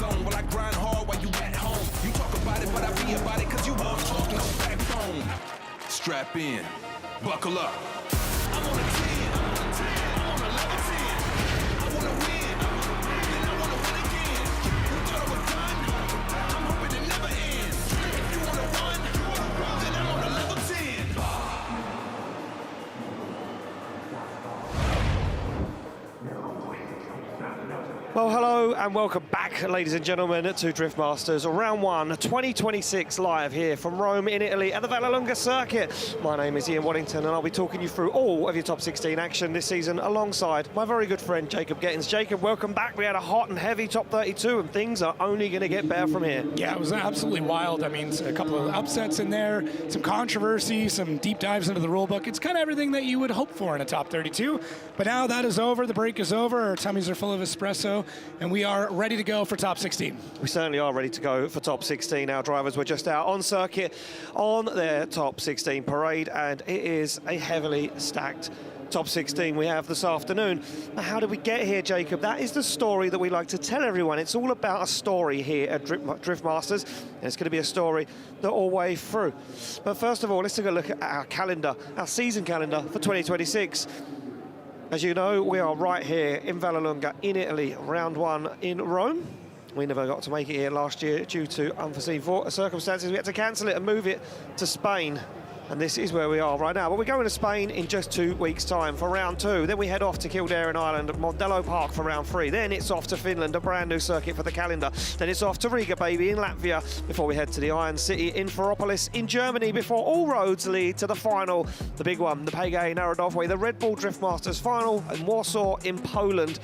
zone while I grind hard while you at home. You talk about it, but I be about it, cause you won't talk no backbone. Strap in, buckle up. I'm on a 10, I'm on a level 10. I wanna win, then I wanna win again. You thought I was done? I'm hoping it never ends. If you wanna run, then I'm on a level 10. Well, hello and welcome back, ladies and gentlemen, to Drift Masters Round 1 2026 live here from Rome in Italy at the Vallelunga circuit. My name is Ian Waddington and I'll be talking you through all of your top 16 action this season alongside my very good friend Jacob Gettins. Jacob, welcome back. We had a hot and heavy top 32 and things are only going to get better from here. Yeah, it was absolutely wild. I mean, a couple of upsets in there, some controversy, some deep dives into the rule book. It's kind of everything that you would hope for in a top 32. But now that is over, the break is over, our tummies are full of espresso, and we are ready to go for top 16. We certainly are ready to go for top 16. Our drivers were just out on circuit on their top 16 parade, and it is a heavily stacked top 16 we have this afternoon. Now, how did we get here, Jacob? That is the story that we like to tell everyone. It's all about a story here at Drift Masters, and it's going to be a story the all way through. But first of all, let's take a look at our calendar, our season calendar for 2026. As you know, we are right here in Vallelunga in Italy, round 1 in Rome. We never got to make it here last year due to unforeseen circumstances. We had to cancel it and move it to Spain. And this is where we are right now. But we're going to Spain in just 2 weeks' time for round 2. Then we head off to Kildare in Ireland at Mondello Park for round 3. Then it's off to Finland, a brand new circuit for the calendar. Then it's off to Riga, baby, in Latvia, before we head to the Iron City in Ferropolis in Germany, before all roads lead to the final, the big one, the Pegay Narodowy, the Red Bull Drift Masters final in Warsaw in Poland.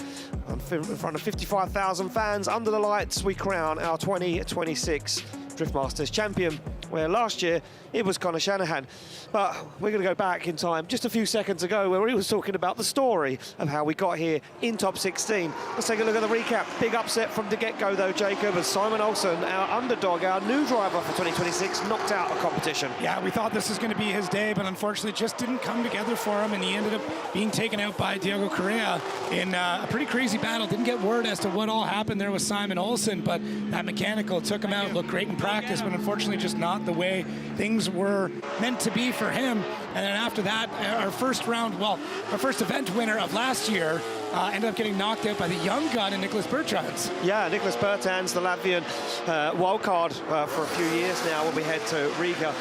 In front of 55,000 fans, under the lights, we crown our 2026 Drift Masters champion, where last year it was Conor Shanahan. But we're going to go back in time just a few seconds ago where he was talking about the story of how we got here in top 16. Let's take a look at the recap. Big upset from the get-go though, Jacob, as Simon Olsen, our underdog, our new driver for 2026, knocked out a competition. Yeah, we thought this was going to be his day, but unfortunately it just didn't come together for him, and he ended up being taken out by Diego Correia in a pretty crazy battle. Didn't get word as to what all happened there with Simon Olsen, but that mechanical took him out. Looked great in practice, but unfortunately just not the way things were meant to be for him. And then after that, our first event winner of last year ended up getting knocked out by the young gun in Nicholas Bertans. Yeah, Nicholas Bertans, the Latvian wildcard for a few years now when we head to Riga,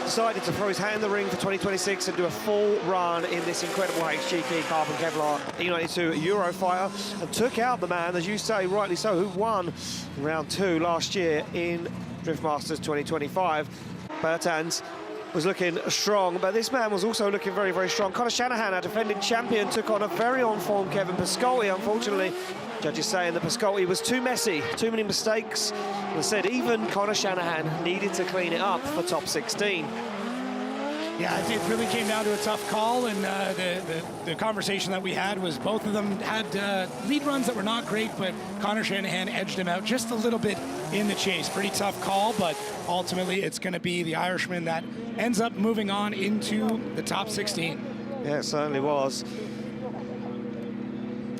decided to throw his hat in the ring for 2026 and do a full run in this incredible HGK Carbon Kevlar E92 Eurofighter, and took out the man, as you say, rightly so, who won round 2 last year in Drift Masters 2025. Bertans was looking strong, but this man was also looking very, very strong. Conor Shanahan, our defending champion, took on a very on-form Kevin Pescotti. Unfortunately, judges saying that Pescotti was too messy, too many mistakes. And said even Conor Shanahan needed to clean it up for top 16. Yeah, it really came down to a tough call, and the conversation that we had was both of them had lead runs that were not great, but Conor Shanahan edged him out just a little bit in the chase. Pretty tough call, but ultimately it's going to be the Irishman that ends up moving on into the top 16. Yeah, it certainly was.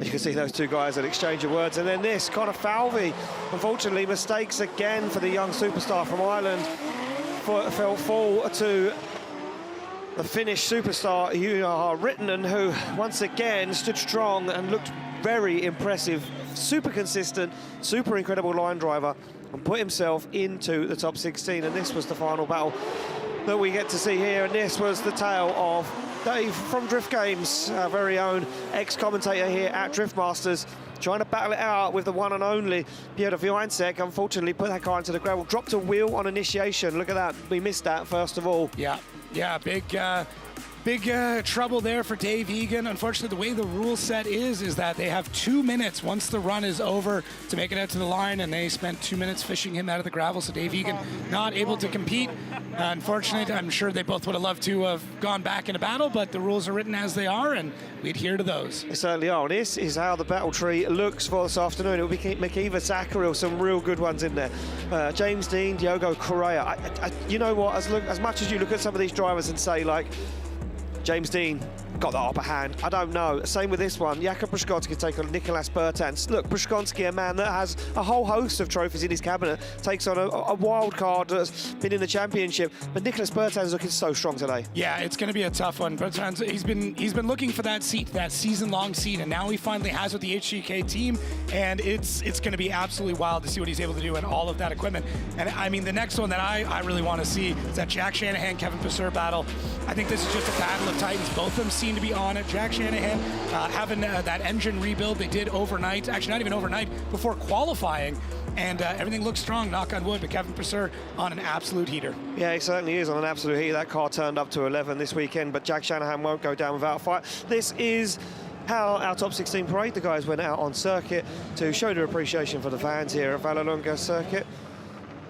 You can see those two guys that exchange of words. And then this, Conor Falvey, unfortunately mistakes again for the young superstar from Ireland. Fell fall to the Finnish superstar Rintanen, who once again stood strong and looked very impressive. Super consistent, super incredible line driver, and put himself into the top 16. And this was the final battle that we get to see here. And this was the tale of Dave from Drift Games, our very own ex-commentator here at Drift Masters, trying to battle it out with the one and only Piotr Wiańczek. Unfortunately, put that car into the gravel, dropped a wheel on initiation. Look at that, we missed that first of all. Yeah, big trouble there for Dave Egan. Unfortunately, the way the rule set is that they have 2 minutes once the run is over to make it out to the line, and they spent 2 minutes fishing him out of the gravel, so Dave Egan not able to compete. Unfortunately, I'm sure they both would have loved to have gone back in a battle, but the rules are written as they are, and we adhere to those. They certainly are. This is how the battle tree looks for this afternoon. It will be McKeever, Zakouril, some real good ones in there. James Deane, Diogo Correia. You know what, as much as you look at some of these drivers and say, like, James Deane, got the upper hand? I don't know. Same with this one. Jakob Przygonski take on Nicolas Bertans. Look, Przygonski, a man that has a whole host of trophies in his cabinet, takes on a wild card that's been in the championship. But Nicolas Bertans looking so strong today. Yeah, it's going to be a tough one. Bertans, he's been looking for that seat, that season-long seat, and now he finally has with the HGK team, and it's going to be absolutely wild to see what he's able to do in all of that equipment. And I mean, the next one that I really want to see is that Jack Shanahan, Kevin Pesur battle. I think this is just a battle of titans. Both of them seem to be on it. Jack Shanahan having that engine rebuild they did overnight, actually not even overnight, before qualifying, and everything looks strong, knock on wood, but Kevin Pesur on an absolute heater. Yeah, he certainly is on an absolute heater. That car turned up to 11 this weekend, but Jack Shanahan won't go down without a fight. This is how our top 16 parade, the guys went out on circuit to show their appreciation for the fans here at Vallelunga circuit.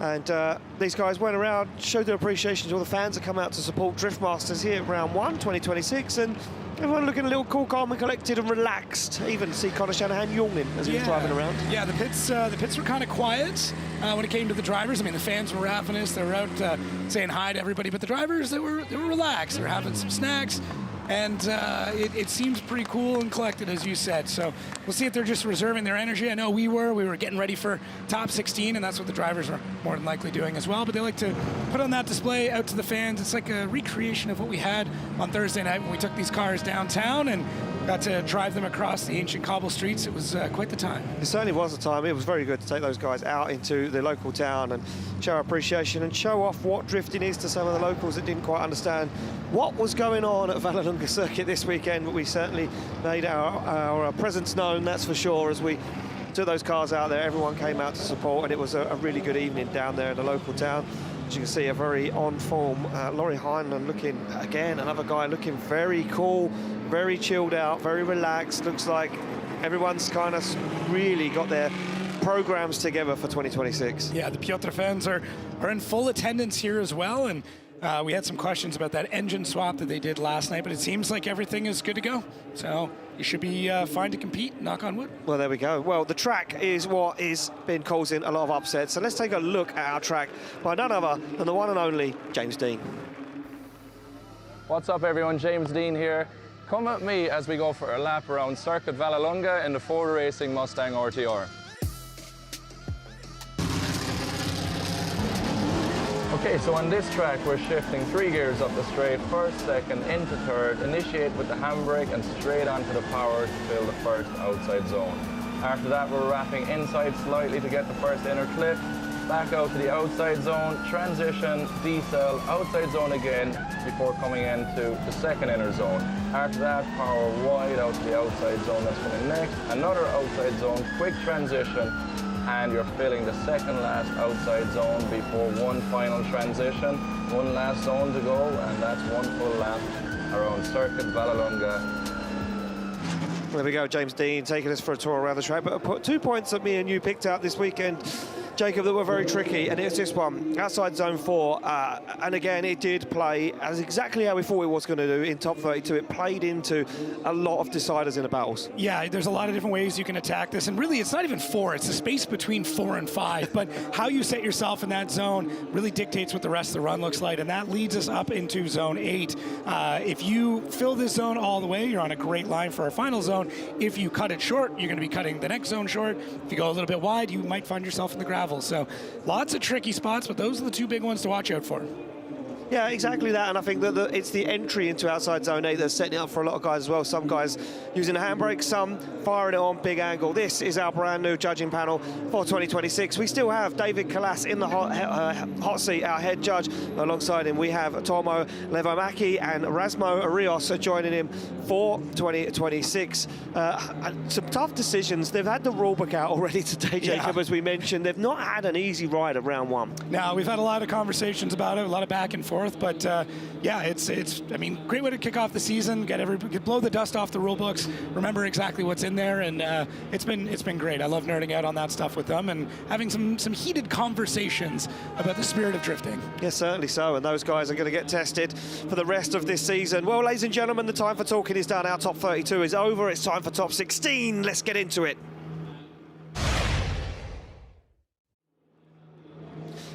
And these guys went around, showed their appreciation to all the fans that come out to support Drift Masters here at round 1, 2026. And everyone looking a little cool, calm and collected and relaxed. Even see Conor Shanahan yawning as he was driving around. Yeah, the pits were kind of quiet when it came to the drivers. I mean, the fans were ravenous. They were out saying hi to everybody, but the drivers, they were relaxed. They were having some snacks. And it seems pretty cool and collected, as you said. So we'll see if they're just reserving their energy. I know we were getting ready for top 16, and that's what the drivers were more than likely doing as well. But they like to put on that display out to the fans. It's like a recreation of what we had on Thursday night when we took these cars downtown and got to drive them across the ancient cobble streets. It was quite the time. It certainly was the time. It was very good to take those guys out into the local town and show appreciation and show off what drifting is to some of the locals that didn't quite understand what was going on at Vallelunga circuit this weekend. But we certainly made our presence known, that's for sure, as we took those cars out there. Everyone came out to support, and it was a really good evening down there in the local town. As you can see, a very on-form Laurie Heinonen looking, again, another guy looking very cool, very chilled out, very relaxed. Looks like everyone's kind of really got their programs together for 2026. Yeah, the Piotr fans are in full attendance here as well, and we had some questions about that engine swap that they did last night, but it seems like everything is good to go. So you should be fine to compete, knock on wood. Well, there we go. Well, the track is what has been causing a lot of upsets. So let's take a look at our track by none other than the one and only James Deane. What's up, everyone? James Deane here. Come with me as we go for a lap around Circuit Vallelunga in the Ford Racing Mustang RTR. Okay, so on this track we're shifting 3 gears up the straight, first, second, into third, initiate with the handbrake and straight onto the power to fill the first outside zone. After that we're wrapping inside slightly to get the first inner clip, back out to the outside zone, transition, decel, outside zone again before coming into the second inner zone. After that, power wide out to the outside zone that's coming next, another outside zone, quick transition, and you're filling the second last outside zone before one final transition. One last zone to go, and that's one full lap around Circuit Vallelunga. There we go, James Deane taking us for a tour around the track. But 2 points that me and you picked out this weekend, Jacob, that were very tricky, and it's this one, outside zone 4, and again, it did play as exactly how we thought it was going to do in top 32. It played into a lot of deciders in the battles. Yeah, there's a lot of different ways you can attack this, and really, it's not even 4, it's the space between 4 and 5, but how you set yourself in that zone really dictates what the rest of the run looks like, and that leads us up into zone 8. If you fill this zone all the way, you're on a great line for our final zone. If you cut it short, you're going to be cutting the next zone short. If you go a little bit wide, you might find yourself in the gravel. So lots of tricky spots, but those are the 2 big ones to watch out for. Yeah, exactly that, and I think that it's the entry into outside zone 8 that's setting it up for a lot of guys as well. Some guys using a handbrake, some firing it on big angle. This is our brand new judging panel for 2026. We still have David Kalas in the hot seat, our head judge. Alongside him, we have Tomo Levomaki and Rasmo Arios joining him for 2026. Some tough decisions. They've had the rule book out already today, Jacob, as we mentioned. They've not had an easy ride at round 1. Now, we've had a lot of conversations about it, a lot of back and forth, but yeah, it's I mean, great way to kick off the season, blow the dust off the rule books, remember exactly what's in there, and it's been great. I love nerding out on that stuff with them and having some heated conversations about the spirit of drifting. Yes, certainly so, and those guys are going to get tested for the rest of this season. Well, ladies and gentlemen, the time for talking is done. Our top 32 is over. It's time for top 16. Let's get into it.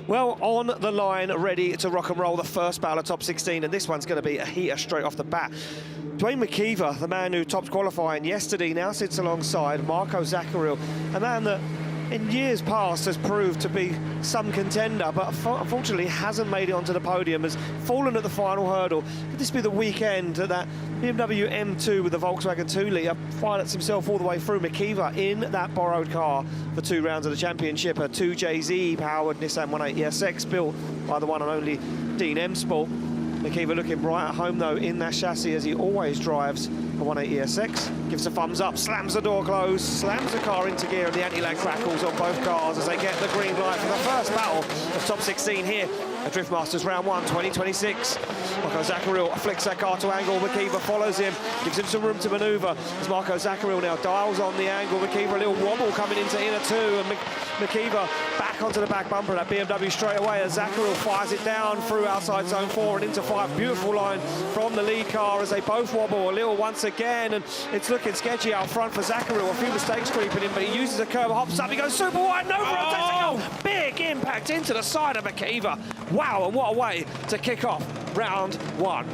Well, on the line, ready to rock and roll, the first battle of top 16, and this one's going to be a heater straight off the bat. Dwayne McKeever, the man who topped qualifying yesterday, now sits alongside Marco Zakouril, a man that in years past has proved to be some contender, but unfortunately hasn't made it onto the podium, has fallen at the final hurdle. Could this be the weekend that BMW M2 with the Volkswagen 2-litre pilots himself all the way through? McKeever in that borrowed car for 2 rounds of the championship, a 2JZ-powered Nissan 180SX built by the one and only Deane M Sport. McKeever looking right at home though in that chassis, as he always drives a 180SX. Gives a thumbs up, slams the door closed, slams the car into gear, and the anti-lag crackles on both cars as they get the green light for the first battle of top 16 here at Drift Masters Round 1 2026. Marco Zakouril flicks that car to angle. McKeever follows him, gives him some room to manoeuvre as Marco Zakouril now dials on the angle. McKeever a little wobble coming into inner 2, and McKeever back onto the back bumper of that BMW straight away as Zakouril fires it down through outside zone 4 and into 5. Beautiful line from the lead car as they both wobble a little once again, and it's looking sketchy out front for Zakouril. A few mistakes creeping in, but he uses a curb, hops up, he goes super wide, no front. Big impact into the side of McKeever. Wow, and what a way to kick off round 1.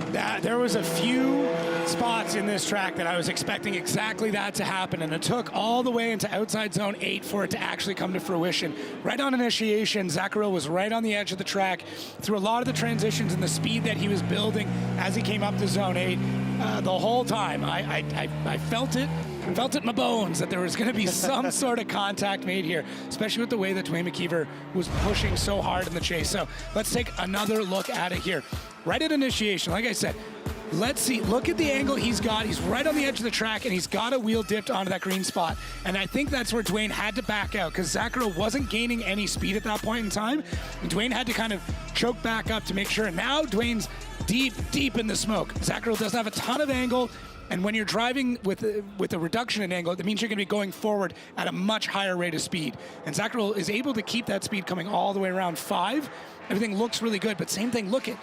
There was a few spots in this track that I was expecting exactly that to happen, and it took all the way into outside zone 8 for it to actually come to fruition. Right on initiation, Zakouril was right on the edge of the track through a lot of the transitions and the speed that he was building as he came up to zone 8. The whole time, I felt it in my bones that there was going to be some sort of contact made here, especially with the way that Dwayne McKeever was pushing so hard in the chase. So let's take another look at it here. Right at initiation, like I said, let's see, look at the angle he's got. He's right on the edge of the track, and he's got a wheel dipped onto that green spot. And I think that's where Dwayne had to back out, because Zakouril wasn't gaining any speed at that point in time. And Dwayne had to kind of choke back up to make sure. And now Dwayne's deep in the smoke. Zakouril doesn't have a ton of angle. And when you're driving with a reduction in angle, that means you're going to be going forward at a much higher rate of speed. And Zakouril is able to keep that speed coming all the way around 5. Everything looks really good, but same thing, look at,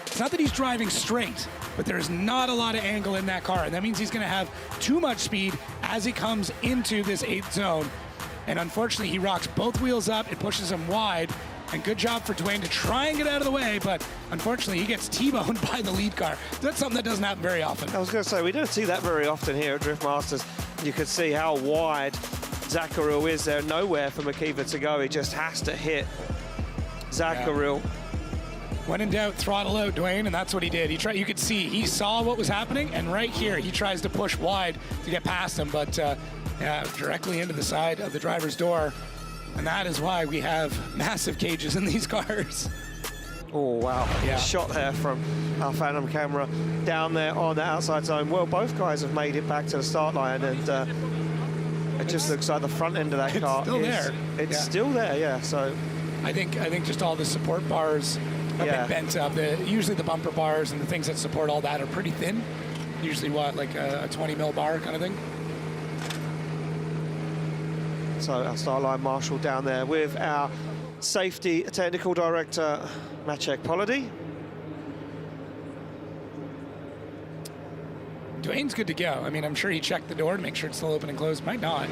it's not that he's driving straight, but there's not a lot of angle in that car. And that means he's going to have too much speed as he comes into this 8th zone. And unfortunately, he rocks both wheels up. It pushes him wide. And good job for Dwayne to try and get out of the way, but unfortunately he gets T-boned by the lead car. That's something that doesn't happen very often. I was going to say, we don't see that very often here at Drift Masters. You can see how wide Zakouril is there. Nowhere for McKeever to go. He just has to hit Zakouril. Yeah. When in doubt, throttle out, Dwayne, and that's what he did. You could see, he saw what was happening, and right here, he tries to push wide to get past him, but directly into the side of the driver's door. And that is why we have massive cages in these cars. Oh, wow. Yeah. Shot there from our Phantom camera down there on the outside zone. Well, both guys have made it back to the start line, and it just looks like the front end of that car still there. It's still there, yeah. So I think just all the support bars have been bent up. Usually the bumper bars and the things that support all that are pretty thin. Usually what, like a 20 mil bar kind of thing. So our start line marshal down there with our safety technical director, Maciek Polody. Dwayne's good to go. I mean, I'm sure he checked the door to make sure it's still open and closed. Might not.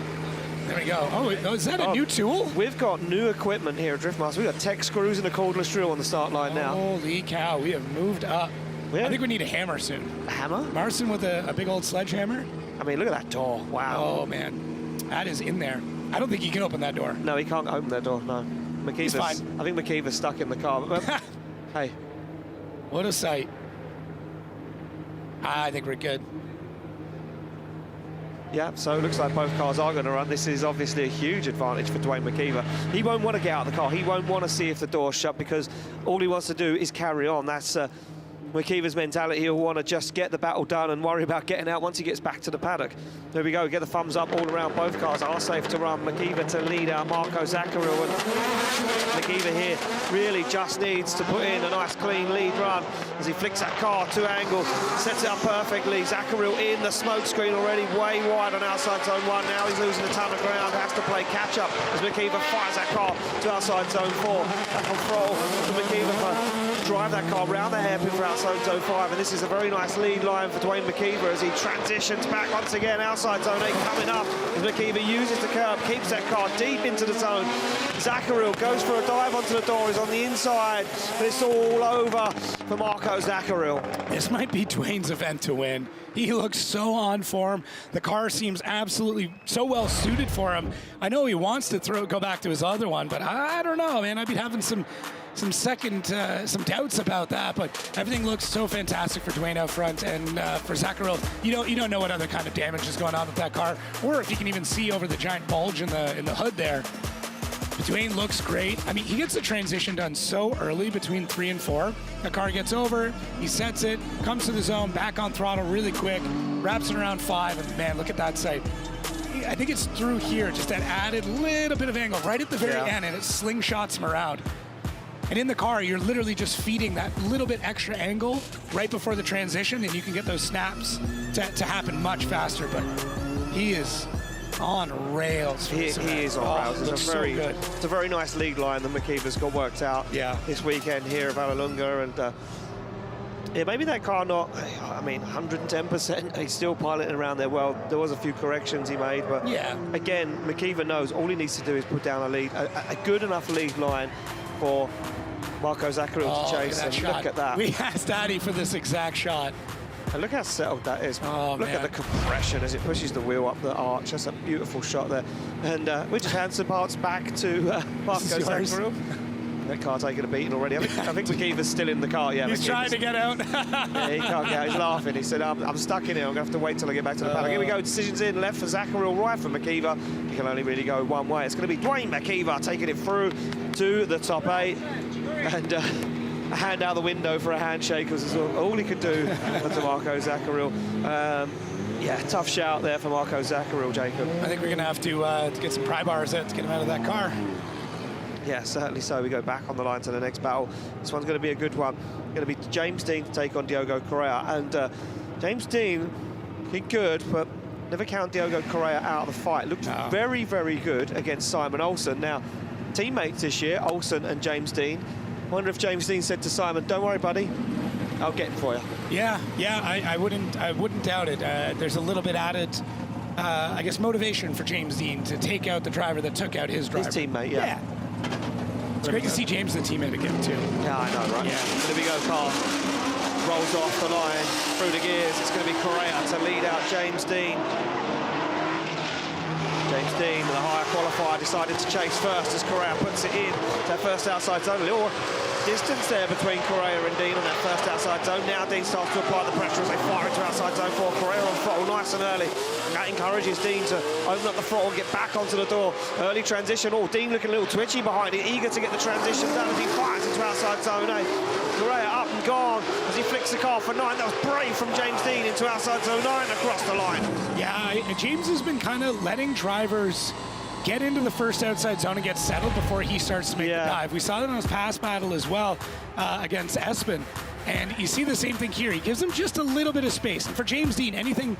There we go. Oh, is that a new tool? We've got new equipment here at Driftmaster. We've got tech screws and a cordless drill on the start line now. Holy cow, we have moved up. I think we need a hammer soon. A hammer? Marson with a big old sledgehammer. I mean, look at that door. Wow. Oh, man. That is in there. I don't think he can open that door. No, he can't open that door, no. He's fine. I think McKeever's stuck in the car. But, hey. What a sight. I think we're good. Yeah, so it looks like both cars are going to run. This is obviously a huge advantage for Dwayne McKeever. He won't want to get out of the car. He won't want to see if the door's shut, because all he wants to do is carry on. That's McKeever's mentality. He'll want to just get the battle done and worry about getting out once he gets back to the paddock. There we go, get the thumbs up all around. Both cars are safe to run. McKeever to lead out Marco Zakouril, and McKeever here really just needs to put in a nice clean lead run as he flicks that car to angle, sets it up perfectly. Zakouril in the smoke screen already, way wide on outside zone 1. Now he's losing a ton of ground, has to play catch up as McKeever fires that car to outside zone 4. That control for McKeever to drive that car round the hairpin for outside zone 5, and this is a very nice lead line for Dwayne McKeever as he transitions back once again outside zone 8 coming up as McKeever uses the curb, keeps that car deep into the zone. Zakouril goes for a dive onto the door, he's on the inside, but it's all over for Marco Zakouril. This might be Dwayne's event to win. He looks so on form. The car seems absolutely so well suited for him. I know he wants to go back to his other one, but I don't know, man. I'd be having some doubts about that, but everything looks so fantastic for Deane out front, and for Zakouril, you don't know what other kind of damage is going on with that car, or if you can even see over the giant bulge in the hood there. But Deane looks great. I mean, he gets the transition done so early between 3 and 4. The car gets over, he sets it, comes to the zone, back on throttle really quick, wraps it around 5, and man, look at that sight. I think it's through here, just that added little bit of angle right at the very end, and it slingshots him around. And in the car, you're literally just feeding that little bit extra angle right before the transition, and you can get those snaps to happen much faster. But he is on rails. He is on rails. It's a very nice league line that McKeever's got worked out this weekend here at Vallelunga. And yeah, maybe that car not, I mean, 110%. He's still piloting around there well. There was a few corrections he made, but again, McKeever knows all he needs to do is put down a lead, a good enough lead line for Marco Zakouril to chase. And look at that. We asked Addy for this exact shot. And look how settled that is. Look at the compression as it pushes the wheel up the arch. That's a beautiful shot there. And we just hand some parts back to Marco Zakouril. That car taking a beating already. I think McKeever's still in the car. Yeah, he's trying to get out. Yeah, he can't get out. He's laughing. He said, I'm stuck in here. I'm going to have to wait till I get back to the paddock. Here we go. Decisions in. Left for Zakouril, right for McKeever. He can only really go one way. It's going to be Dwayne McKeever taking it through to the top 8. And a hand out the window for a handshake was all he could do to Marco Zakouril. Yeah, tough shout there for Marco Zakouril, Jacob. I think we're going to have to get some pry bars out to get him out of that car. Yeah, certainly so. We go back on the line to the next battle. This one's going to be a good one. Going to be James Deane to take on Diogo Correia. And James Deane, he good, but never count Diogo Correia out of the fight. Looked very, very good against Simon Olsen. Now, teammates this year, Olsen and James Deane. Wonder if James Deane said to Simon, "Don't worry, buddy, I'll get him for you." Yeah, I wouldn't doubt it. There's a little bit added, I guess, motivation for James Deane to take out the driver that took out his driver. His teammate, yeah. It's great to see James the teammate again, too. Yeah, I know, right? Yeah. There we go, car rolls off the line, through the gears. It's going to be Correia to lead out James Deane. James Deane, the higher qualifier, decided to chase first as Correia puts it in. That first outside zone, a little distance there between Correia and Deane on that first outside zone. Now Deane starts to apply the pressure as they fire into outside zone 4. Correia on throttle nice and early. That encourages Deane to open up the throttle and get back onto the door. Early transition. Deane looking a little twitchy behind it, eager to get the transition done as he fires into outside zone 8. Correia up and gone as he flicks the car for 9. That was brave from James Deane into outside zone 9 across the line. Yeah, James has been kind of letting drivers get into the first outside zone and get settled before he starts to make the dive. We saw that on his past battle as well against Espen. And you see the same thing here. He gives him just a little bit of space. And for James Deane, anything,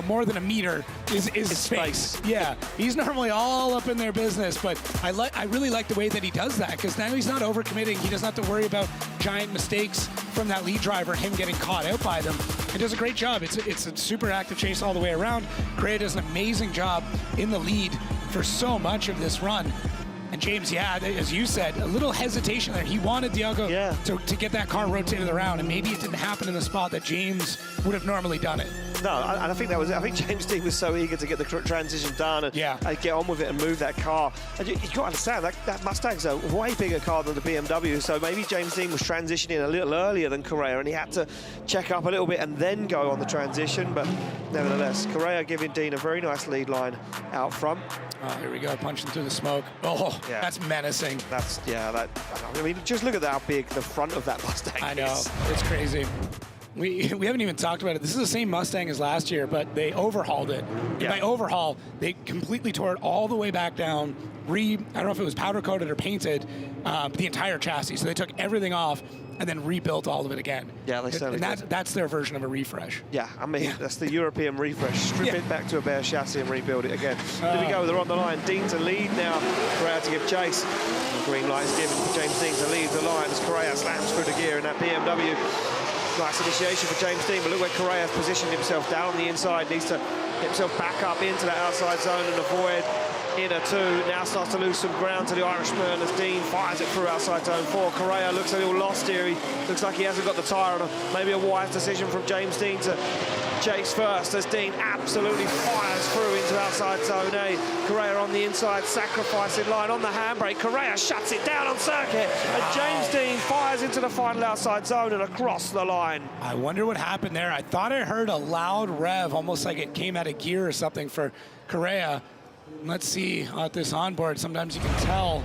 more than a meter is space. Yeah, he's normally all up in their business, but I really like the way that he does that, because now he's not overcommitting. He doesn't have to worry about giant mistakes from that lead driver, him getting caught out by them. He does a great job. It's a super active chase all the way around. Correia does an amazing job in the lead for so much of this run. And James, as you said, a little hesitation there. He wanted Diogo to get that car rotated around, and maybe it didn't happen in the spot that James would have normally done it. No, and I think that was it. I think James Deane was so eager to get the transition done and get on with it and move that car. And you've got to understand, that Mustang's a way bigger car than the BMW, so maybe James Deane was transitioning a little earlier than Correia, and he had to check up a little bit and then go on the transition. But nevertheless, Correia giving Deane a very nice lead line out front. Oh, here we go, punching through the smoke. Oh, that's menacing. I mean, just look at how big the front of that Mustang is. I know, it's crazy. We haven't even talked about it. This is the same Mustang as last year, but they overhauled it. And by overhaul, they completely tore it all the way back down, I don't know if it was powder coated or painted, the entire chassis. So they took everything off and then rebuilt all of it again. Yeah, they certainly did. That's their version of a refresh. Yeah, I mean, that's the European refresh. Strip it back to a bare chassis and rebuild it again. Here we go, they're on the line. Deane to lead now. Correia to give chase. The green light is given for James Deane to lead the line as Correia slams through the gear in that BMW. Nice initiation for James Deane, but look where Correia's positioned himself down on the inside. Needs to get himself back up into that outside zone and avoid inner 2, now starts to lose some ground to the Irishman as Deane fires it through outside turn 4. Correia looks a little lost here. He looks like he hasn't got the tyre on him. Maybe a wise decision from James Deane to chase first as Deane absolutely fires through into outside zone A. Correia on the inside, sacrificing line on the handbrake. Correia shuts it down on circuit, and James Deane fires into the final outside zone and across the line. I wonder what happened there. I thought I heard a loud rev, almost like it came out of gear or something for Correia. Let's see at this onboard. Sometimes you can tell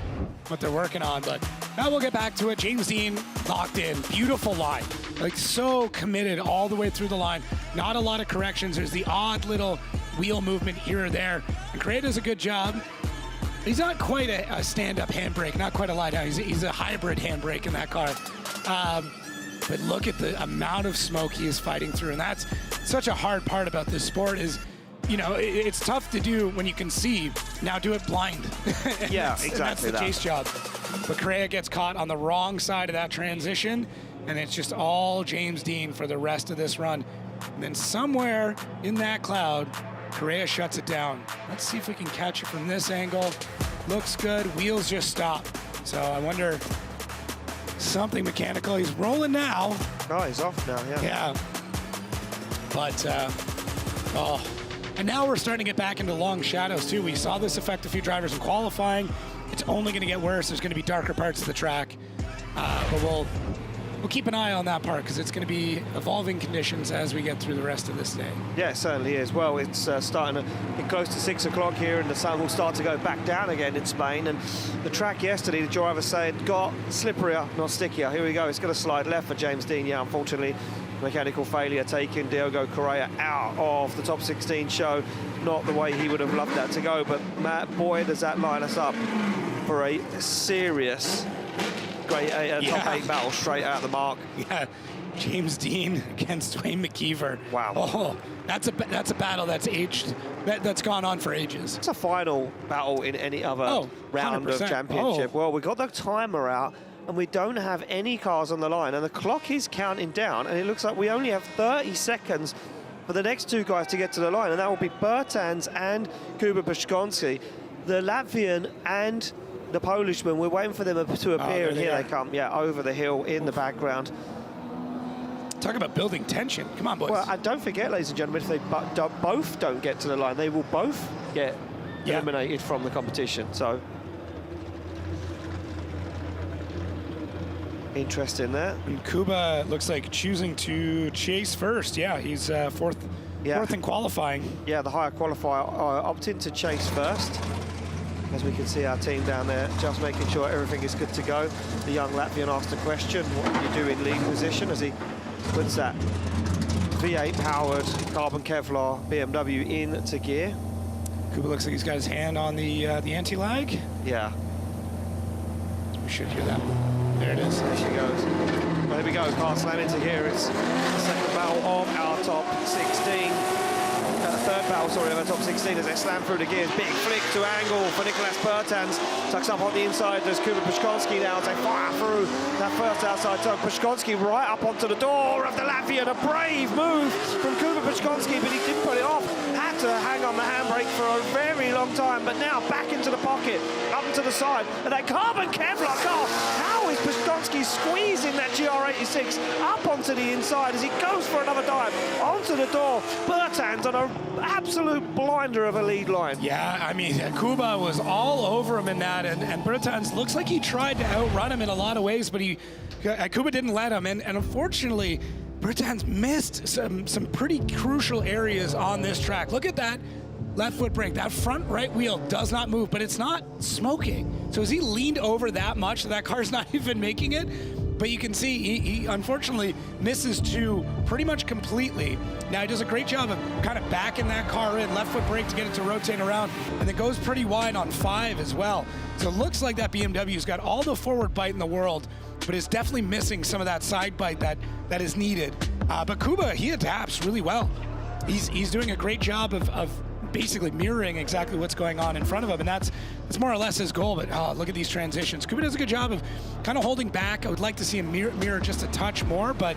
what they're working on, but now we'll get back to it. James Deane locked in. Beautiful line. Like, so committed all the way through the line. Not a lot of corrections. There's the odd little wheel movement here or there. And Correia does a good job. He's not quite a stand-up handbrake, not quite a lie-down. He's a hybrid handbrake in that car. But look at the amount of smoke he is fighting through. And that's such a hard part about this sport is, you know, it's tough to do when you can see. Now do it blind. Yeah, exactly. exactly. That's the chase job. But Correia gets caught on the wrong side of that transition, and it's just all James Deane for the rest of this run. And then somewhere in that cloud, Correia shuts it down. Let's see if we can catch it from this angle. Looks good. Wheels just stop. So I wonder, something mechanical. He's rolling now. Oh, he's off now, yeah. Yeah. But, and now we're starting to get back into long shadows, too. We saw this affect a few drivers in qualifying. It's only going to get worse. There's going to be darker parts of the track. But we'll keep an eye on that part because it's going to be evolving conditions as we get through the rest of this day. Yeah, it certainly is. Well, it's starting to get close to 6 o'clock here, and the sun will start to go back down again in Spain. And the track yesterday, the driver said, got slipperier, not stickier. Here we go. It's going to slide left for James Deane. Yeah, unfortunately, mechanical failure taking Diogo Correia out of the top 16 show. Not the way he would have loved that to go, but Matt, boy, does that line us up for a serious top 8 battle straight out the mark. Yeah, James Deane against Dwayne McKeever. Wow. Oh, that's a battle that's aged, that's gone on for ages. It's a final battle in any other round of 100%. championship. Well, we got the timer out, and we don't have any cars on the line, and the clock is counting down, and it looks like we only have 30 seconds for the next two guys to get to the line, and that will be Bertans and Kuba Przygonski. The Latvian and the Polishman, we're waiting for them to appear, and here they come, over the hill in the background. Talk about building tension. Come on, boys. Well, and don't forget, ladies and gentlemen, if they both don't get to the line, they will both get eliminated from the competition. So, interesting there. And Kuba looks like choosing to chase first. Yeah, he's fourth in qualifying. Yeah, the higher qualifier opting to chase first. As we can see our team down there, just making sure everything is good to go. The young Latvian asked a question, what do you do in lead position, as he puts that V8-powered carbon Kevlar BMW into gear. Kuba looks like he's got his hand on the anti-lag. Yeah. We should hear that. There it is. There she goes. Well, here we go, car slam into here. It's the second battle of our top 16. Third battle, sorry, of our top 16 as they slam through the gears. Big flick to angle for Nicolas Bertans. Tucks up on the inside. There's Kuba Przygonski now as they fire through that first outside turn. Przygonski right up onto the door of the Latvian. A brave move from Kuba Przygonski, but he didn't put it off. Had to hang on the handbrake for a very long time, but now back into the pocket, up to the side. And that carbon Kevlar car, how is Przygonski squeezing that GR86 up onto the inside as he goes for another dive onto the door? Bertans on an absolute blinder of a lead line. Yeah, I mean, Kuba was all over him in that, and Bertans looks like he tried to outrun him in a lot of ways, but Kuba didn't let him, and unfortunately, Bertans missed some pretty crucial areas on this track. Look at that left foot brake. That front right wheel does not move, but it's not smoking. So as he leaned over that much, that car's not even making it. But you can see he unfortunately misses two pretty much completely. Now he does a great job of kind of backing that car in, left foot brake to get it to rotate around, and it goes pretty wide on 5 as well. So it looks like that BMW's got all the forward bite in the world, but is definitely missing some of that side bite that is needed. But Kuba, he adapts really well. He's doing a great job of basically mirroring exactly what's going on in front of him, and that's more or less his goal. But look at these transitions. Kuba does a good job of kind of holding back. I would like to see him mirror just a touch more, but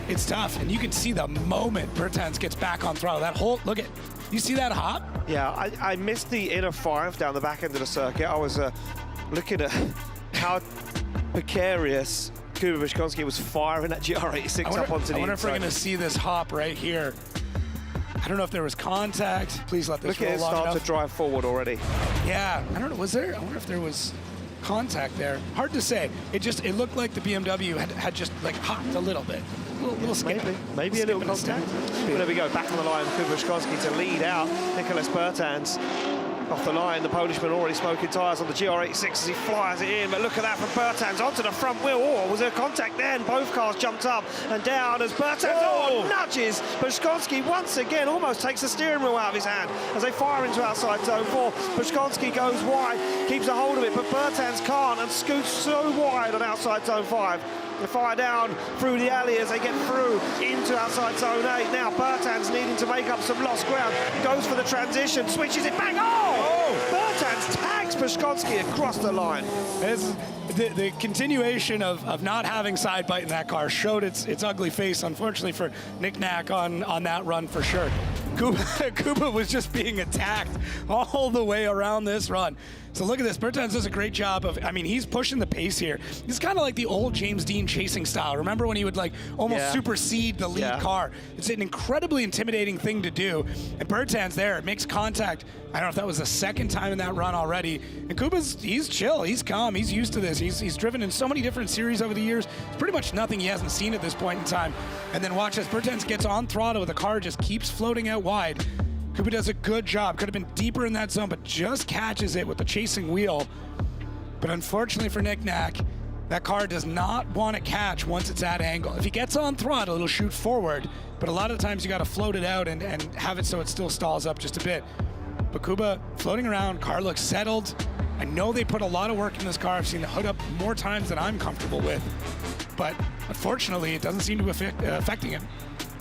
it's tough. And you can see the moment Bertans gets back on throttle, that whole, look at, you see that hop? Yeah, I missed the inner 5 down the back end of the circuit. I was looking at how precarious Kuba Przygonski was firing that GR86 up onto the I wonder inside. if we're going to see this hop right here. I don't know if there was contact. Please let this Look roll at it long start enough. to drive forward already. Yeah, I don't know. Was there? I wonder if there was contact there. Hard to say. It looked like the BMW had just like hopped a little bit. Little skip. Maybe a little contact. But there we go, back on the line, Kuba Przygonski to lead out Nicholas Bertans. Off the line, the Polishman already smoking tyres on the GR86 as he flies it in, but look at that from Bertans onto the front wheel. Oh, was there contact there? And both cars jumped up and down as Bertans nudges. But Przygonski once again almost takes the steering wheel out of his hand as they fire into outside zone 4. Przygonski goes wide, keeps a hold of it, but Bertans can't and scoots so wide on outside zone 5. They fire down through the alley as they get through into outside zone 8. Now Bertans needing to make up some lost ground. Goes for the transition, switches it back. Bertans tags Przygonski across the line. The continuation of not having side bite in that car showed its ugly face, unfortunately for Nick Nack on that run for sure. Kuba was just being attacked all the way around this run. So look at this. Bertans does a great job of, I mean, he's pushing the pace here. It's kind of like the old James Deane chasing style. Remember when he would like almost supersede the lead car? It's an incredibly intimidating thing to do. And Bertans there, makes contact. I don't know if that was the second time in that run already. And he's chill, he's calm, he's used to this. He's driven in so many different series over the years. It's pretty much nothing he hasn't seen at this point in time. And then watch as Bertans gets on throttle, the car just keeps floating out wide. Kuba does a good job. Could have been deeper in that zone, but just catches it with the chasing wheel. But unfortunately for Nick Nack, that car does not want to catch once it's at angle. If he gets on throttle, it'll shoot forward. But a lot of times you got to float it out and have it so it still stalls up just a bit. But Kuba floating around, car looks settled. I know they put a lot of work in this car. I've seen the hood up more times than I'm comfortable with. But unfortunately, it doesn't seem to be affecting him.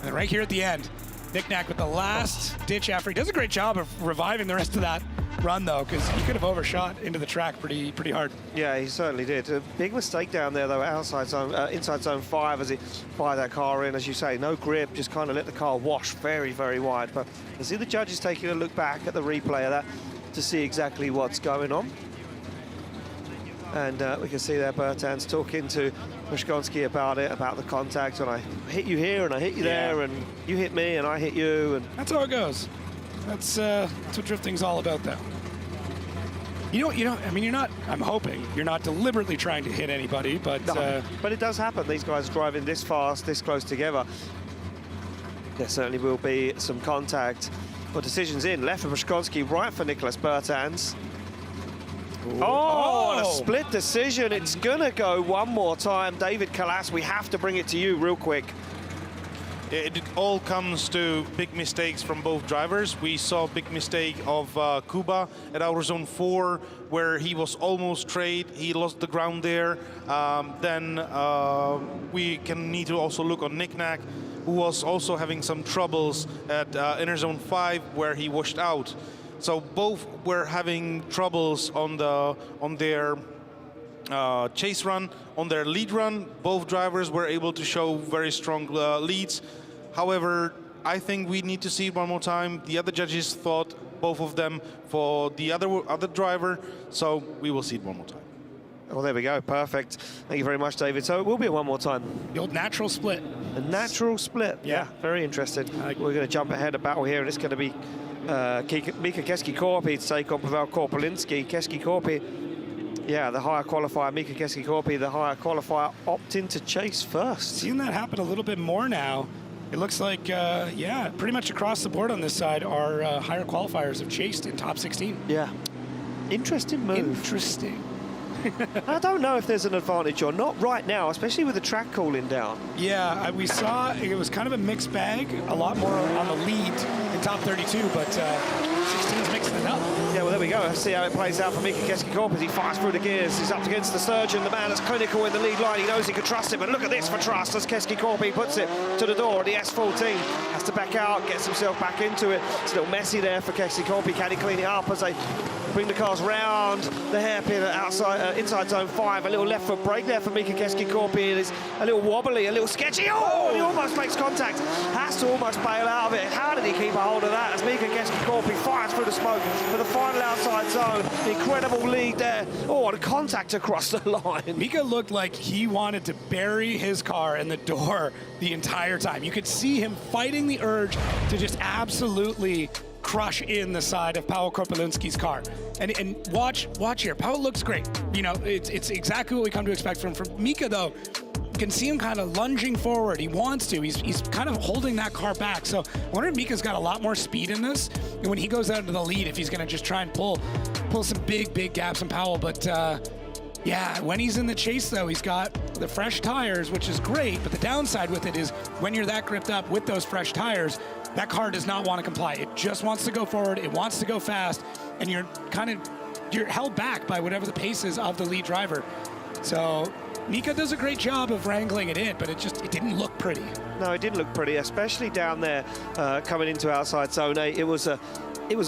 And right here at the end, Nick Nack with the last ditch effort. He does a great job of reviving the rest of that run though, because he could have overshot into the track pretty hard. Yeah, he certainly did. A big mistake down there though, outside zone, inside zone 5 as he fired that car in. As you say, no grip, just kind of let the car wash very, very wide. But I see the judges taking a look back at the replay of that to see exactly what's going on. And we can see there Bertans talking to Przygonski about the contact, and I hit you here and I hit you there, and you hit me and I hit you, and that's how it goes. That's what drifting's all about, though. You know. I mean, you're not. I'm hoping you're not deliberately trying to hit anybody, but no, but it does happen. These guys driving this fast, this close together. There certainly will be some contact. Well, decisions in left for Przygonski, right for Nicholas Bertans. Oh, a split decision. It's going to go one more time. David Kalas, we have to bring it to you real quick. It all comes to big mistakes from both drivers. We saw a big mistake of Kuba at outer zone 4, where he was almost straight. He lost the ground there. Then we need to also look on Nick Nack, who was also having some troubles at inner zone 5, where he washed out. So both were having troubles on their chase run, on their lead run. Both drivers were able to show very strong leads. However, I think we need to see it one more time. The other judges thought both of them for the other driver, so we will see it one more time. Well, there we go. Perfect. Thank you very much, David. So it will be one more time. The old natural split. A natural split. Yeah, very interested. We're going to jump ahead of battle here, and it's going to be Mika Keski-Korpi to take on Pavel Korpulinski. Keski-Korpi, yeah, the higher qualifier. Mika Keski-Korpi, the higher qualifier, opting to chase first. Seeing that happen a little bit more now. It looks like, yeah, pretty much across the board on this side, our higher qualifiers have chased in top 16. Yeah. Interesting move. Interesting. I don't know if there's an advantage or not right now, especially with the track cooling down. Yeah, we saw it was kind of a mixed bag, a lot more on the lead in top 32, but 16's mixing it up. Yeah, well, there we go. Let's see how it plays out for Mika Keski-Korpi as he fires through the gears. He's up against the surgeon, the man that's clinical in the lead line. He knows he can trust him, but look at this for trust as Keski-Korpi puts it to the door. The S14 has to back out, gets himself back into it. It's a little messy there for Keski-Korpi. Can he clean it up as they bring the cars round the hairpin outside, inside zone 5. A little left foot brake there for Mika Keski-Korpi. It is a little wobbly, a little sketchy. Oh, he almost makes contact. Has to almost bail out of it. How did he keep a hold of that as Mika Keski-Korpi fires through the smoke for the final outside zone. Incredible lead there. Oh, and contact across the line. Mika looked like he wanted to bury his car in the door the entire time. You could see him fighting the urge to just absolutely crush in the side of Paweł Korpulinski's car. And watch here. Paweł looks great. You know, it's exactly what we come to expect from Mika, though. You can see him kind of lunging forward. He wants to. He's kind of holding that car back. So I wonder if Mika's got a lot more speed in this. And when he goes out into the lead, if he's going to just try and pull some big gaps in Paweł. But yeah, when he's in the chase, though, he's got the fresh tires, which is great. But the downside with it is when you're that gripped up with those fresh tires, that car does not want to comply. It just wants to go forward. It wants to go fast. And you're held back by whatever the pace is of the lead driver. So Mika does a great job of wrangling it in, but it didn't look pretty. No, it didn't look pretty, especially down there coming into outside zone 8. It was a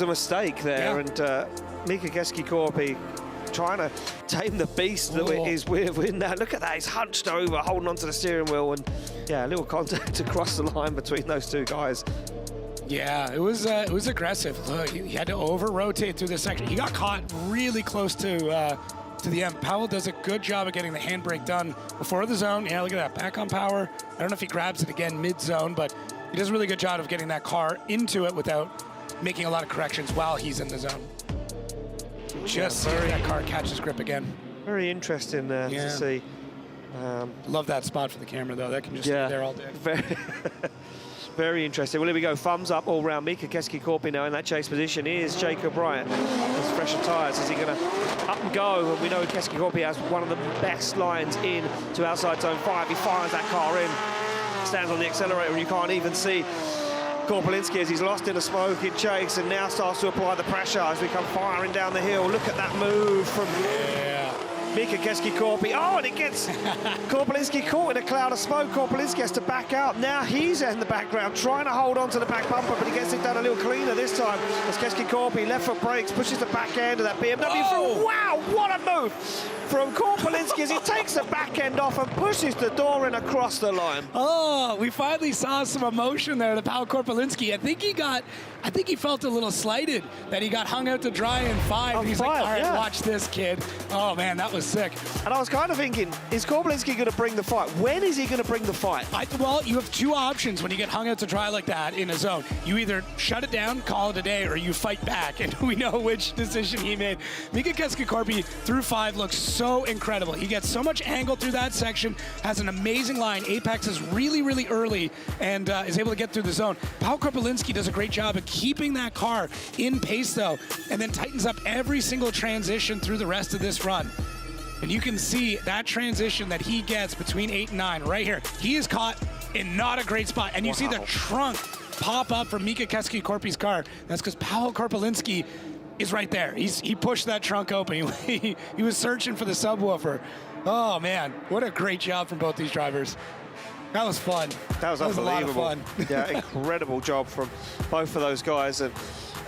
mistake there, yeah. And Mika Keski-Korpi trying to tame the beast that is with now. Look at that, he's hunched over, holding onto the steering wheel, and yeah, a little contact across the line between those two guys. Yeah, it was aggressive. Look, he had to over-rotate through this section. He got caught really close to the end. Paweł does a good job of getting the handbrake done before the zone. Yeah, look at that, back on power. I don't know if he grabs it again mid-zone, but he does a really good job of getting that car into it without making a lot of corrections while he's in the zone. Just see if that car catches grip again. Very interesting to see. Love that spot for the camera, though. That can just stay there all day. Very interesting. Well, here we go. Thumbs up all round. Mika Keski-Korpi now in that chase position. Here's Jacob Bryant. His fresher tyres. Is he going to up and go? And we know Keski-Korpi has one of the best lines in to outside zone 5. He fires that car in, stands on the accelerator, and you can't even see Korpulinski as he's lost in a smoking chase and now starts to apply the pressure as we come firing down the hill. Look at that move from Mika Keski-Korpi. Oh, and it gets Korpulinski caught in a cloud of smoke. Korpulinski has to back out. Now he's in the background trying to hold on to the back bumper, but he gets it done a little cleaner this time as Keski-Korpi left foot brakes, pushes the back end of that BMW through. Wow, what a move from Korpulinski as he takes the back end off and pushes the door in across the line. Oh, we finally saw some emotion there to Paweł Korpulinski. I think he felt a little slighted that he got hung out to dry in 5. He's like, all right, watch this, kid. Oh, man, that was sick. And I was kind of thinking, is Korpulinski going to bring the fight? When is he going to bring the fight? Well, you have two options when you get hung out to dry like that in a zone. You either shut it down, call it a day, or you fight back, and we know which decision he made. Mika Keski-Korpi through 5 looks so incredible. He gets so much angle through that section, has an amazing line, apexes really, really early, and is able to get through the zone. Paweł Korpulinski does a great job of keeping that car in pace, though, and then tightens up every single transition through the rest of this run. And you can see that transition that he gets between 8 and 9 right here. He is caught in not a great spot. And you see the trunk pop up from Mika Keski-Korpi's car. That's because Paweł Korpulinski is right there. He pushed that trunk open. He was searching for the subwoofer. Oh, man, what a great job from both these drivers. That was fun. That was unbelievable. A lot of fun. Yeah, incredible job from both of those guys. And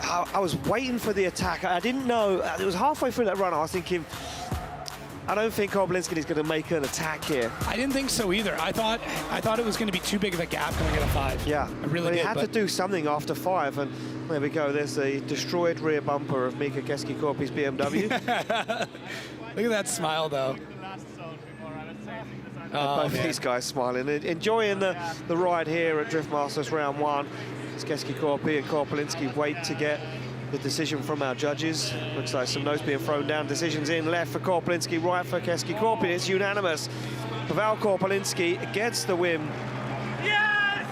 I was waiting for the attack. I didn't know. It was halfway through that run. I was thinking, I don't think Korpulinski is going to make an attack here. I didn't think so either. I thought it was going to be too big of a gap coming at a 5. Yeah, I really did. He had to do something after 5, and there we go. There's the destroyed rear bumper of Mika Keski-Korpi's BMW. Look at that smile, though. Both these guys smiling, enjoying the ride here at Drift Masters Round 1. As Keski-Korpi and Korpulinski wait to get the decision from our judges. Looks like some notes being thrown down. Decisions in, left for Korpulinski, right for Keski-Korpi. It's unanimous. Paweł Korpulinski gets the win. Yes!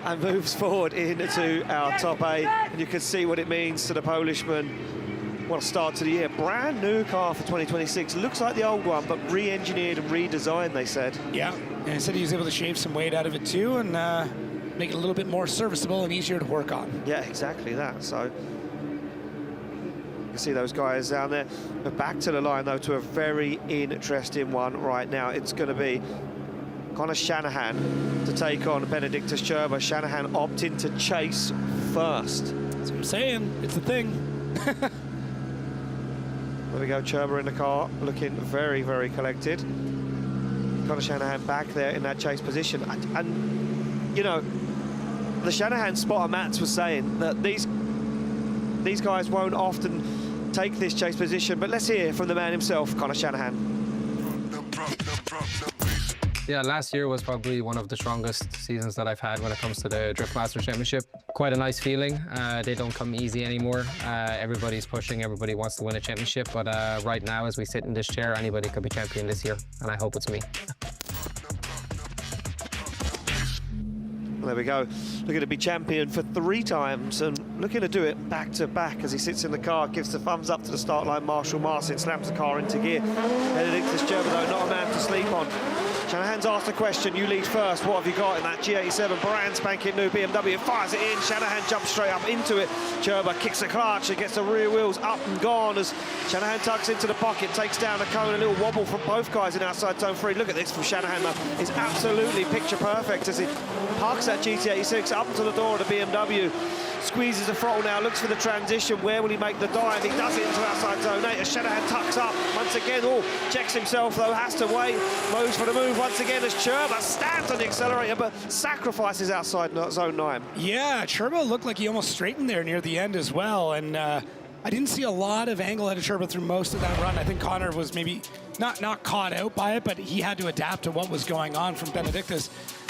And moves forward into our top 8. And you can see what it means to the Polishman. What a start to the year. Brand new car for 2026. Looks like the old one, but re-engineered and redesigned, they said. Yeah, and he said he was able to shave some weight out of it too and make it a little bit more serviceable and easier to work on. Yeah, exactly that. So you can see those guys down there. But back to the line, though, to a very interesting one right now. It's going to be Connor Shanahan to take on Benedictus Cirba. Shanahan opting to chase first. That's what I'm saying. It's the thing. There we go, Cirba in the car, looking very, very collected. Connor Shanahan back there in that chase position. And you know, The Shanahan spotter, Mats, was saying that these guys won't often take this chase position, but let's hear from the man himself, Connor Shanahan. Yeah, last year was probably one of the strongest seasons that I've had when it comes to the Drift Masters Championship. Quite a nice feeling. They don't come easy anymore. Everybody's pushing, everybody wants to win a championship, but right now, as we sit in this chair, anybody could be champion this year, and I hope it's me. There we go. Looking to be champion for 3 times and looking to do it back to back as he sits in the car, gives the thumbs up to the start line. Marshall Martin slams the car into gear. Benedictus Cirba, though, not a man to sleep on. Shanahan's asked a question. You lead first. What have you got in that G87 brand spanking new BMW? Fires it in. Shanahan jumps straight up into it. Cirba kicks the clutch and gets the rear wheels up and gone as Shanahan tucks into the pocket, takes down the cone. A little wobble from both guys in outside zone 3. Look at this from Shanahan, though. It's absolutely picture perfect as he parks that GT86 up to the door of the BMW. Squeezes the throttle now, looks for the transition. Where will he make the dive? He does it into outside zone 8 as Shanahan tucks up once again. Checks himself though, has to wait. Moves for the move once again as Cirba stands on the accelerator but sacrifices outside zone 9. Yeah, Cirba looked like he almost straightened there near the end as well. And I didn't see a lot of angle out of Cirba through most of that run. I think Connor was maybe not caught out by it, but he had to adapt to what was going on from Benedictus.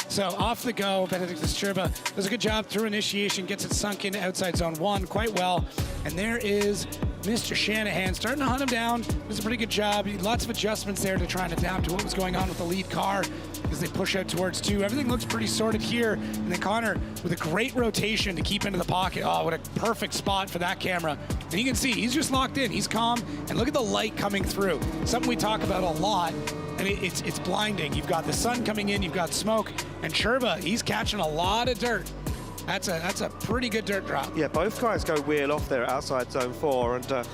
So off the go, Benedictus Cirba does a good job through initiation, gets it sunk in outside zone 1 quite well. And there is Mr. Shanahan starting to hunt him down. Does a pretty good job. Lots of adjustments there to try and adapt to what was going on with the lead car as they push out towards 2. Everything looks pretty sorted here. And then Connor with a great rotation to keep into the pocket. Oh, what a perfect spot for that camera. And you can see he's just locked in. He's calm. And look at the light coming through. Something we talk about a lot. And it's blinding. You've got the sun coming in, you've got smoke, and Cirba, he's catching a lot of dirt. That's a pretty good dirt drop. Yeah, both guys go wheel off there outside zone 4 and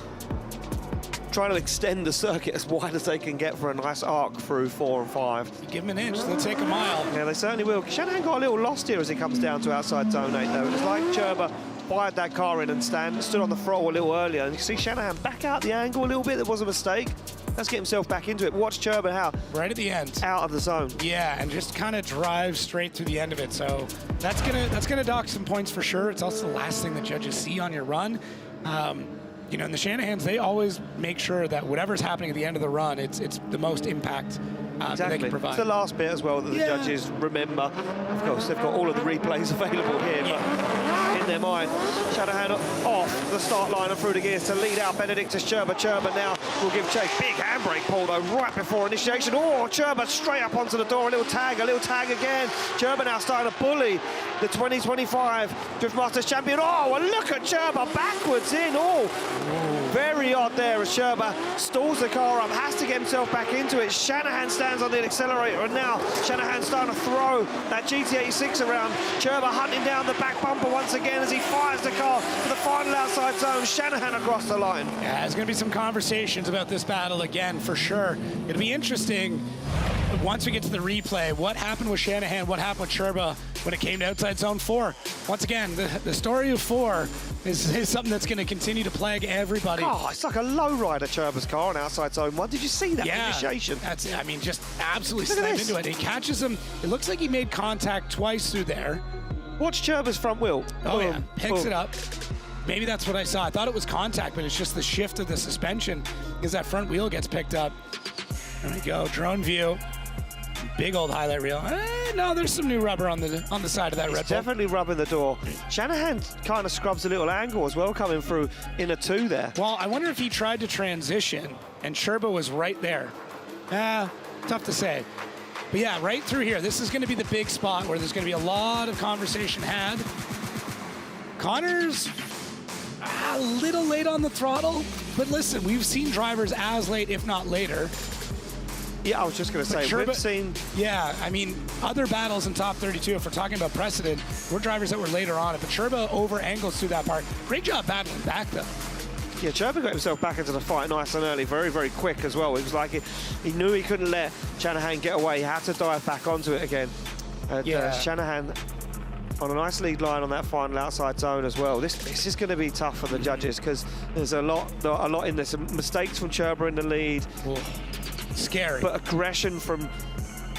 trying to extend the circuit as wide as they can get for a nice arc through 4 and 5. You give them an inch, they'll take a mile. Yeah, they certainly will. Shanahan got a little lost here as he comes down to outside zone 8 though. It's like Cirba fired that car in and stood on the throttle a little earlier. And you see Shanahan back out the angle a little bit. There was a mistake. Let's get himself back into it. Watch Cirba how right at the end, out of the zone. Yeah, and just kind of drive straight through the end of it. So that's gonna dock some points for sure. It's also the last thing the judges see on your run. You know, and the Shanahans, they always make sure that whatever's happening at the end of the run, it's the most impact that they can provide. It's the last bit as well that the judges remember. Of course, they've got all of the replays available here, but in their mind, Shanahan off the start line and through the gears to lead out Benedictus Cirba. Cirba now will give chase. Big handbrake pull though right before initiation. Oh, Cirba straight up onto the door. A little tag again. Cirba now starting to bully the 2025 Drift Masters champion. Oh, and look at Cirba backwards in. Oh, very odd there as Cirba stalls the car up, has to get himself back into it. Shanahan stands on the accelerator, and now Shanahan's starting to throw that GT86 around. Cirba hunting down the back bumper once again as he fires the car to the final outside zone. Shanahan across the line. Yeah, there's going to be some conversations about this battle again, for sure. It'll be interesting once we get to the replay. What happened with Shanahan? What happened with Cirba when it came to outside zone 4? Once again, the story of 4 is something that's going to continue to plague everybody. Oh, it's like a lowrider, Cirba's car on outside zone 1. Did you see that initiation? That's, I mean, just absolutely slammed into it. He catches him. It looks like he made contact twice through there. Watch Cirba's front wheel. Oh, yeah. Picks it up. Maybe that's what I saw. I thought it was contact, but it's just the shift of the suspension because that front wheel gets picked up. There we go. Drone view. Big old highlight reel. No, there's some new rubber on the side of that Red Bull. Definitely rubbing the door. Shanahan kind of scrubs a little angle as well coming through in a 2 there. Well, I wonder if he tried to transition and Cirba was right there. Tough to say. But yeah, right through here. This is going to be the big spot where there's going to be a lot of conversation had. Connor's a little late on the throttle, but listen, we've seen drivers as late, if not later. Yeah, I was just going to say, Cirba, we've seen... Yeah, I mean, other battles in top 32, if we're talking about precedent, we're drivers that were later on it, but Cirba over-angles through that part. Great job battling back, though. Yeah, Cirba got himself back into the fight nice and early, very, very quick as well. It was like he knew he couldn't let Shanahan get away. He had to dive back onto it again. And Shanahan on a nice lead line on that final outside zone as well. This is going to be tough for the judges because there's a lot in this. Mistakes from Cirba in the lead. Ooh. Scary. But aggression from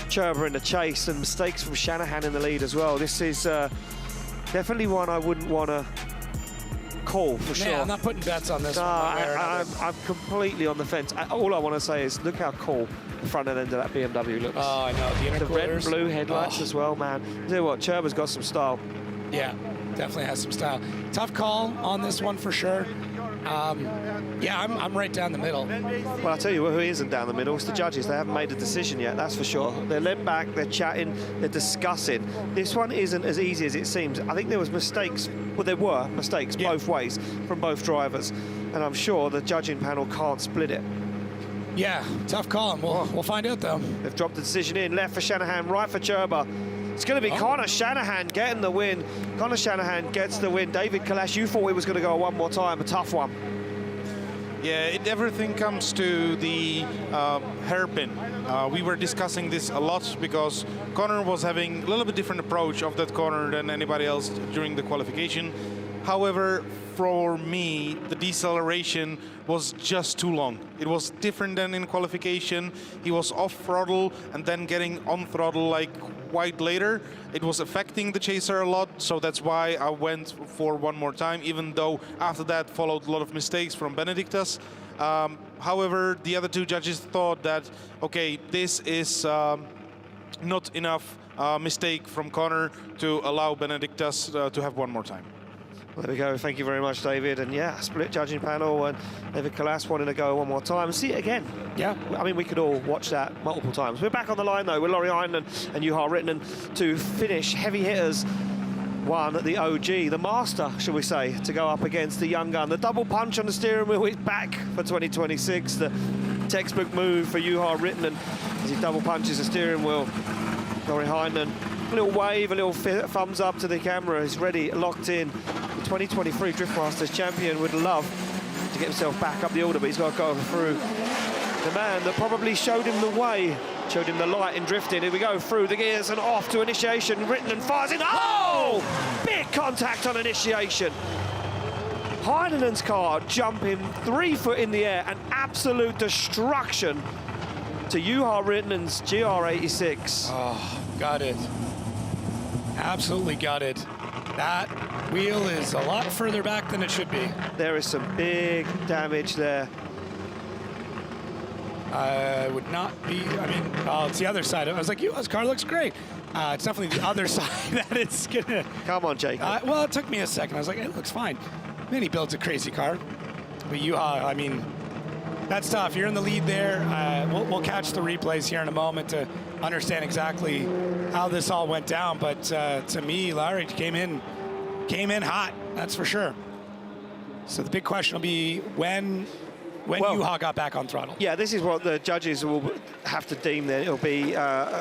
Cirba in the chase and mistakes from Shanahan in the lead as well. This is Definitely one I wouldn't want to call for sure. Yeah, I'm not putting bets on this No, one. One way or another. I'm completely on the fence. All I want to say is look how cool the front end of that BMW looks. Oh, I know. The The red and intercoolers. blue headlights Oh, as well, man. You know what? Cirba's got some style. Yeah, definitely has some style. Tough call on this one for sure. Yeah, I'm right down the middle. Well, I'll tell you who isn't down the middle. It's the judges. They haven't made a decision yet, that's for sure. They're led back, they're chatting, they're discussing. This one isn't as easy as it seems. I think there was mistakes. Well, there were mistakes both ways from both drivers. And I'm sure the judging panel can't split it. Yeah, tough call. And we'll find out, though. They've dropped the decision in. Left for Shanahan, right for Cirba. It's going to be Connor Shanahan getting the win. Connor Shanahan gets the win. David Kalash, you thought it was going to go one more time, a tough one. Yeah, everything comes to the hairpin. We were discussing this a lot because Connor was having a little bit different approach of that corner than anybody else during the qualification. However, for me, the deceleration was just too long. It was different than in qualification. He was off throttle and then getting on throttle like quite later. It was affecting the chaser a lot, so that's why I went for one more time, even though after that followed a lot of mistakes from Benedictus. However, the other two judges thought that, okay, this is not enough mistake from Connor to allow Benedictus to have one more time. Well, there we go. Thank you very much, David. And yeah, split judging panel and David Kalas wanting to go one more time. See it again. Yeah. I mean, we could all watch that multiple times. We're back on the line, though, with Laurie Heinonen and Juha Rintanen to finish heavy hitters. One, the OG, the master, shall we say, to go up against the young gun. The double punch on the steering wheel is back for 2026. The textbook move for Juha Rintanen as he double punches the steering wheel. Laurie Heinonen, a little wave, a little thumbs up to the camera. He's ready, locked in. The 2023 Drift Masters champion would love to get himself back up the order, but he's got to go through the man that probably showed him the way, showed him the light in drifting. Here we go, through the gears and off to initiation. Rintanen fires in. Oh! Big contact on initiation. Heinenen's car jumping 3 foot in the air, an absolute destruction to Juha Rintanen's GR86. Oh, got it. Absolutely got it. That wheel is a lot further back than it should be. There is some big damage there. Would not be, I mean, oh, it's the other side. I was like, Juha's car looks great. It's definitely the other side that it's gonna. Come on, Jacob. Well, it took me a second. I was like, it looks fine. Then he builds a crazy car. But Juha, I mean, that's tough. You're in the lead there. We'll catch the replays here in a moment to understand exactly how this all went down. But to me, Larry came in hot. That's for sure. So the big question will be when Juha got back on throttle. Yeah, this is what the judges will have to deem then. It'll be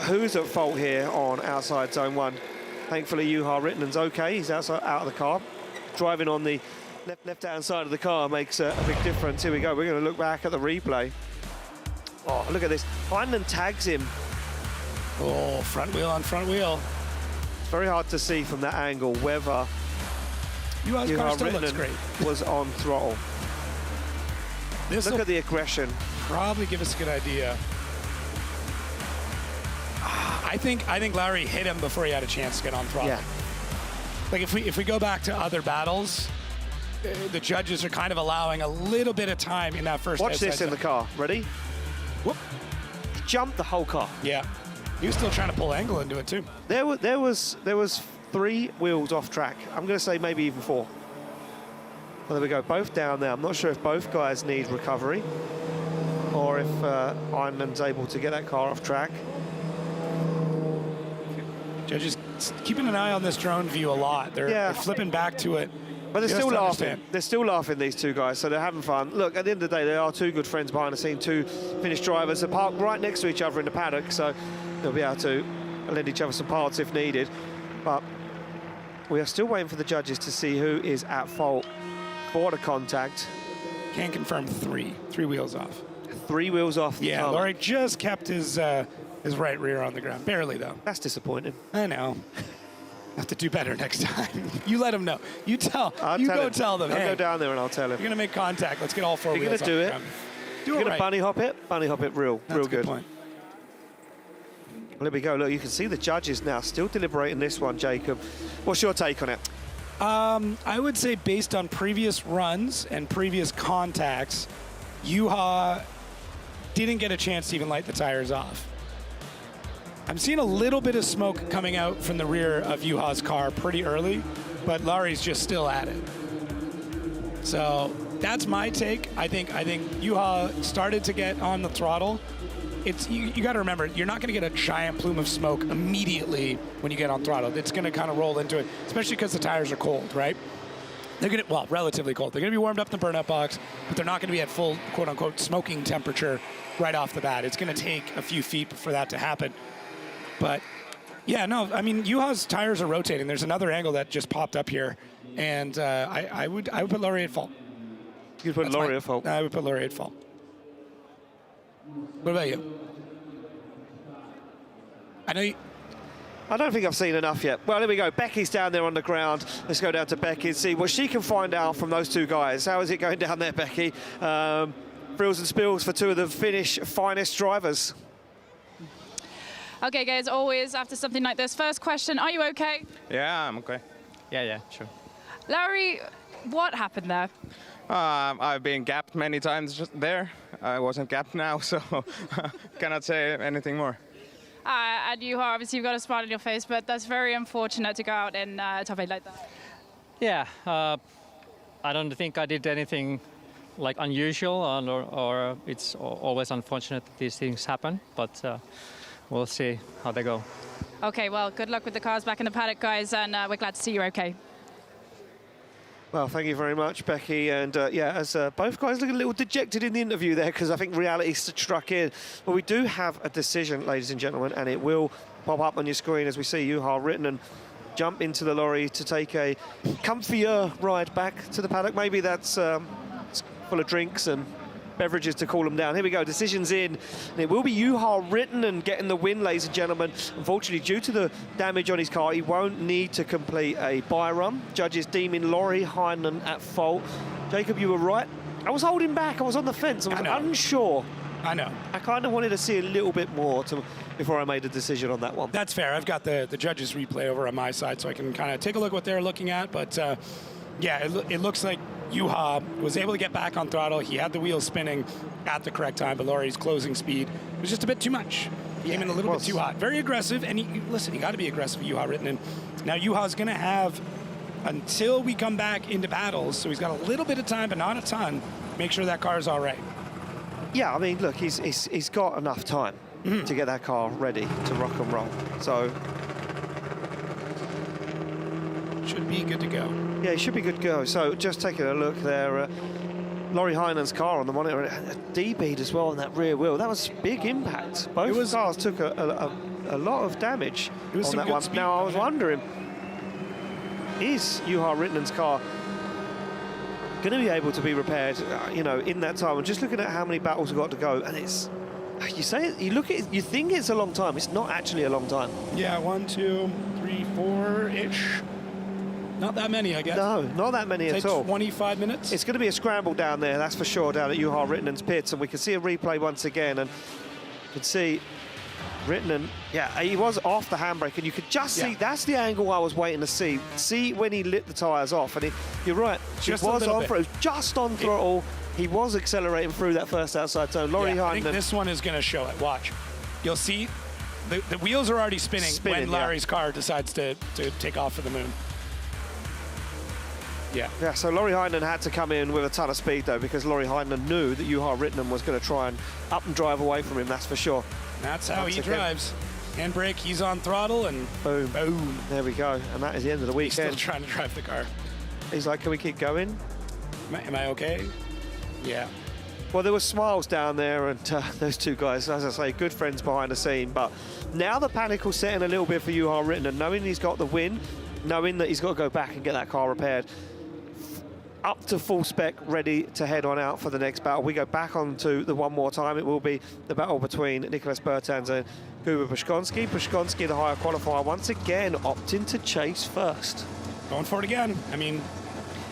who's at fault here on outside zone 1. Thankfully, Juha Rittanen's okay. He's out of the car. Driving on the left-hand side of the car makes a big difference. Here we go. We're going to look back at the replay. Oh, look at this. Heinonen tags him. Oh, front wheel on front wheel. It's very hard to see from that angle whether Juha's car Juha still looks Rintanen great. was on throttle. Look at the aggression. Probably give us a good idea. I think Larry hit him before he had a chance to get on throttle. Yeah. Like if we go back to other battles, the judges are kind of allowing a little bit of time in that first. Watch this outside in the zone. car. Ready? Whoop. Jumped the whole car. Yeah. He was still trying to pull angle into it too. There was 3 wheels off track. I'm going to say maybe even 4. Well, there we go, both down there. I'm not sure if both guys need recovery or if Heinenen's able to get that car off track. Judges keeping an eye on this drone view a lot. They're flipping back to it. But they're just still to laughing. understand. They're still laughing, these two guys, so they're having fun. Look, at the end of the day, they are 2 good friends behind the scene, 2 finished drivers. They're parked right next to each other in the paddock, so they'll be able to lend each other some parts if needed. But we are still waiting for the judges to see who is at fault for the contact. Can't confirm 3 wheels off. 3 wheels off. Yeah, Laurie just kept his right rear on the ground, barely though. That's disappointing. I know. Have to do better next time. You let them know. You tell. I'll you tell go him. tell them. I'll hey, go down there and I'll tell him. you're gonna make contact. Let's get all 4 You're wheels. gonna do off it. the ground. Do You're it gonna right. bunny hop it real That's a good. point. There we go. Look, you can see the judges now still deliberating this one, Jacob. What's your take on it? I would say based on previous runs and previous contacts, Juha didn't get a chance to even light the tires off. I'm seeing a little bit of smoke coming out from the rear of Juha's car pretty early, but Lauri's just still at it. So that's my take. I think Juha started to get on the throttle. You got to remember, you're not going to get a giant plume of smoke immediately when you get on throttle. It's going to kind of roll into it, especially because the tires are cold, right? They're going to, well, relatively cold. They're going to be warmed up in the burnout box, but they're not going to be at full, quote-unquote, smoking temperature right off the bat. It's going to take a few feet for that to happen. But, yeah, no, I mean, Juha's tires are rotating. There's another angle that just popped up here, and I would put Lauri at fault. You'd put Lauri at fault? I would put Lauri at fault. What about you? I don't think I've seen enough yet. Well, there we go. Becky's down there on the ground. Let's go down to Becky and see what she can find out from those two guys. How is it going down there, Becky? Frills and spills for two of the Finnish finest drivers. Okay, guys, always after something like this. First question, are you okay? Yeah, I'm okay. Yeah, sure. Lauri, what happened there? I've been gapped many times just there. I wasn't gapped now, so cannot say anything more. And you obviously you've got a smile on your face, but that's very unfortunate to go out in top 8 like that. Yeah, I don't think I did anything like unusual, or it's always unfortunate that these things happen, but we'll see how they go. Okay, well, good luck with the cars back in the paddock, guys, and we're glad to see you're okay. Well, thank you very much, Becky. And yeah, as both guys look a little dejected in the interview there, because I think reality struck in. But we do have a decision, ladies and gentlemen, and it will pop up on your screen as we see Juha Rintanen jump into the lorry to take a comfier ride back to the paddock. Maybe that's full of drinks and beverages to cool them down. Here we go, decision's in. And it will be Juha Rintanen getting the win, ladies and gentlemen. Unfortunately, due to the damage on his car, he won't need to complete a bye run. Judges deeming Lauri Heinonen at fault. Jacob, you were right. I was holding back. I was on the fence. I was unsure. I know. I kind of wanted to see a little bit more before I made a decision on that one. That's fair. I've got the judges replay over on my side, so I can kind of take a look what they're looking at. But yeah, it looks like Juha was able to get back on throttle. He had the wheels spinning at the correct time, but Lauri's closing speed was just a bit too much. He came in a little bit too hot. Very aggressive, and listen, you got to be aggressive, Juha Rintanen. Now, Juha's going to have until we come back into battles, so he's got a little bit of time, but not a ton. Make sure that car is all right. Yeah, I mean, look, he's got enough time to get that car ready to rock and roll. So should be good to go. Yeah, he should be good to go. So just taking a look there, Lauri Heinenen's car on the monitor, a D-bead as well on that rear wheel. That was big impact. Both cars took a lot of damage on that one. Now, I was wondering, is Juha Rintanen's car going to be able to be repaired, in that time? I'm just looking at how many battles we've got to go, and it's, you say it, you look at it, you think it's a long time. It's not actually a long time. Yeah, 1, 2, 3, 4-ish. Not that many, I guess. No, not that many at all. 25 minutes. It's going to be a scramble down there, that's for sure, down at Juha Rintanen's pits, and we can see a replay once again, and you can see Rintanen, yeah, he was off the handbrake, and you could just see, that's the angle I was waiting to see. See when he lit the tyres off, and you're right, just he was on throttle, just on throttle. He was accelerating through that first outside turn. Lauri Heinonen. I think this one is going to show it. Watch. You'll see the wheels are already spinning when Lauri's car decides to take off for the moon. Yeah, so Lauri Heinonen had to come in with a ton of speed, though, because Lauri Heinonen knew that Juha Rintanen was going to try and up and drive away from him, that's for sure. That's how he drives. Handbrake, he's on throttle, and boom. Boom. There we go, and that is the end of the weekend. He's still trying to drive the car. He's like, can we keep going? Am I okay? Yeah. Well, there were smiles down there, and those two guys, as I say, good friends behind the scene. But now the panic will set in a little bit for Juha Rintanen, knowing he's got the win, knowing that he's got to go back and get that car repaired. Up to full spec, ready to head on out for the next battle. We go back onto the one more time. It will be the battle between Nicholas Bertans and Kuba Przygonski. Przygonski, the higher qualifier, once again opting to chase first. Going for it again. I mean,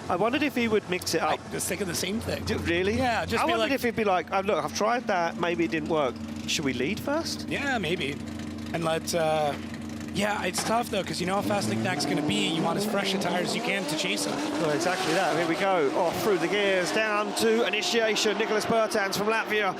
I wondered if he would mix it up. Just thinking the same thing. Really? Yeah, just I be wondered like, if he'd be like, oh, look, I've tried that, maybe it didn't work. Should we lead first? Yeah, maybe. and let. Yeah, it's tough though, because you know how fast Nicknack's going to be. You want as fresh a tires as you can to chase him. Well, exactly that. Here we go. Off through the gears, down to initiation. Nicholas Bertans from Latvia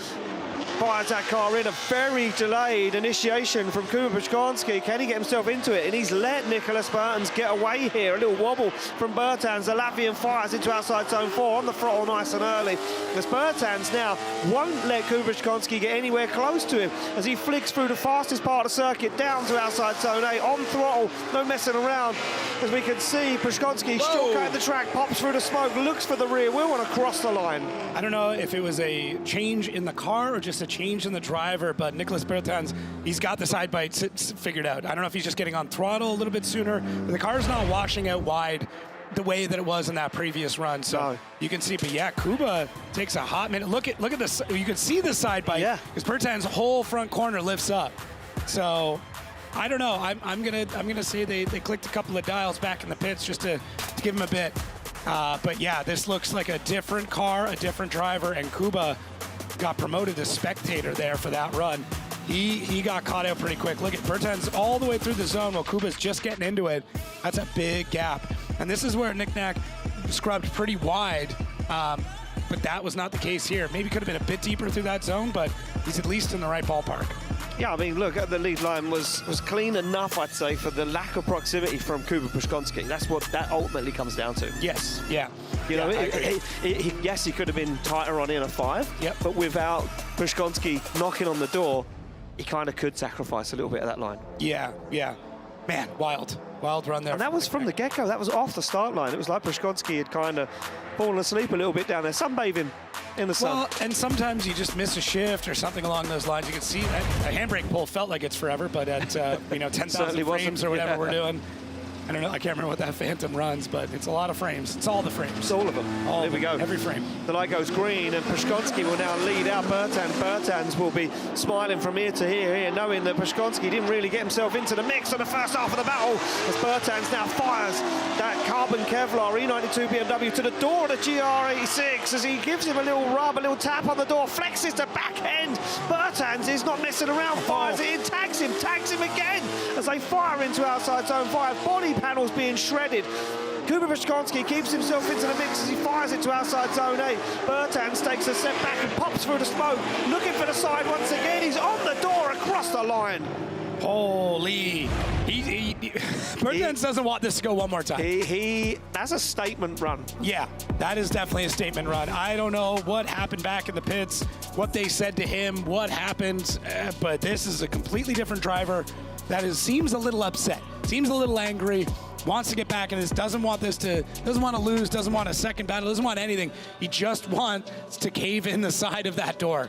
fires that car in. A very delayed initiation from Kuba Przygonski. Can he get himself into it? And he's let Nicholas Bertans get away here. A little wobble from Bertans. The Latvian fires into outside zone 4 on the throttle nice and early. As Bertans now won't let Kuba Przygonski get anywhere close to him as he flicks through the fastest part of the circuit down to outside zone 8 on throttle. No messing around. As we can see, Przygonski shortcut the track, pops through the smoke, looks for the rear wheel and across the line. I don't know if it was a change in the car or just a change in the driver, but Nicholas Bertans, he's got the side bites figured out. I don't know if he's just getting on throttle a little bit sooner, but the car's not washing out wide the way that it was in that previous run. So you can see, but yeah, Kuba takes a hot minute. Look at this. You can see the side bite because Bertans' whole front corner lifts up. So I don't know. I'm gonna say they clicked a couple of dials back in the pits just to give him a bit. But yeah, this looks like a different car, a different driver, and Kuba got promoted to spectator there for that run. He got caught out pretty quick. Look at Bertans all the way through the zone while Kuba's just getting into it. That's a big gap. And this is where Nicknack scrubbed pretty wide, but that was not the case here. Maybe could have been a bit deeper through that zone, but he's at least in the right ballpark. Yeah, I mean, look, the lead line was clean enough, I'd say, for the lack of proximity from Kuba Przygonski. That's what that ultimately comes down to. Yes, yeah. You know, yes, he could have been tighter on in a 5, but without Przygonski knocking on the door, he kind of could sacrifice a little bit of that line. Yeah. Man, wild run there. And that was from the get-go. That was off the start line. It was like Przygonski had kind of fallen asleep a little bit down there, sunbathing in the sun. Well, and sometimes you just miss a shift or something along those lines. You can see that a handbrake pull felt like it's forever, but at 10,000 frames or whatever we're doing, I don't know, I can't remember what that Phantom runs, but it's a lot of frames. It's all the frames. It's all of them. Here we go. Every frame. The light goes green, and Przygonski will now lead out Bertans. Bertans will be smiling from ear to ear, knowing that Przygonski didn't really get himself into the mix in the first half of the battle, as Bertans now fires that carbon Kevlar E92 BMW to the door of the GR86 as he gives him a little rub, a little tap on the door, flexes the back end. Bertans is not messing around, fires it in, tags him again as they fire into outside zone 5. Body panels being shredded. Kuba Przygonski keeps himself into the mix as he fires it to outside zone 8. Bertans takes a step back and pops through the smoke, looking for the side once again. He's on the door across the line. Holy. Bertans doesn't want this to go one more time. That's a statement run. Yeah, that is definitely a statement run. I don't know what happened back in the pits, what they said to him, what happened, but this is a completely different driver that seems a little upset, seems a little angry, wants to get back in this, doesn't want to lose, doesn't want a second battle, doesn't want anything. He just wants to cave in the side of that door.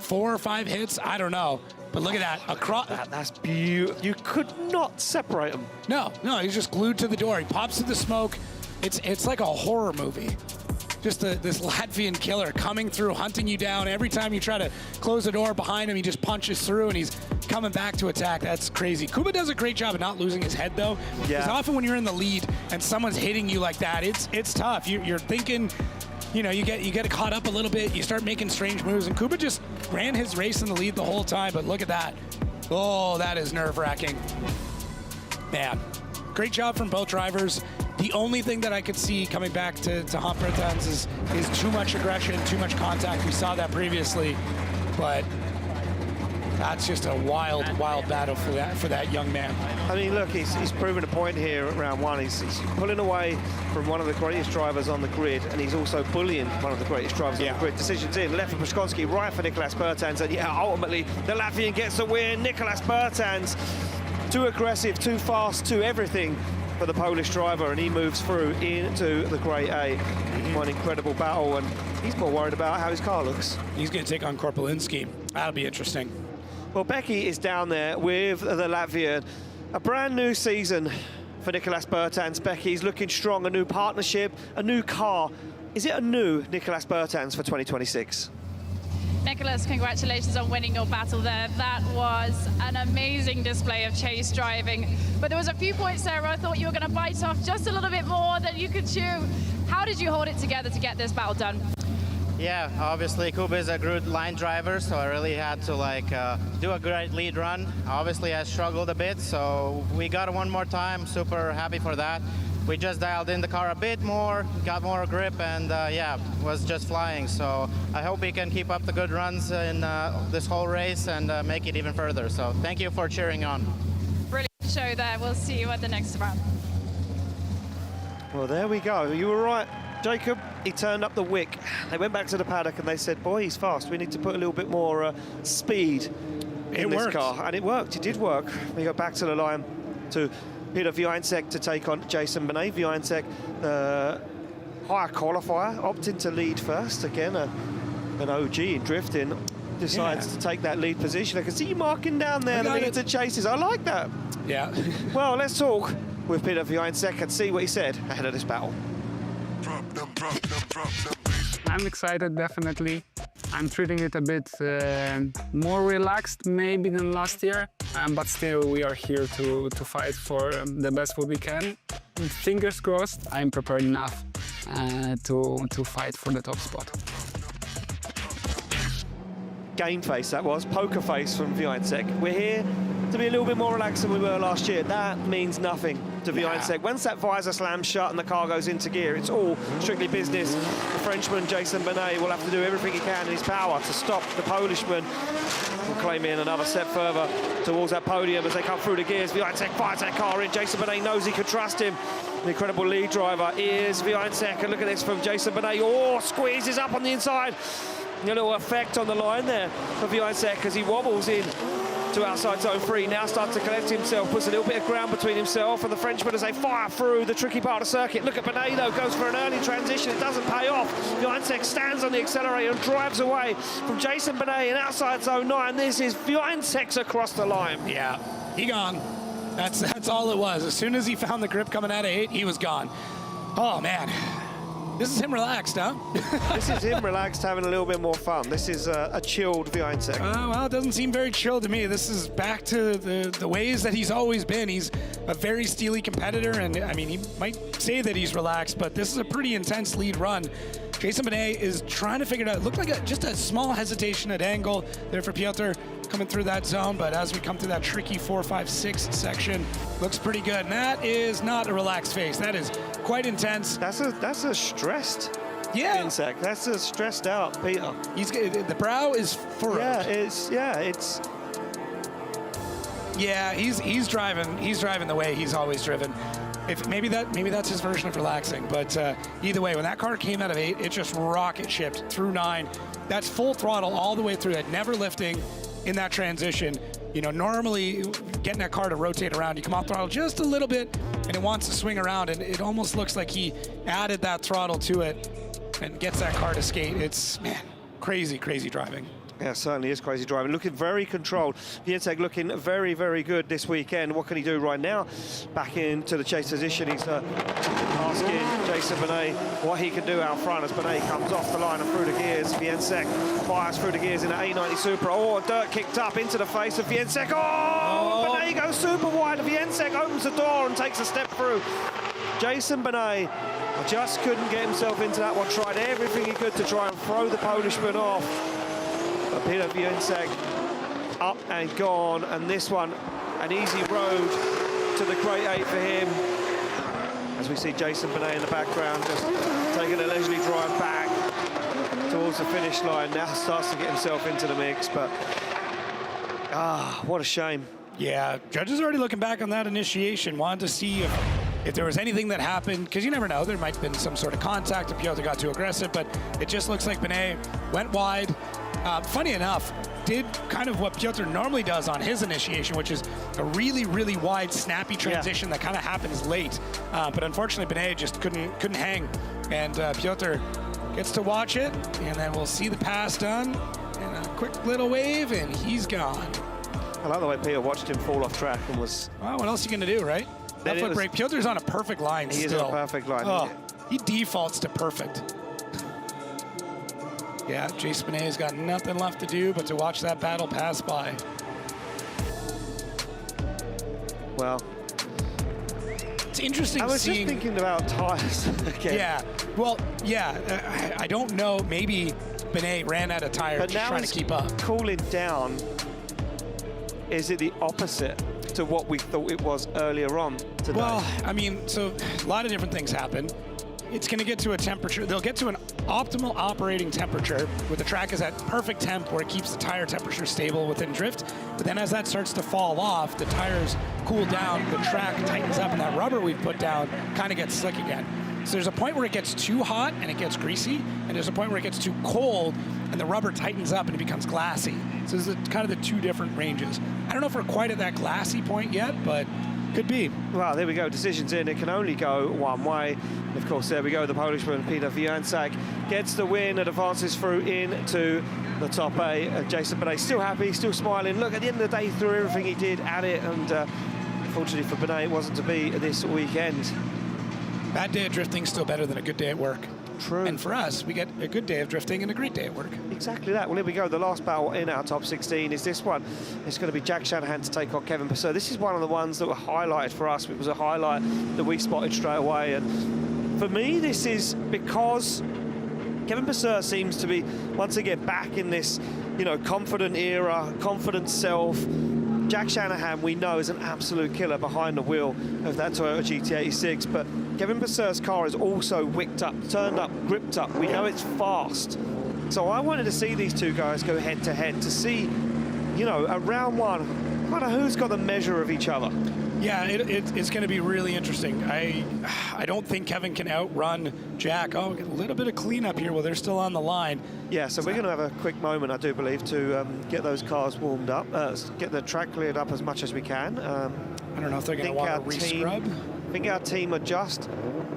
4 or 5 hits, I don't know. But look at that. Across. That's beautiful. You could not separate him. No, he's just glued to the door. He pops through the smoke. It's like a horror movie. Just this Latvian killer coming through, hunting you down. Every time you try to close the door behind him, he just punches through and he's coming back to attack. That's crazy. Kuba does a great job of not losing his head, though. Yeah. Because often when you're in the lead and someone's hitting you like that, it's tough. You're thinking, you get caught up a little bit. You start making strange moves. And Kuba just ran his race in the lead the whole time. But look at that. Oh, that is nerve-wracking. Man, great job from both drivers. The only thing that I could see coming back to haunt Bertans is too much aggression, too much contact. We saw that previously, but that's just a wild battle for that young man. I mean, look, he's proven a point here at round 1. He's pulling away from one of the greatest drivers on the grid, and he's also bullying one of the greatest drivers on the grid. Decisions in, left for Przygonski, right for Nicholas Bertans, and ultimately the Latvian gets the win. Nicholas Bertans, too aggressive, too fast, too everything for the Polish driver, and he moves through into the Grade A. One incredible battle, and he's more worried about how his car looks. He's going to take on Corpulinski. That'll be interesting. Well, Becky is down there with the Latvian. A brand new season for Nicholas Bertans. Becky's looking strong, a new partnership, a new car. Is it a new Nicholas Bertans for 2026? Nicholas, congratulations on winning your battle there. That was an amazing display of chase driving. But there was a few points there where I thought you were going to bite off just a little bit more than you could chew. How did you hold it together to get this battle done? Yeah, obviously Kuba is a good line driver, so I really had to do a great lead run. Obviously I struggled a bit, so we got one more time. Super happy for that. We just dialed in the car a bit more, got more grip, and yeah, was just flying. So I hope we can keep up the good runs in this whole race and make it even further. So thank you for cheering on. Brilliant show there. We'll see you at the next round. Well, there we go. You were right, Jacob. He turned up the wick. They went back to the paddock and they said, boy, he's fast. We need to put a little bit more speed in this car. And it worked. It did work. We got back to the line to Peter Vinc to take on Jason Benet. Vinc, higher qualifier, opting to lead first. Again, an OG in drifting, decides to take that lead position. I can see you marking down there the lead to chases. I like that. Yeah. Well, let's talk with Peter Vinc and see what he said ahead of this battle. I'm excited, definitely. I'm treating it a bit more relaxed maybe than last year, but still we are here to fight for the best what we can. Fingers crossed, I'm prepared enough to fight for the top spot. Game face that was, poker face from Vinc. We're here to be a little bit more relaxed than we were last year. That means nothing to Vinc. Once that visor slams shut and the car goes into gear, it's all strictly business. The Frenchman, Jason Benet, will have to do everything he can in his power to stop the Polishman from claiming another step further towards that podium as they come through the gears. Vinc fires that car in. Jason Benet knows he can trust him. The incredible lead driver is Vinc. And look at this from Jason Benet. Oh, squeezes up on the inside. A little effect on the line there for Vinc as he wobbles in to outside zone 3. Now starts to collect himself, puts a little bit of ground between himself and the Frenchman as they fire through the tricky part of the circuit. Look at Benet though, goes for an early transition. It doesn't pay off. Vinc stands on the accelerator and drives away from Jason Benet in outside zone 9. This is Vinc across the line. Yeah, he gone. That's all it was. As soon as he found the grip coming out of 8, he was gone. Oh man. This is him relaxed, huh? This is him relaxed, having a little bit more fun. This is a chilled Vinc. Well, it doesn't seem very chilled to me. This is back to the ways that he's always been. He's a very steely competitor, and I mean, he might say that he's relaxed, but this is a pretty intense lead run. Jason Benet is trying to figure it out. It looked like just a small hesitation at angle there for Piotr coming through that zone, but as we come through that tricky 4, 5, 6 section, looks pretty good. And that is not a relaxed face. That is quite intense. That's a stressed Vinc. That's a stressed out Peter. The brow is furrowed. He's driving the way he's always driven. Maybe that's his version of relaxing, but either way, when that car came out of 8, it just rocket shipped through 9. That's full throttle all the way through it, never lifting in that transition. You know, normally getting that car to rotate around, you come off throttle just a little bit and it wants to swing around, and it almost looks like he added that throttle to it and gets that car to skate. It's, man, crazy driving. Yeah, certainly is crazy driving. Looking very controlled. Vinc looking very, very good this weekend. What can he do right now? Back into the chase position. He's asking Jason Benet what he can do out front as Benet comes off the line and through the gears. Vinc fires through the gears in the 890 Supra. Oh, dirt kicked up into the face of Vinc. Oh! Benet goes super wide. Vinc opens the door and takes a step through. Jason Benet just couldn't get himself into that one. Tried everything he could to try and throw the Polishman off. But Peter Vinc up and gone, and this one an easy road to the Great 8 for him. As we see Jason Benet in the background just taking a leisurely drive back towards the finish line. Now starts to get himself into the mix, but what a shame. Yeah, judges already looking back on that initiation, wanted to see if there was anything that happened, because you never know, there might have been some sort of contact if Piotr got too aggressive, but it just looks like Benet went wide. Funny enough, did kind of what Piotr normally does on his initiation, which is a really, really wide, snappy transition that kind of happens late. But unfortunately, Benet just couldn't hang, and Piotr gets to watch it, and then we'll see the pass done, and a quick little wave, and he's gone. I like the way Peter watched him fall off track and was... Well, what else are you going to do, right? That foot brake. Piotr's on a perfect line still. He is on a perfect line. Oh, he defaults to perfect. Yeah, Jason Benet's got nothing left to do but to watch that battle pass by. Well, it's interesting I was seeing... just thinking about tyres again. Yeah, well, yeah, I don't know, maybe Benet ran out of tires But just now trying to keep up. cooling down, is it the opposite to what we thought it was earlier on today? Well, I mean, so a lot of different things happen. It's going to get to a temperature. They'll get to an optimal operating temperature where the track is at perfect temp where it keeps the tire temperature stable within drift. But then as that starts to fall off, the tires cool down, the track tightens up, and that rubber we've put down kind of gets slick again. So there's a point where it gets too hot and it gets greasy, and there's a point where it gets too cold and the rubber tightens up and it becomes glassy. So there's kind of the two different ranges. I don't know if we're quite at that glassy point yet, but could be. Well, there we go. Decisions in. It can only go one way. And of course, there we go. The Polishman, Peter Viancak, gets the win and advances through into the top 8. Jason Benet still happy, still smiling. Look, at the end of the day, through everything he did at it. And unfortunately for Benet, it wasn't to be this weekend. Bad day of drifting still better than a good day at work. True. And for us, we get a good day of drifting and a great day at work. Exactly that. Well, here we go. The last battle in our top 16 is this one. It's going to be Jack Shanahan to take on Kevin Pesur. This is one of the ones that were highlighted for us. It was a highlight that we spotted straight away. And for me, this is because Kevin Pesur seems to be, once again, back in this, you know, confident era, confident self. Jack Shanahan, we know, is an absolute killer behind the wheel of that Toyota GT86, but Kevin Pesur's car is also wicked up, turned up, gripped up. We know it's fast. So I wanted to see these two guys go head-to-head to see, you know, a round one, kind of who's got the measure of each other. Yeah, it's going to be really interesting. I don't think Kevin can outrun Jack. Oh, a little bit of cleanup here while they're still on the line. Yeah, so we're going to have a quick moment, I do believe, to get those cars warmed up, get the track cleared up as much as we can. I don't know if they're going to want to rescrub. I think our team are just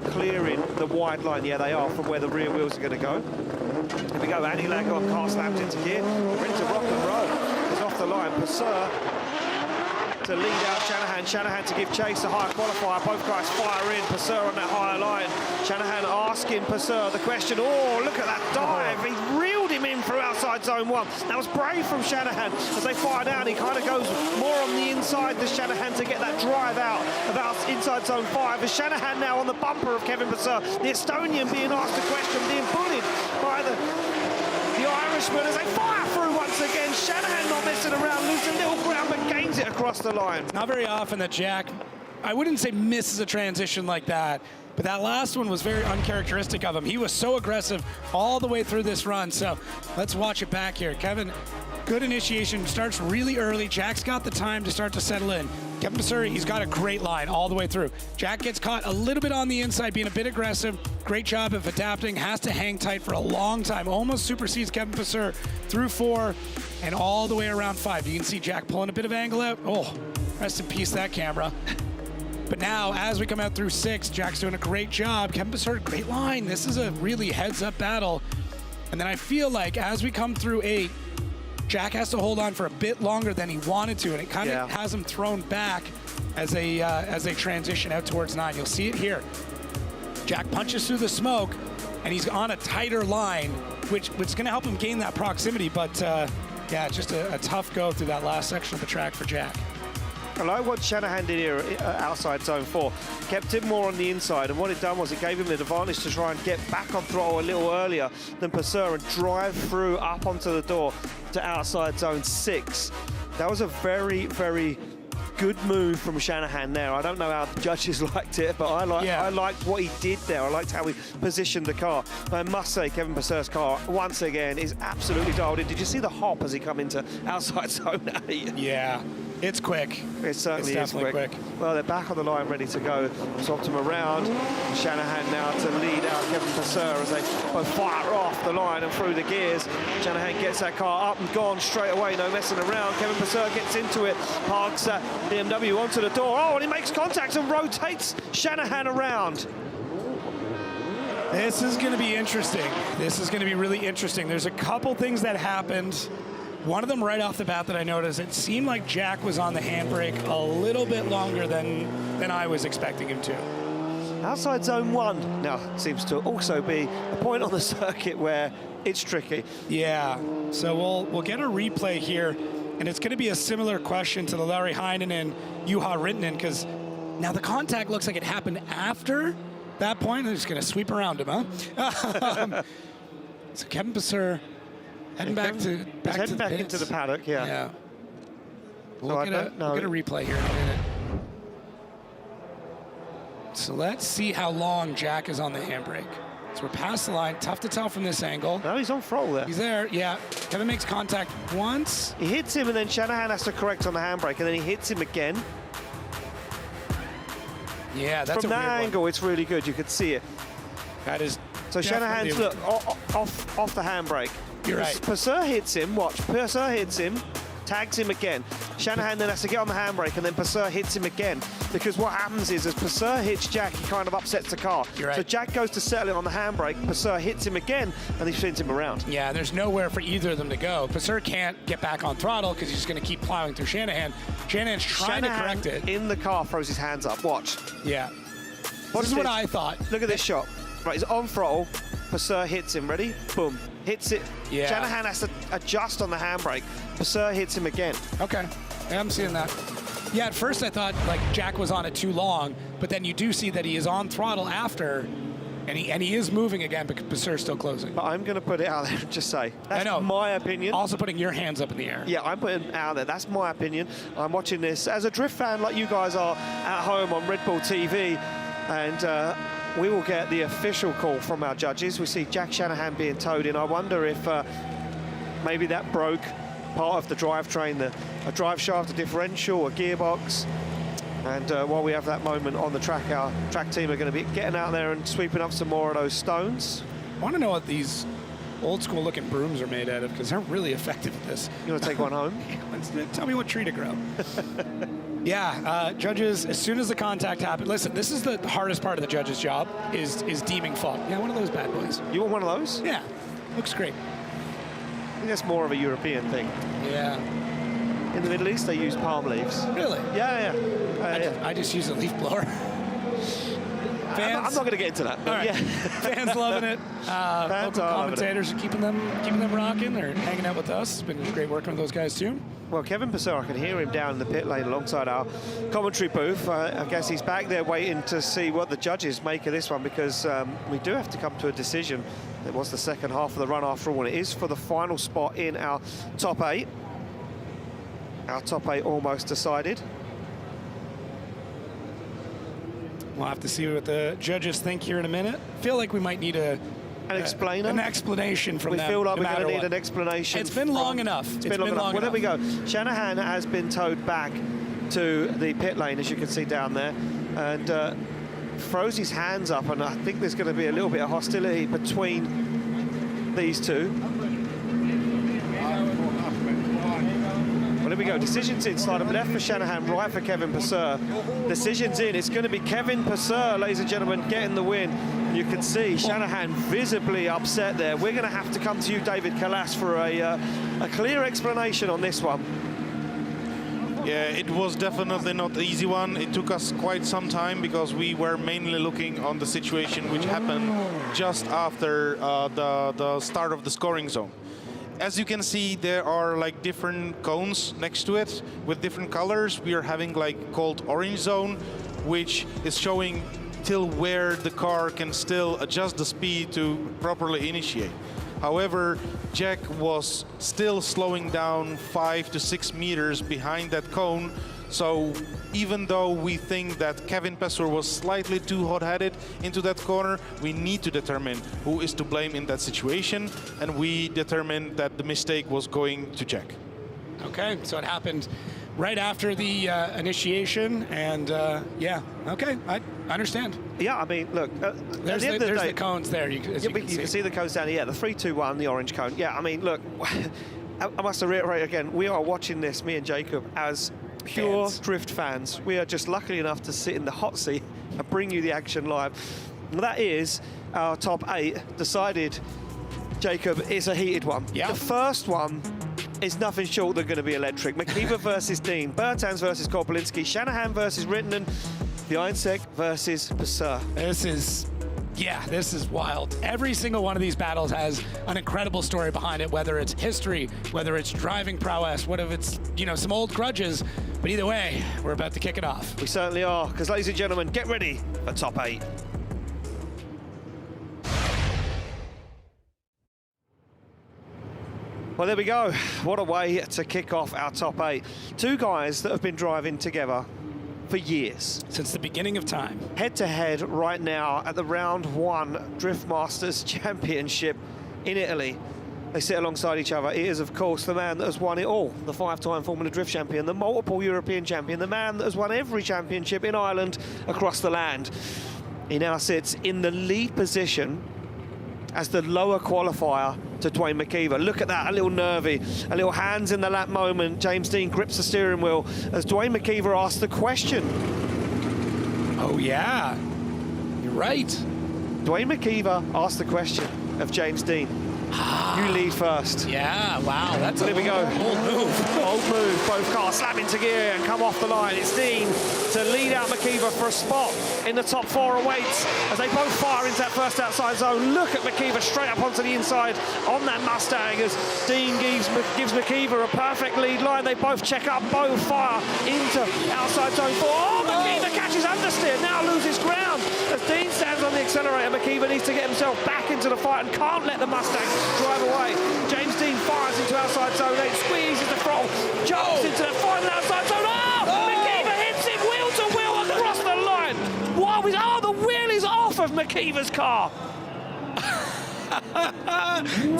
clearing the wide line. Yeah, they are, from where the rear wheels are going to go. Here we go, Andy Lago, car slapped into gear. Ready to rock and roll. He's off the line. Pesur to lead out Shanahan. Shanahan to give chase, a higher qualifier. Both guys fire in. Pesur on that higher line. Shanahan asking Pesur the question. Oh, look at that dive. He reeled him in through outside zone 1. That was brave from Shanahan. As they fire down, he kind of goes more on the inside to Shanahan to get that drive out of inside zone 5. As Shanahan now on the bumper of Kevin Pesur. The Estonian being asked a question, being bullied by the Irishman as they fire through once again. Shanahan not messing around, losing little ground, but gains it across the line. Not very often that Jack, I wouldn't say misses a transition like that, but that last one was very uncharacteristic of him. He was so aggressive all the way through this run. So let's watch it back here. Kevin, good initiation, starts really early. Jack's got the time to start to settle in. Kevin Pesur, he's got a great line all the way through. Jack gets caught a little bit on the inside, being a bit aggressive. Great job of adapting, has to hang tight for a long time. Almost supersedes Kevin Pesur through 4 and all the way around 5. You can see Jack pulling a bit of angle out. Oh, rest in peace, that camera. But now, as we come out through 6, Jack's doing a great job. Kevin Pesur, great line. This is a really heads-up battle. And then I feel like as we come through 8, Jack has to hold on for a bit longer than he wanted to, and it kind of has him thrown back as they transition out towards 9. You'll see it here. Jack punches through the smoke, and he's on a tighter line, which is going to help him gain that proximity. But yeah, just a tough go through that last section of the track for Jack. I like what Shanahan did here outside zone 4. Kept him more on the inside, and what it done was it gave him the advantage to try and get back on throttle a little earlier than Pesur and drive through up onto the door to outside zone 6. That was a very, very good move from Shanahan there. I don't know how the judges liked it, but I liked what he did there. I liked how he positioned the car. But I must say, Kevin Pesur's car, once again, is absolutely dialed in. Did you see the hop as he come into outside zone 8? Yeah. It's quick. It certainly is quick. Well, they're back on the line, ready to go. Swapped them around. Shanahan now to lead out Kevin Pesur as they both fire off the line and through the gears. Shanahan gets that car up and gone straight away, no messing around. Kevin Pesur gets into it, parks that BMW onto the door. Oh, and he makes contact and rotates Shanahan around. This is going to be interesting. This is going to be really interesting. There's a couple things that happened. One of them right off the bat that I noticed, it seemed like Jack was on the handbrake a little bit longer than I was expecting him to. Outside zone 1 now seems to also be a point on the circuit where it's tricky. Yeah, so we'll get a replay here, and it's going to be a similar question to the Larry Heinonen and Juha Rintanen, because Now the contact looks like it happened after that point. They're just going to sweep around him, huh? So Kevin Pesur heading back to into the paddock. Yeah. We'll get a replay here in a minute. So let's see how long Jack is on the handbrake. So we're past the line. Tough to tell from this angle. No, he's on throttle there. He's there, yeah. Kevin makes contact once. He hits him, and then Shanahan has to correct on the handbrake, and then he hits him again. Yeah, that's from a weird that angle, one. it's really good. You could see it. That is. So Shanahan's look off the handbrake. You're right. Pesur hits him. Watch. Pesur hits him. Tags him again. Shanahan then has to get on the handbrake, and then Pesur hits him again. Because what happens is, as Pesur hits Jack, he kind of upsets the car. You're right. So Jack goes to settle it on the handbrake. Pesur hits him again, and he spins him around. Yeah, there's nowhere for either of them to go. Pesur can't get back on throttle because he's going to keep plowing through Shanahan. Shanahan's trying to correct it. In the car, throws his hands up. Watch. Yeah. This is what I thought. Look at this shot. Right, he's on throttle. Pesur hits him. Ready? Boom. Hits it. Yeah. Shanahan has to adjust on the handbrake. Pesur hits him again. Okay. Yeah, I'm seeing that. Yeah, at first I thought like Jack was on it too long, but then you do see that he is on throttle after, and he is moving again, but Pesur's still closing. But I'm going to put it out there and just say, that's my opinion. Also putting your hands up in the air. Yeah, I'm putting it out there. That's my opinion. I'm watching this as a drift fan like you guys are at home on Red Bull TV, and we will get the official call from our judges. We see Jack Shanahan being towed in. I wonder if maybe that broke part of the drivetrain, a drive shaft, a differential, a gearbox. And while we have that moment on the track, our track team are going to be getting out there and sweeping up some more of those stones. I want to know what these old school looking brooms are made out of, because they're really effective at this. You want to take one home? Tell me what tree to grow. Yeah, judges, as soon as the contact happened, listen, this is the hardest part of the judge's job, is deeming fault. Yeah, one of those bad boys. You want one of those? Yeah, looks great. I think that's more of a European thing. Yeah. In the Middle East, they use palm leaves. Really? Yeah. I just use a leaf blower. Fans, I'm not going to get into that. But all right. yeah. Fans loving it. Local commentators are keeping them rocking. They're hanging out with us. It's been great working with those guys too. Well, Kevin Pesur, I can hear him down in the pit lane alongside our commentary booth. I guess he's back there waiting to see what the judges make of this one, because we do have to come to a decision. It was the second half of the run after all, and it is for the final spot in our top 8. Our top 8 almost decided. We'll have to see what the judges think here in a minute. I feel like we might need an explanation from them. We feel like no we're going to need what. an explanation. It's been long enough. It's been long enough. Well, there we go. Shanahan has been towed back to the pit lane, as you can see down there, and throws his hands up, and I think there's going to be a little bit of hostility between these two. Well, here we go. Decisions in. Slide him left for Shanahan, right for Kevin Pesur. Decisions in. It's going to be Kevin Pesur, ladies and gentlemen, getting the win. You can see Shanahan visibly upset there. We're going to have to come to you, David Kalas, for a clear explanation on this one. Yeah, it was definitely not the easy one. It took us quite some time because we were mainly looking on the situation which happened just after the start of the scoring zone. As you can see, there are like different cones next to it with different colors. We are having like called orange zone, which is showing till where the car can still adjust the speed to properly initiate. However, Jack was still slowing down 5 to 6 meters behind that cone. So even though we think that Kevin Pesur was slightly too hot-headed into that corner, we need to determine who is to blame in that situation, and we determined that the mistake was going to Jack. Okay, so it happened right after the initiation, and yeah, okay, I understand. Yeah, I mean, look, there's the cones there. You can see the cones down here. The 3-2-1, the orange cone. Yeah, I mean, look, I must reiterate again, we are watching this, me and Jacob, as pure drift fans. We are just lucky enough to sit in the hot seat and bring you the action live. And that is our top 8 decided, Jacob, is a heated one. Yeah. The first one is nothing short than going to be electric. McKeever versus Deane, Bertans versus Corpulinski, Shanahan versus Rintanen, the Vinc versus Pesur. This is Yeah, this is wild. Every single one of these battles has an incredible story behind it, whether it's history, whether it's driving prowess, whether it's, you know, some old grudges. But either way, we're about to kick it off. We certainly are, because ladies and gentlemen, get ready for top 8. Well, there we go. What a way to kick off our top 8. Two guys that have been driving together for years. Since the beginning of time. Head-to-head right now at the Round 1 Drift Masters Championship in Italy. They sit alongside each other. It is, of course, the man that has won it all, the 5-time Formula Drift champion, the multiple European champion, the man that has won every championship in Ireland across the land. He now sits in the lead position as the lower qualifier to Dwayne McKeever. Look at that, a little nervy, a little hands in the lap moment. James Deane grips the steering wheel as Dwayne McKeever asks the question. Oh yeah, you're right. Dwayne McKeever asked the question of James Deane. You lead first. Yeah, wow, that's there we go. Bold move. Bold move, both cars slam into gear and come off the line. It's Deane to lead out McKeever for a spot in the top 4 awaits as they both fire into that first outside zone. Look at McKeever straight up onto the inside on that Mustang as Deane gives McKeever a perfect lead line. They both check up, both fire into outside zone 4. Oh, McKeever catches understeer, now loses ground as Deane stands on the accelerator. McKeever needs to get himself back into the fight and can't let the Mustang drive away. James Deane fires into outside zone 8, squeezes the throttle, jumps into the final outside zone. Oh! McKeever hits it wheel to wheel across the line. What was? Oh, the wheel is off of McKeever's car.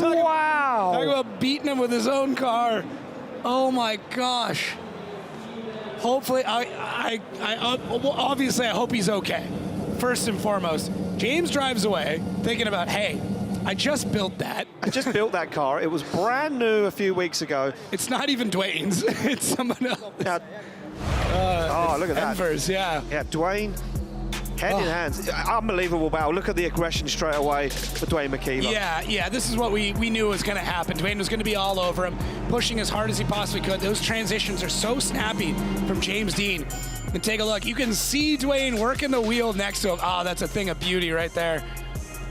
Wow! Talk about beating him with his own car. Oh my gosh. Hopefully, obviously, I hope he's okay. First and foremost, James drives away thinking about, hey, I just built that. I just built that car. It was brand new a few weeks ago. It's not even Dwayne's. It's someone else. Oh, look at that. Envers, yeah. Yeah, Dwayne, hand in hands. Unbelievable battle. Look at the aggression straight away for Dwayne McKeever. Yeah, this is what we knew was going to happen. Dwayne was going to be all over him, pushing as hard as he possibly could. Those transitions are so snappy from James Deane. And take a look. You can see Dwayne working the wheel next to him. Oh, that's a thing of beauty right there.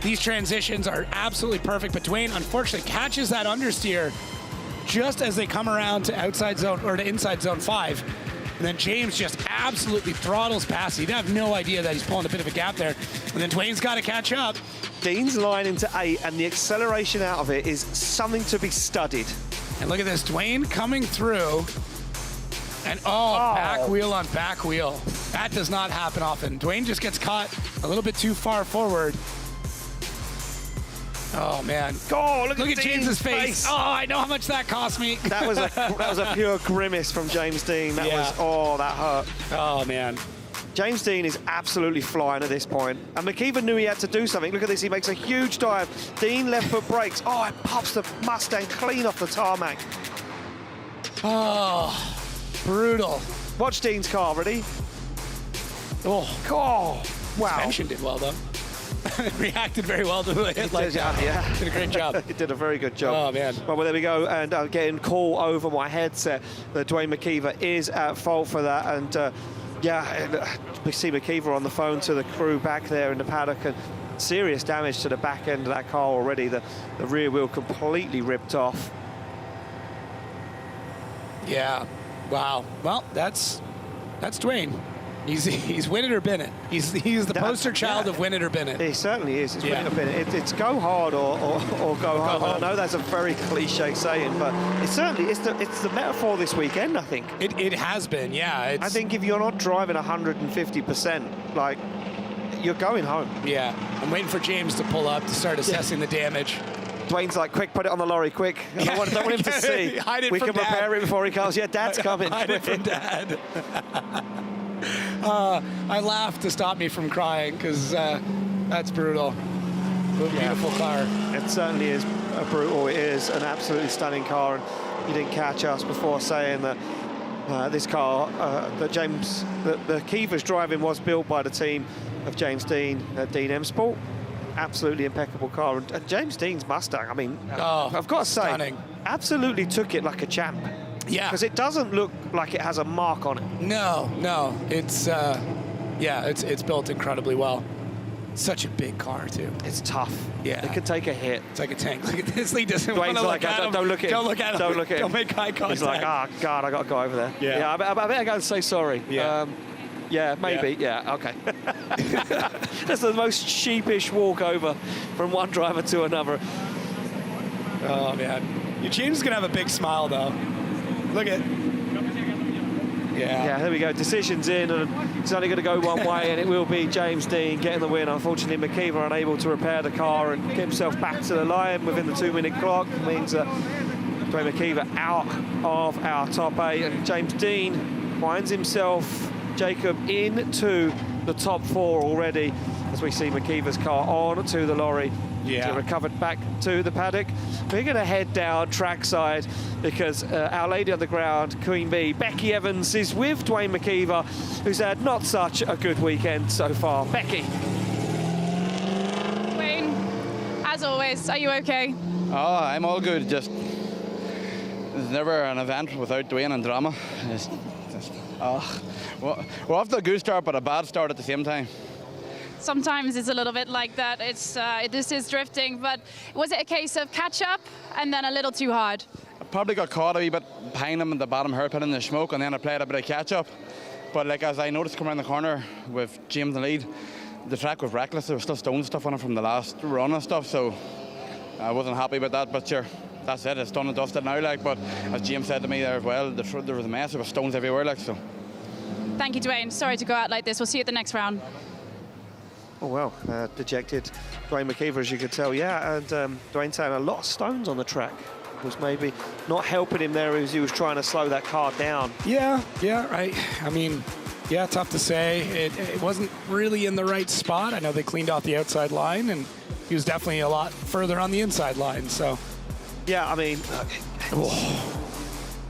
These transitions are absolutely perfect, but Dwayne unfortunately catches that understeer just as they come around to outside zone or to inside zone 5. And then James just absolutely throttles past. He'd have no idea that he's pulling a bit of a gap there. And then Dwayne's got to catch up. Deane's line into 8, and the acceleration out of it is something to be studied. And look at this, Dwayne coming through. And back wheel on back wheel. That does not happen often. Dwayne just gets caught a little bit too far forward. Oh man! Oh, look at James's face! Oh, I know how much that cost me. That was a pure grimace from James Deane. That hurt. Oh man! James Deane is absolutely flying at this point, and McKeever knew he had to do something. Look at this! He makes a huge dive. Deane left foot brakes. Oh, it pops the Mustang clean off the tarmac. Oh, brutal! Watch Deane's car. Ready? Oh, wow! Suspension did well though. Reacted very well to the hit like that. Yeah. Did a great job. He did a very good job. Oh, man. Well, there we go. And I'm getting call over my headset that Dwayne McKeever is at fault for that. And, we see McKeever on the phone to the crew back there in the paddock. And serious damage to the back end of that car already. The rear wheel completely ripped off. Yeah. Wow. Well, that's Dwayne. He's win it or bin it. He's the poster child of win it or bin it. He certainly is. It's win it or bin it. It's go hard or go home. I know that's a very cliche saying, but it's the metaphor this weekend, I think. It has been, yeah. I think if you're not driving 150%, like, you're going home. Yeah. I'm waiting for James to pull up to start assessing the damage. Dwayne's like, quick, put it on the lorry, quick. I don't want him to see. We can repair it before he comes. Yeah, Dad's coming. Hide it from Dad. I laughed to stop me from crying because that's brutal. Beautiful car. It certainly is brutal. It is an absolutely stunning car. And you didn't catch us before saying that this car that McKeever's driving was built by the team of James Deane, Deane M Sport. Absolutely impeccable car. And James Deane's Mustang, I mean, I've got to say, absolutely took it like a champ. Yeah. Because it doesn't look like it has a mark on it. No. It's, it's built incredibly well. such a big car too. It's tough. Yeah. It could take a hit. It's like a tank. Look at this. He doesn't want Dwayne's to like, look at him. don't look at him. Don't look at him. Don't look at him. Don't make eye contact. He's like, oh, God, I got to go over there. Yeah. I better go and say sorry. Yeah. Yeah, maybe. Yeah, okay. That's the most sheepish walk over from one driver to another. Oh, man. Eugene's going to have a big smile, though. Look at... Yeah, there we go. Decision's in, and it's only going to go one way, and it will be James Deane getting the win. Unfortunately, McKeever unable to repair the car and get himself back to the line within the 2-minute clock. It means Dwayne McKeever out of our top 8, and James Deane finds himself, Jacob, into the top 4 already, as we see McKeever's car on to the lorry. Yeah. Recovered back to the paddock. We're going to head down trackside because Our Lady on the Ground, Queen Bee, Becky Evans, is with Dwayne McKeever, who's had not such a good weekend so far. Becky. Dwayne, as always, are you okay? Oh, I'm all good. Just there's never an event without Dwayne and drama. We're off to a good start, but a bad start at the same time. Sometimes it's a little bit like that. This is drifting, but was it a case of catch up and then a little too hard? I probably got caught a wee bit behind him in the bottom hairpin in the smoke, and then I played a bit of catch up. But like as I noticed coming around the corner with James in the lead, the track was reckless. There was still stone stuff on it from the last run and stuff, so I wasn't happy about that. But sure, that's it. It's done and dusted now. Like, but as James said to me there as well, there was a mess. There were stones everywhere. Like, so. Thank you, Dwayne. Sorry to go out like this. We'll see you at the next round. Oh, well, dejected Dwayne McKeever, as you could tell. Yeah, and Dwayne saying a lot of stones on the track was maybe not helping him there as he was trying to slow that car down. Yeah, right. I mean, yeah, tough to say. It wasn't really in the right spot. I know they cleaned out the outside line, and he was definitely a lot further on the inside line, so. Yeah, I mean,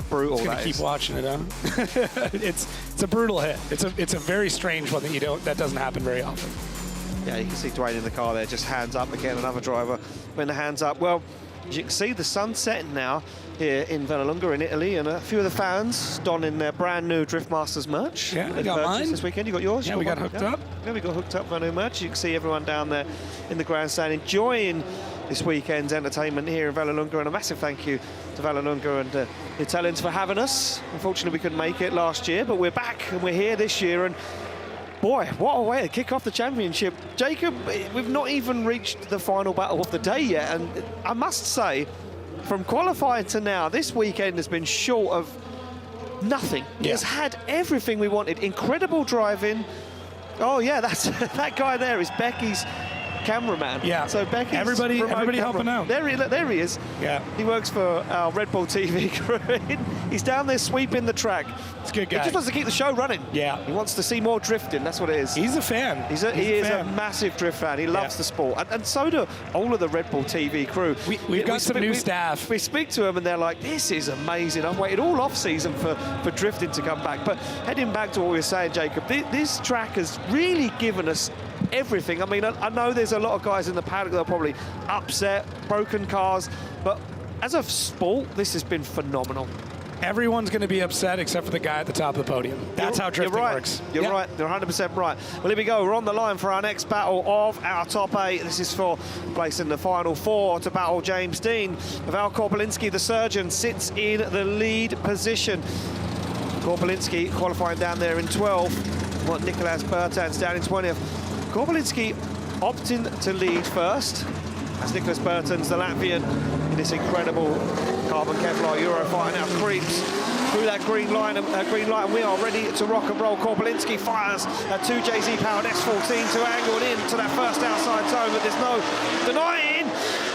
brutal. Just gonna keep watching it, huh? It's a brutal hit. It's a very strange one that doesn't happen very often. Yeah, you can see Dwayne in the car there, just hands up again, another driver when the hands up. Well, as you can see, the sun's setting now here in Vallelunga in Italy, and a few of the fans donning their brand new Drift Masters merch. Yeah, I got mine. This weekend, you got yours? Yeah, we got hooked up. Yeah, we got hooked up for our new merch. You can see everyone down there in the grandstand enjoying this weekend's entertainment here in Vallelunga, and a massive thank you to Vallelunga and the Italians for having us. Unfortunately, we couldn't make it last year, but we're back and we're here this year, and boy, what a way to kick off the championship. Jacob, we've not even reached the final battle of the day yet, and I must say, from qualifying to now, this weekend has been short of nothing. Yeah. It's had everything we wanted. Incredible driving. Oh yeah, that's that guy there is Becky's cameraman. Yeah. So Becky's everybody helping out. There he is. Yeah. He works for our Red Bull TV crew. He's down there sweeping the track. It's a good guy. He just wants to keep the show running. Yeah. He wants to see more drifting. That's what it is. He's a fan. He is a massive drift fan. He loves the sport, and so do all of the Red Bull TV crew. We've got some new staff. We speak to them, and they're like, "This is amazing. I've waited all off season for drifting to come back." But heading back to what we were saying, Jacob, this track has really given us everything. I mean, I know there's a lot of guys in the paddock that are probably upset, broken cars, but as a sport, this has been phenomenal. Everyone's going to be upset except for the guy at the top of the podium. That's how drifting works. You're right. You're 100% right. Well, here we go. We're on the line for our next battle of our top 8. This is for place in the final 4 to battle James Deane. Val Korpulinski, the surgeon, sits in the lead position. Korpulinski qualifying down there in 12th. What Nicolas Bertans down in 20th. Korpulinski opting to lead first, as Nicolas Bertans, the Latvian, in this incredible carbon Kevlar Eurofighter now creeps through that green light, and we are ready to rock and roll. Korpulinski fires a 2JZ powered S14 to angle in to that first outside zone, but there's no denying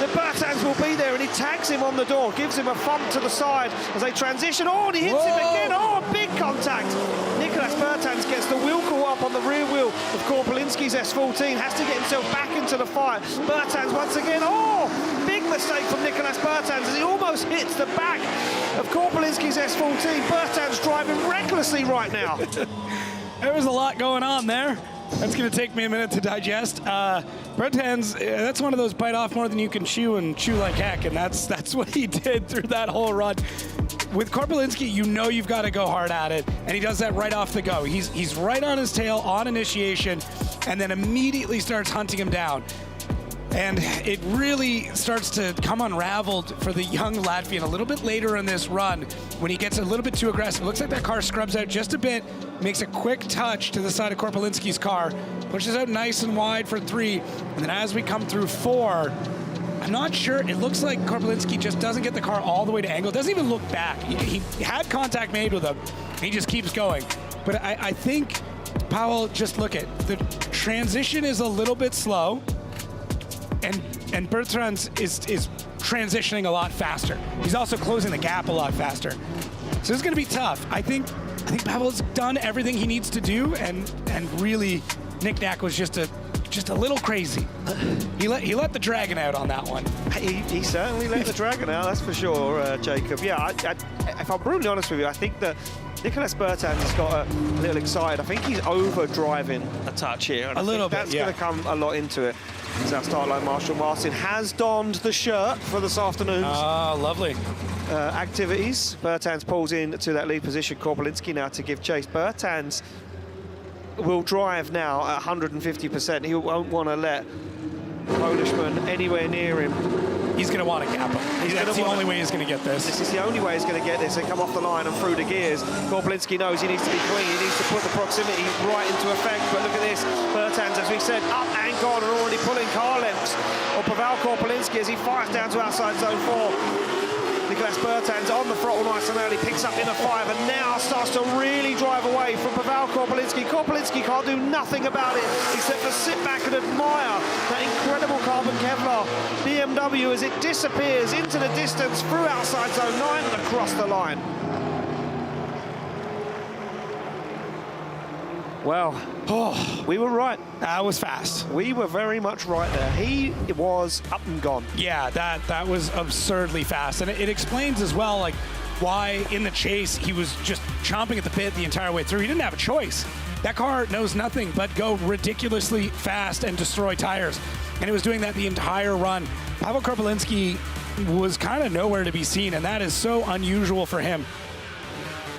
that Bertans will be there, and he tags him on the door, gives him a thump to the side as they transition. Oh, and he hits him again. Oh, big contact. Nicolas Bertans gets the wheel call up on the rear wheel of Korpulinski's S14, has to get himself back into the fight. Bertans once again. Oh, big mistake from Nicolas Bertans as he almost hits the back of Korpulinski's S14. Bertans driving recklessly right now. There was a lot going on there. That's going to take me a minute to digest. Bertans, that's one of those bite off more than you can chew and chew like heck, and that's what he did through that whole run. with Korpulinski, you know you've got to go hard at it, and he does that right off the go. He's right on his tail on initiation, and then immediately starts hunting him down. And it really starts to come unraveled for the young Latvian a little bit later in this run when he gets a little bit too aggressive. It looks like that car scrubs out just a bit, makes a quick touch to the side of Korpulinski's car, pushes out nice and wide for 3, and then as we come through 4, I'm not sure. It looks like Korpulinski just doesn't get the car all the way to angle. Doesn't even look back. He had contact made with him. He just keeps going. But I think, Powell, just look at the transition is a little bit slow. And Bertans is transitioning a lot faster. He's also closing the gap a lot faster. So it's going to be tough. I think Pavel's done everything he needs to do, and really, Nick Nack was just a little crazy. He let the dragon out on that one. He certainly let the dragon out, that's for sure, Jacob. Yeah, if I'm brutally honest with you, I think that Nicolas Bertans got a little excited. I think he's over-driving a touch here. And a little bit, that's going to come a lot into it. So our start line Marshall Martin has donned the shirt for this afternoon's lovely activities. Bertans pulls in to that lead position. Korpulinski now to give chase. Bertans will drive now at 150%. He won't want to let Polishman anywhere near him. He's going to want to gap him. That's the only way he's going to get this. This is the only way he's going to get this. They come off the line and through the gears. Korpulinski knows he needs to be clean. He needs to put the proximity right into effect. But look at this. Bertans, as we said, up and gone and already pulling car lengths of Pavel Korpulinski as he fires down to outside zone 4. Nicolas Bertans on the throttle nice and early, picks up in a 5 and now starts to really drive away from Pavel Korpulinski. Korpulinski can't do nothing about it except to sit back and admire that incredible carbon Kevlar BMW as it disappears into the distance through outside zone 9 and across the line. Well, we were right. That was fast. We were very much right there. He was up and gone. Yeah, that was absurdly fast. And it explains as well, like, why in the chase he was just chomping at the bit the entire way through. He didn't have a choice. That car knows nothing but go ridiculously fast and destroy tires. And it was doing that the entire run. Pavel Korpulinski was kind of nowhere to be seen, and that is so unusual for him.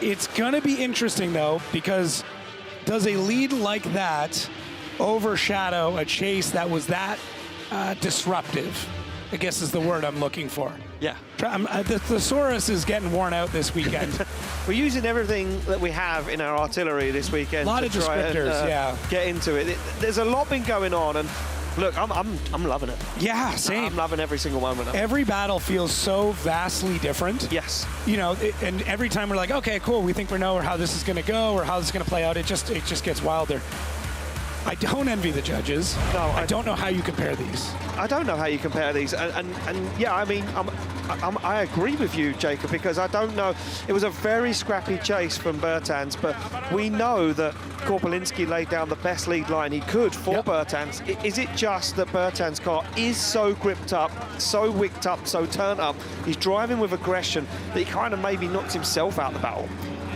It's going to be interesting, though, because does a lead like that overshadow a chase that was that disruptive? I guess is the word I'm looking for. Yeah. The thesaurus is getting worn out this weekend. We're using everything that we have in our artillery this weekend. A lot of descriptors, yeah. Get into it. There's a lot been going on, and look, I'm loving it. Yeah, same. I'm loving every single moment of it. Every battle feels so vastly different. Yes. You know, and every time we're like, okay, cool, we think we know how this is going to go or how this is going to play out, it just gets wilder. I don't envy the judges. No, I don't know how you compare these. I don't know how you compare these, and yeah, I mean, I agree with you, Jacob, because I don't know. It was a very scrappy chase from Bertans, but we know that Korpulinski laid down the best lead line he could for Bertans. Is it just that Bertans' car is so gripped up, so wicked up, so turned up, he's driving with aggression that he kind of maybe knocked himself out the battle?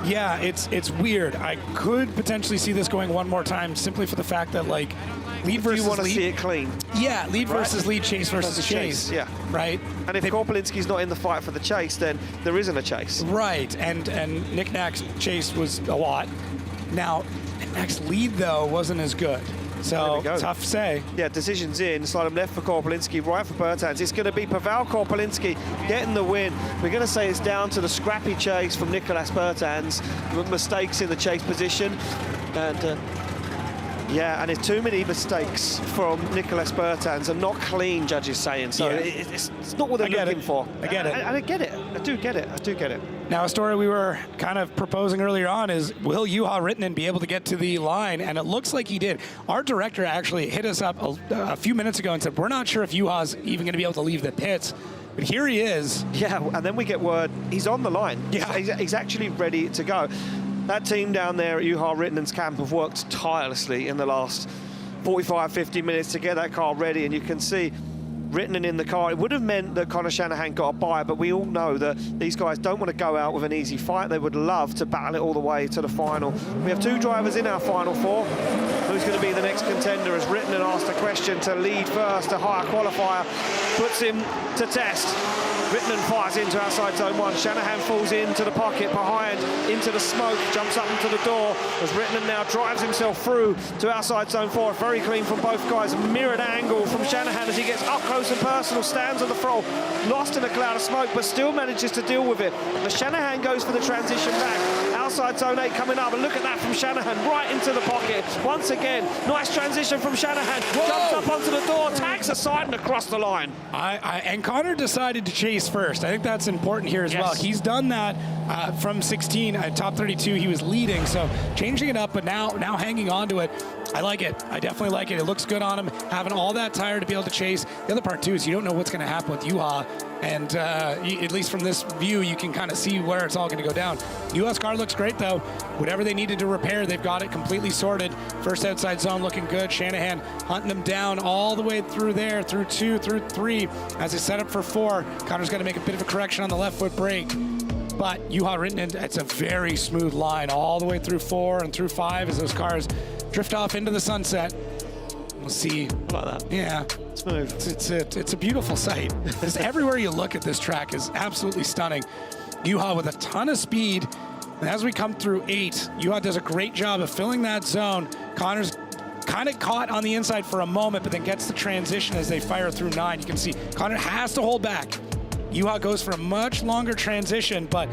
Yeah, it's weird. I could potentially see this going one more time simply for the fact that, like, lead versus lead. You want to see it clean. Yeah, lead versus lead, chase versus chase. Yeah. Right? And if Korpulinski's not in the fight for the chase, then there isn't a chase. Right, and Nick Nack's chase was a lot. Now, Nick Nack's lead, though, wasn't as good. So, tough to say. Yeah, decision's in. Slide him left for Korpulinski, right for Bertans. It's going to be Pavel Korpulinski getting the win. We're going to say it's down to the scrappy chase from Nicolas Bertans, mistakes in the chase position. And yeah, and there's too many mistakes from Nicolas Bertans and not clean, judges saying. So it's not what they're looking for. I get it. I get it. I do get it. I do get it. Now, a story we were kind of proposing earlier on is, will Juha Rintanen be able to get to the line? And it looks like he did. Our director actually hit us up a few minutes ago and said, we're not sure if Juha's even going to be able to leave the pits. But here he is. Yeah, and then we get word he's on the line. Yeah. He's actually ready to go. That team down there at Juha Rintanen's camp have worked tirelessly in the last 45, 50 minutes to get that car ready, and you can see Rintanen in the car. It would have meant that Conor Shanahan got a bye, but we all know that these guys don't want to go out with an easy fight. They would love to battle it all the way to the final. We have two drivers in our final four. Who's going to be the next contender? As Rintanen asked a question to lead first, a higher qualifier puts him to test. Rintanen fires into outside zone 1. Shanahan falls into the pocket behind, into the smoke, jumps up into the door as Rintanen now drives himself through to outside zone 4. Very clean from both guys. Mirrored angle from Shanahan as he gets up close and personal, stands on the throttle, lost in a cloud of smoke, but still manages to deal with it. As Shanahan goes for the transition back. Outside zone 8 coming up, and look at that from Shanahan, right into the pocket. Once again, nice transition from Shanahan. Jumps up onto the door, tags aside and across the line. And Connor decided to chase first. I think that's important here as well. He's done that from 16 at top 32. He was leading, so changing it up, but now hanging on to it. I like it. I definitely like it. It looks good on him, having all that tire to be able to chase. The other part too is you don't know what's going to happen with Juha, and at least from this view, you can kind of see where it's all going to go down. Juha's car looks great though. Whatever they needed to repair, they've got it completely sorted. First outside zone looking good. Shanahan hunting them down all the way through there, through 2, through 3, as they set up for 4. Connor's got to make a bit of a correction on the left foot brake. But Juha Rintanen, it's a very smooth line all the way through 4 and through 5 as those cars drift off into the sunset. We'll see. Like that. Yeah. Smooth. It's a beautiful sight. Just everywhere you look at this track is absolutely stunning. Juha with a ton of speed. And as we come through 8, Juha does a great job of filling that zone. Connor's kind of caught on the inside for a moment, but then gets the transition as they fire through 9. You can see Connor has to hold back. Juha goes for a much longer transition, but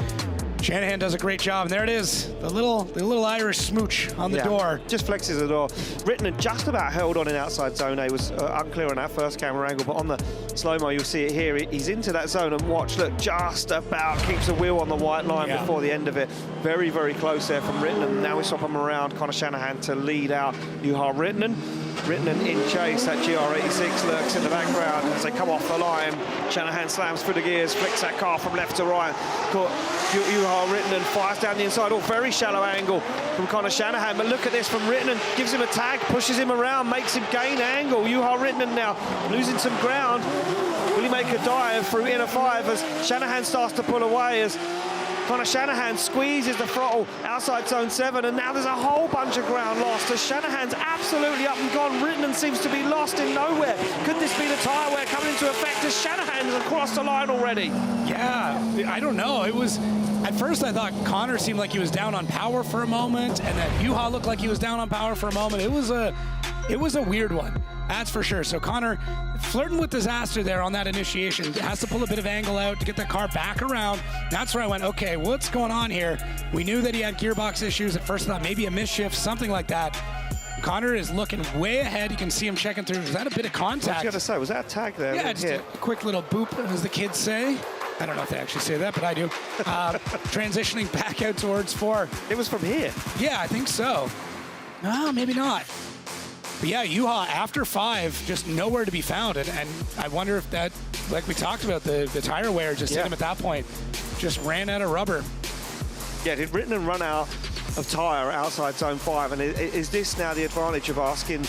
Shanahan does a great job, and there it is, the little Irish smooch on the door. Just flexes the door. Rintanen just about held on in outside zone A. Was unclear on that first camera angle, but on the slow-mo you'll see it here. He's into that zone, and watch, look, just about keeps the wheel on the white line before the end of it. Very, very close there from Rintanen. Now we swap him around. Connor Shanahan to lead out Juha Rintanen. Rintanen in chase. That GR86 lurks in the background as they come off the line. Shanahan slams through the gears, flicks that car from left to right. Juha Rintanen fires down the inside, very shallow angle from Connor Shanahan. But look at this from Rintanen, gives him a tag, pushes him around, makes him gain angle. Juha Rintanen now losing some ground. Will he make a dive through inner 5 as Shanahan starts to pull away as Connor Shanahan squeezes the throttle outside zone 7, and now there's a whole bunch of ground lost as Shanahan's absolutely up and gone. Rintanen seems to be lost in nowhere. Could this be the tyre wear coming into effect as Shanahan's across the line already? Yeah, I don't know. It was, at first I thought Connor seemed like he was down on power for a moment, and then Juha looked like he was down on power for a moment. It was a weird one. That's for sure. So Connor flirting with disaster there on that initiation. Has to pull a bit of angle out to get the car back around. That's where I went, okay, what's going on here? We knew that he had gearbox issues. At first I thought maybe a misshift, something like that. Connor is looking way ahead. You can see him checking through. Was that a bit of contact? I was going to say, was that a tag there? Yeah, just a quick little boop, as the kids say. I don't know if they actually say that, but I do. Transitioning back out towards 4. It was from here. Yeah, I think so. No, maybe not. But yeah, Juha after 5, just nowhere to be found. And I wonder if that, like we talked about, the tire wear just hit him at that point. Just ran out of rubber. Yeah, did Rintanen run out of tyre outside zone 5? And is this now the advantage of asking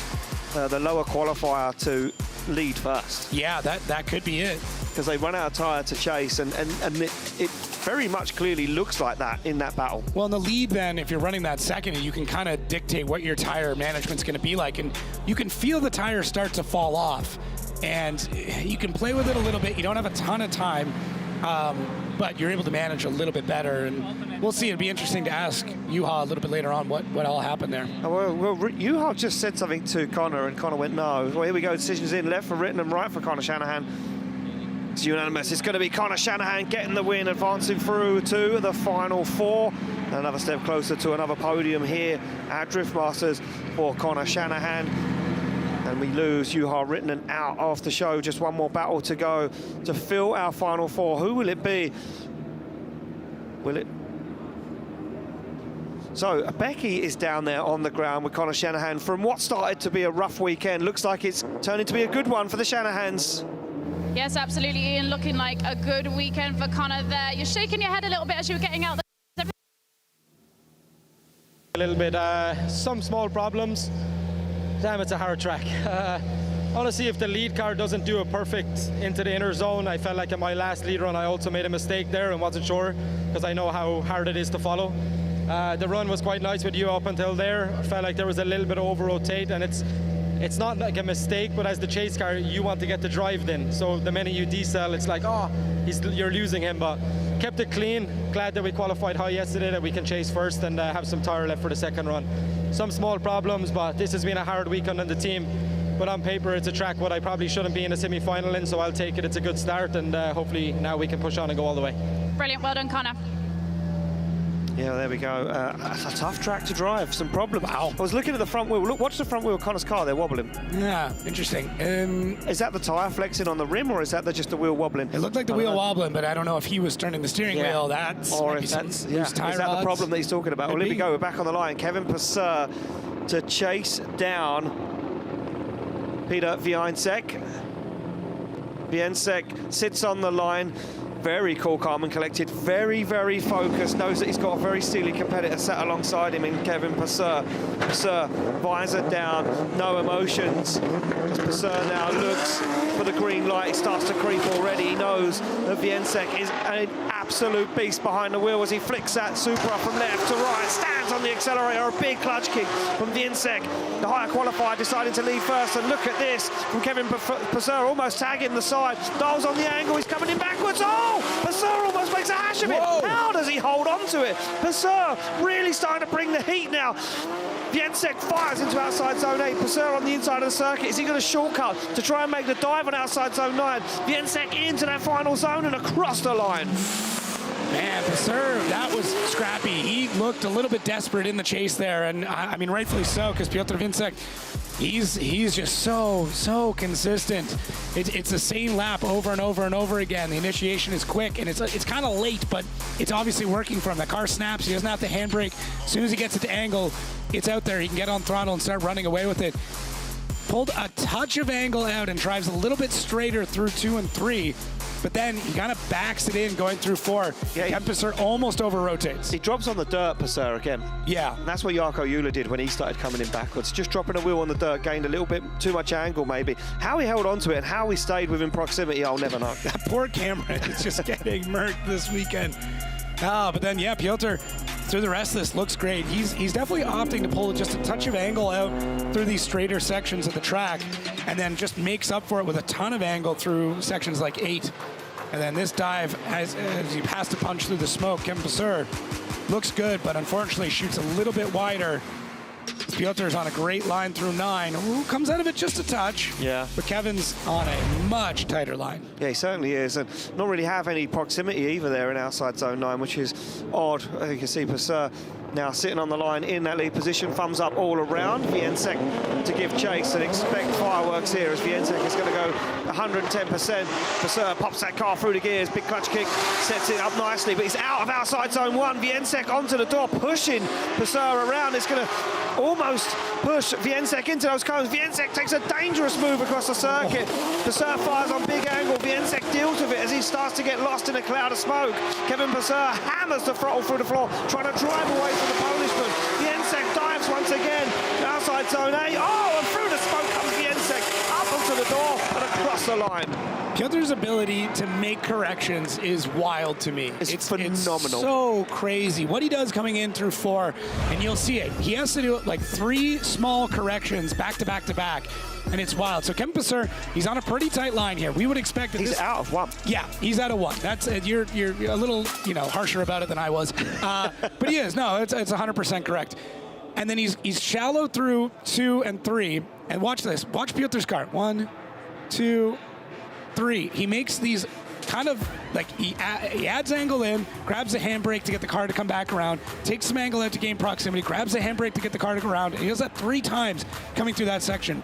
the lower qualifier to lead first? Yeah, that could be it. Because they run out of tyre to chase, and it very much clearly looks like that in that battle. Well, in the lead then, if you're running that second, you can kind of dictate what your tire management's going to be like, and you can feel the tire start to fall off, and you can play with it a little bit. You don't have a ton of time, but you're able to manage a little bit better, and we'll see. It'd be interesting to ask Juha a little bit later on what all happened there. Oh, well, Juha just said something to Connor, and Connor went, no. Well, here we go, decisions in, left for Rintanen, right for Connor Shanahan. It's unanimous. It's going to be Connor Shanahan getting the win, advancing through to the final 4. Another step closer to another podium here at Drift Masters for Connor Shanahan. And we lose Juha Rintanen out of the show. Just one more battle to go to fill our final 4. Who will it be? Will it? So Becky is down there on the ground with Connor Shanahan from what started to be a rough weekend. Looks like it's turning to be a good one for the Shanahans. Yes, absolutely, Ian. Looking like a good weekend for Connor there. You're shaking your head a little bit as you were getting out there. A little bit, some small problems. Damn, it's a hard track. Honestly, if the lead car doesn't do it perfect into the inner zone, I felt like in my last lead run I also made a mistake there and wasn't sure, because I know how hard it is to follow. The run was quite nice with you up until there. I felt like there was a little bit of over-rotate, and it's it's not like a mistake, but as the chase car, you want to get the drive then. So the minute you decel, it's like, oh, you're losing him. But kept it clean. Glad that we qualified high yesterday, that we can chase first and have some tire left for the second run. Some small problems, but this has been a hard weekend on the team. But on paper, it's a track what I probably shouldn't be in a semi-final in, so I'll take it. It's a good start, and hopefully now we can push on and go all the way. Brilliant, well done, Connor. Yeah, there we go. It's a tough track to drive. Some problems. Wow. I was looking at the front wheel. Look, watch the front wheel of Connor's car. They're wobbling. Yeah, interesting. Is that the tyre flexing on the rim, or is that just the wheel wobbling? It looked like the wheel wobbling, but I don't know if he was turning the steering wheel. That's or if that's loose tire is that rods. the problem that he's talking about? Well, here we go. We're back on the line. Kevin Pesur to chase down Peter Vincc. Vincc sits on the line. Very cool, calm and collected, very, very focused, knows that he's got a very steely competitor sat alongside him in Kevin Pesur. Pesur, visor down, no emotions. As Pesur now looks for the green light, he starts to creep already. He knows that Vincc is an absolute beast behind the wheel as he flicks that Supra from left to right, stands on the accelerator, a big clutch kick from Vincc. The higher qualifier decided to lead first, and look at this from Kevin Pesur, almost tagging the side. Dials on the angle, he's coming in backwards. Oh! Pesur almost makes a hash of it. Whoa. How does he hold on to it? Pesur really starting to bring the heat now. Vincc fires into outside zone 8. Pesur on the inside of the circuit. Is he going to shortcut to try and make the dive on outside zone 9? Vincc into that final zone and across the line. Man, Pesur, that was scrappy. He looked a little bit desperate in the chase there, and I mean, rightfully so, because Piotr Vincc, he's just so consistent. It's the same lap over and over and over again. The initiation is quick, and it's kind of late, but it's obviously working for him. The car snaps. He doesn't have to handbrake. As soon as he gets it to angle, it's out there. He can get on throttle and start running away with it. Pulled a touch of angle out and drives a little bit straighter through 2 and 3. But then he kind of backs it in going through 4. Yeah, Pesur almost over-rotates. He drops on the dirt, Pesur, again. Yeah. And that's what Jarkko Euler did when he started coming in backwards. Just dropping a wheel on the dirt, gained a little bit too much angle, maybe. How he held on to it and how he stayed within proximity, I'll never know. That poor camera is just getting murked this weekend. But then, yeah, Piotr, through the rest of this, looks great. He's definitely opting to pull just a touch of angle out through these straighter sections of the track, and then just makes up for it with a ton of angle through sections like 8. And then this dive, as he passed a punch through the smoke, Kevin Pesur looks good, but unfortunately shoots a little bit wider. Piotr's on a great line through 9. Ooh, comes out of it just a touch. Yeah. But Kevin's on a much tighter line. Yeah, he certainly is. And not really have any proximity either there in outside zone 9, which is odd. You can see Pesur now sitting on the line in that lead position, thumbs up all around. Vincc to give chase and expect fireworks here as Vincc is going to go 110%. Pesur pops that car through the gears, big clutch kick, sets it up nicely, but he's out of outside zone 1. Vincc onto the door, pushing Pesur around. It's going to almost push Vincc into those cones. Vincc takes a dangerous move across the circuit. Pesur fires on big angle. Vincc deals with it as he starts to get lost in a cloud of smoke. Kevin Pesur hammers the throttle through the floor, trying to drive away from the punishment. Vincc dives once again outside zone 8. Oh, and through the smoke comes Vincc up onto the door and across the line. Piotr's ability to make corrections is wild to me. It's phenomenal. It's so crazy. What he does coming in through 4, and you'll see it. He has to do like 3 small corrections back to back to back, and it's wild. So Kevin Pesur, he's on a pretty tight line here. We would expect that he's out of 1. Yeah, he's out of 1. That's you're a little harsher about it than I was, but he is. No, it's 100% correct. And then he's shallow through 2 and 3. And watch this. Watch Piotr's car. 1, 2, 3. He makes these kind of like he adds angle in, grabs the handbrake to get the car to come back around, takes some angle out to gain proximity, grabs the handbrake to get the car to go around. And he does that 3 times coming through that section.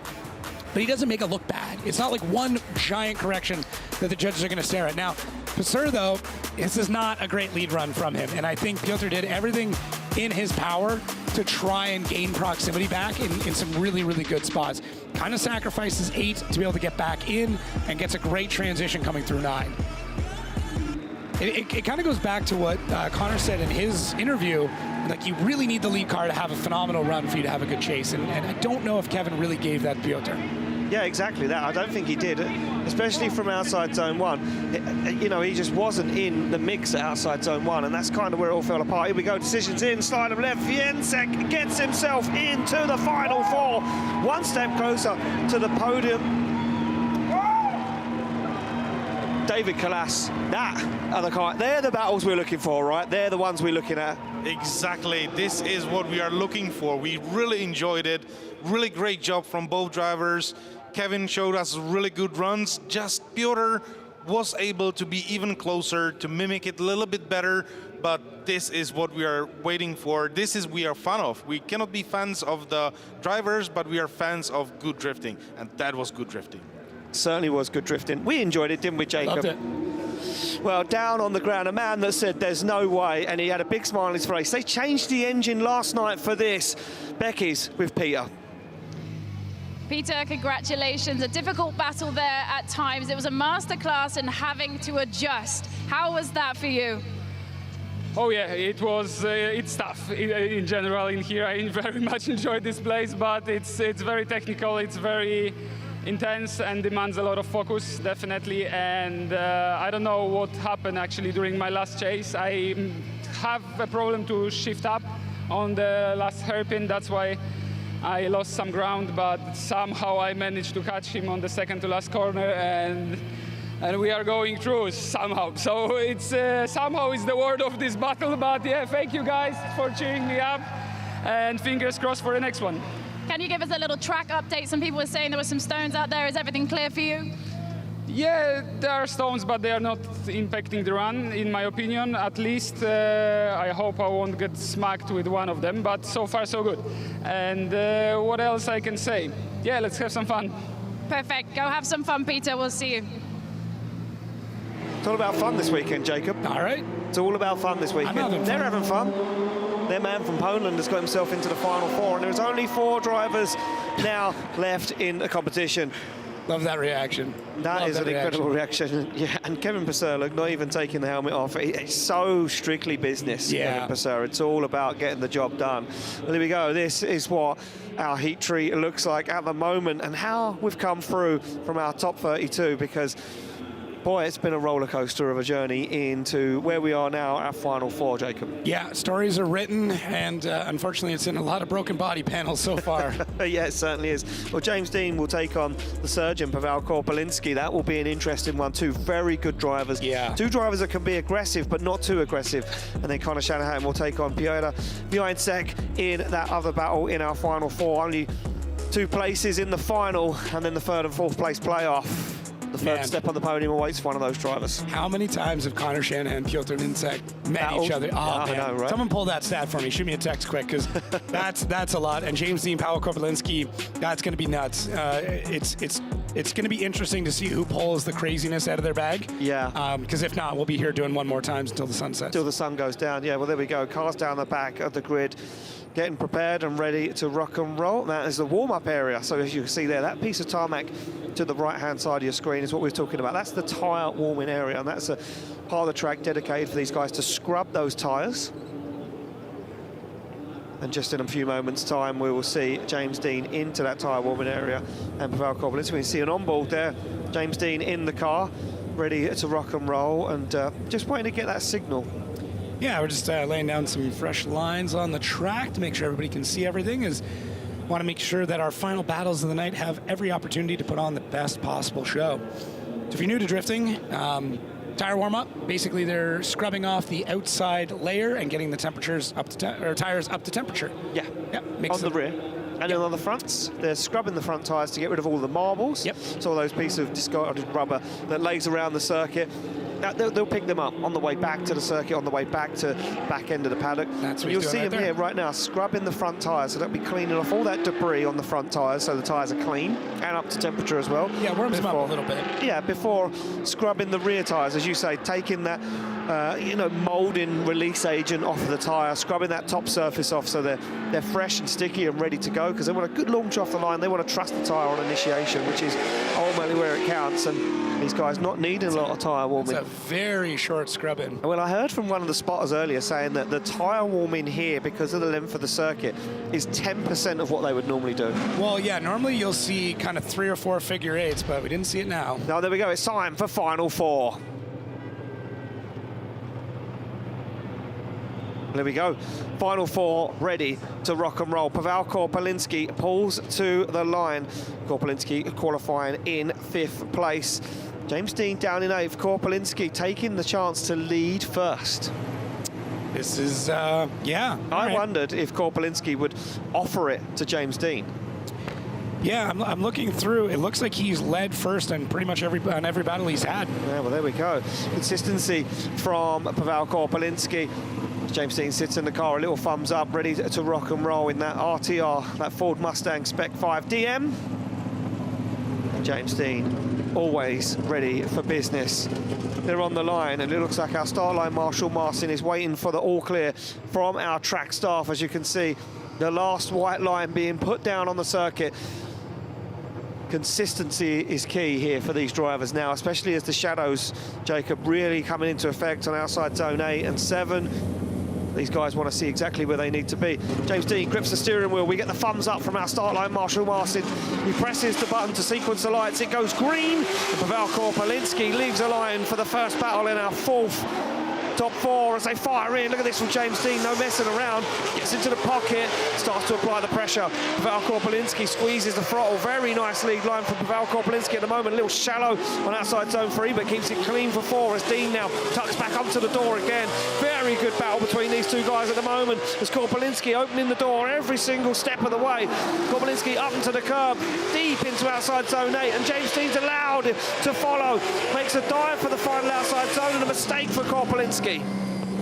But he doesn't make it look bad. It's not like one giant correction that the judges are going to stare at. Now, Pesur, though, this is not a great lead run from him. And I think Piotr did everything in his power to try and gain proximity back in some really, really good spots. Kind of sacrifices 8 to be able to get back in and gets a great transition coming through 9. It kind of goes back to what Connor said in his interview. Like, you really need the lead car to have a phenomenal run for you to have a good chase. And I don't know if Kevin really gave that to Piotr. Yeah, exactly that. I don't think he did, especially from outside zone 1. You know, he just wasn't in the mix at outside zone 1, and that's kind of where it all fell apart. Here we go, decisions in, slide of left. Vinc gets himself into the final 4, one step closer to the podium. David Kalas, they're the battles we're looking for, right? They're the ones we're looking at. Exactly. This is what we are looking for. We really enjoyed it. Really great job from both drivers. Kevin showed us really good runs. Just Piotr was able to be even closer, to mimic it a little bit better. But this is what we are waiting for. This is we are fan of. We cannot be fans of the drivers, but we are fans of good drifting. And that was good drifting. Certainly was good drifting. We enjoyed it, didn't we, Jacob? Loved it. Well, down on the ground, a man that said there's no way, and he had a big smile on his face. They changed the engine last night for this. Becky's with Peter. Peter, congratulations. A difficult battle there at times. It was a masterclass in having to adjust. How was that for you? Oh yeah, it was. It's tough in general in here. I very much enjoyed this place, but it's very technical. It's very intense and demands a lot of focus, definitely. And I don't know what happened actually during my last chase. I have a problem to shift up on the last hairpin. That's why I lost some ground, but somehow I managed to catch him on the second to last corner, and we are going through somehow. So it's somehow is the word of this battle. But yeah, thank you guys for cheering me up, and fingers crossed for the next one. Can you give us a little track update? Some people were saying there were some stones out there. Is everything clear for you? Yeah, there are stones, but they are not impacting the run, in my opinion. At least I hope I won't get smacked with one of them, but so far so good. And what else I can say? Yeah, let's have some fun. Perfect. Go have some fun, Peter. We'll see you. It's all about fun this weekend, Jacob. All right. It's all about fun this weekend. They're having fun. Their man from Poland has got himself into the final 4, and there's only 4 drivers now left in the competition. Love that reaction. That is an incredible reaction. Yeah, and Kevin Pesur, look, not even taking the helmet off. It's so strictly business, yeah. Kevin Pesur. It's all about getting the job done. Well, here we go. This is what our heat tree looks like at the moment, and how we've come through from our top 32, because boy, it's been a roller coaster of a journey into where we are now, our final 4, Jacob. Yeah, stories are written, and unfortunately it's in a lot of broken body panels so far. Yeah, it certainly is. Well, James Deane will take on the surgeon, Pavel Korpulinski. That will be an interesting one. 2 very good drivers. Yeah. 2 drivers that can be aggressive, but not too aggressive. And then Connor Shanahan will take on Piotr Vinc in that other battle in our final 4. Only 2 places in the final, and then the 3rd and 4th place playoff. The third step on the podium awaits for one of those drivers. How many times have Connor Shanahan and Piotr Vinc met each other? Oh, I know, right? Someone pull that stat for me. Shoot me a text quick, because that's a lot. And James Deane, Pavel Korpulinski, that's going to be nuts. It's going to be interesting to see who pulls the craziness out of their bag. Yeah. Because if not, we'll be here doing one more times until the sun sets. Until the sun goes down. Yeah, well, there we go. Cars down the back of the grid, getting prepared and ready to rock and roll. That is the warm-up area. So as you can see there, that piece of tarmac to the right-hand side of your screen is what we're talking about. That's the tyre warming area, and that's a part of the track dedicated for these guys to scrub those tyres. And just in a few moments' time, we will see James Deane into that tyre warming area, and Pavel Korpulinski. We can see an onboard there. James Deane in the car, ready to rock and roll, and just waiting to get that signal. Yeah, we're just laying down some fresh lines on the track to make sure everybody can see everything. Want to make sure that our final battles of the night have every opportunity to put on the best possible show. So if you're new to drifting, tire warm-up, basically they're scrubbing off the outside layer and getting the temperatures up to tires up to temperature. Yeah, makes on the rear. And then on the fronts, they're scrubbing the front tyres to get rid of all the marbles. Yep. So all those pieces of discarded rubber that lays around the circuit. They'll pick them up on the way back to the circuit, on the way back to back end of the paddock. That's what you'll see them here right now, scrubbing the front tyres. So they'll be cleaning off all that debris on the front tyres, so the tyres are clean and up to temperature as well. Yeah, warms them up a little bit. Yeah, before scrubbing the rear tyres, as you say, taking that moulding release agent off of the tyre, scrubbing that top surface off so they're fresh and sticky and ready to go, because they want a good launch off the line. They want to trust the tyre on initiation, which is ultimately where it counts. And these guys not needing a lot of tyre warming. It's a very short scrubbing. Well, I heard from one of the spotters earlier saying that the tyre warming here, because of the length of the circuit, is 10% of what they would normally do. Well, yeah, normally you'll see kind of 3 or 4 figure eights, but we didn't see it now. Now, there we go. It's time for Final Four. There we go. Final four ready to rock and roll. Pavel Korpulinski pulls to the line. Korpulinski qualifying in 5th place. James Deane down in 8th. Korpulinski taking the chance to lead first. This is, yeah. I wondered if Korpulinski would offer it to James Deane. Yeah, I'm looking through. It looks like he's led first on pretty much every battle he's had. Yeah, well, there we go. Consistency from Pavel Korpulinski. James Deane sits in the car, a little thumbs up, ready to rock and roll in that RTR, that Ford Mustang Spec 5 DM. James Deane, always ready for business. They're on the line, and it looks like our start line Marshall Martin is waiting for the all clear from our track staff. As you can see, the last white line being put down on the circuit. Consistency is key here for these drivers now, especially as the shadows, Jacob, really coming into effect on outside zone 8 and 7. These guys want to see exactly where they need to be. James Deane grips the steering wheel. We get the thumbs up from our start line Marshall Martin. He presses the button to sequence the lights. It goes green. And Pavel Korpulinski leaves the line for the first battle in our 4th. Top 4 as they fire in. Look at this from James Deane, no messing around. Gets into the pocket, starts to apply the pressure. Pavel Korpulinski squeezes the throttle. Very nice lead line from Pavel Korpulinski at the moment. A little shallow on outside zone 3, but keeps it clean for 4 as Deane now tucks back up to the door again. Very good battle between these two guys at the moment as Korpulinski opening the door every single step of the way. Korpulinski up into the curb, deep into outside zone 8, and James Deane's allowed to follow. Makes a dive for the final outside zone and a mistake for Korpulinski.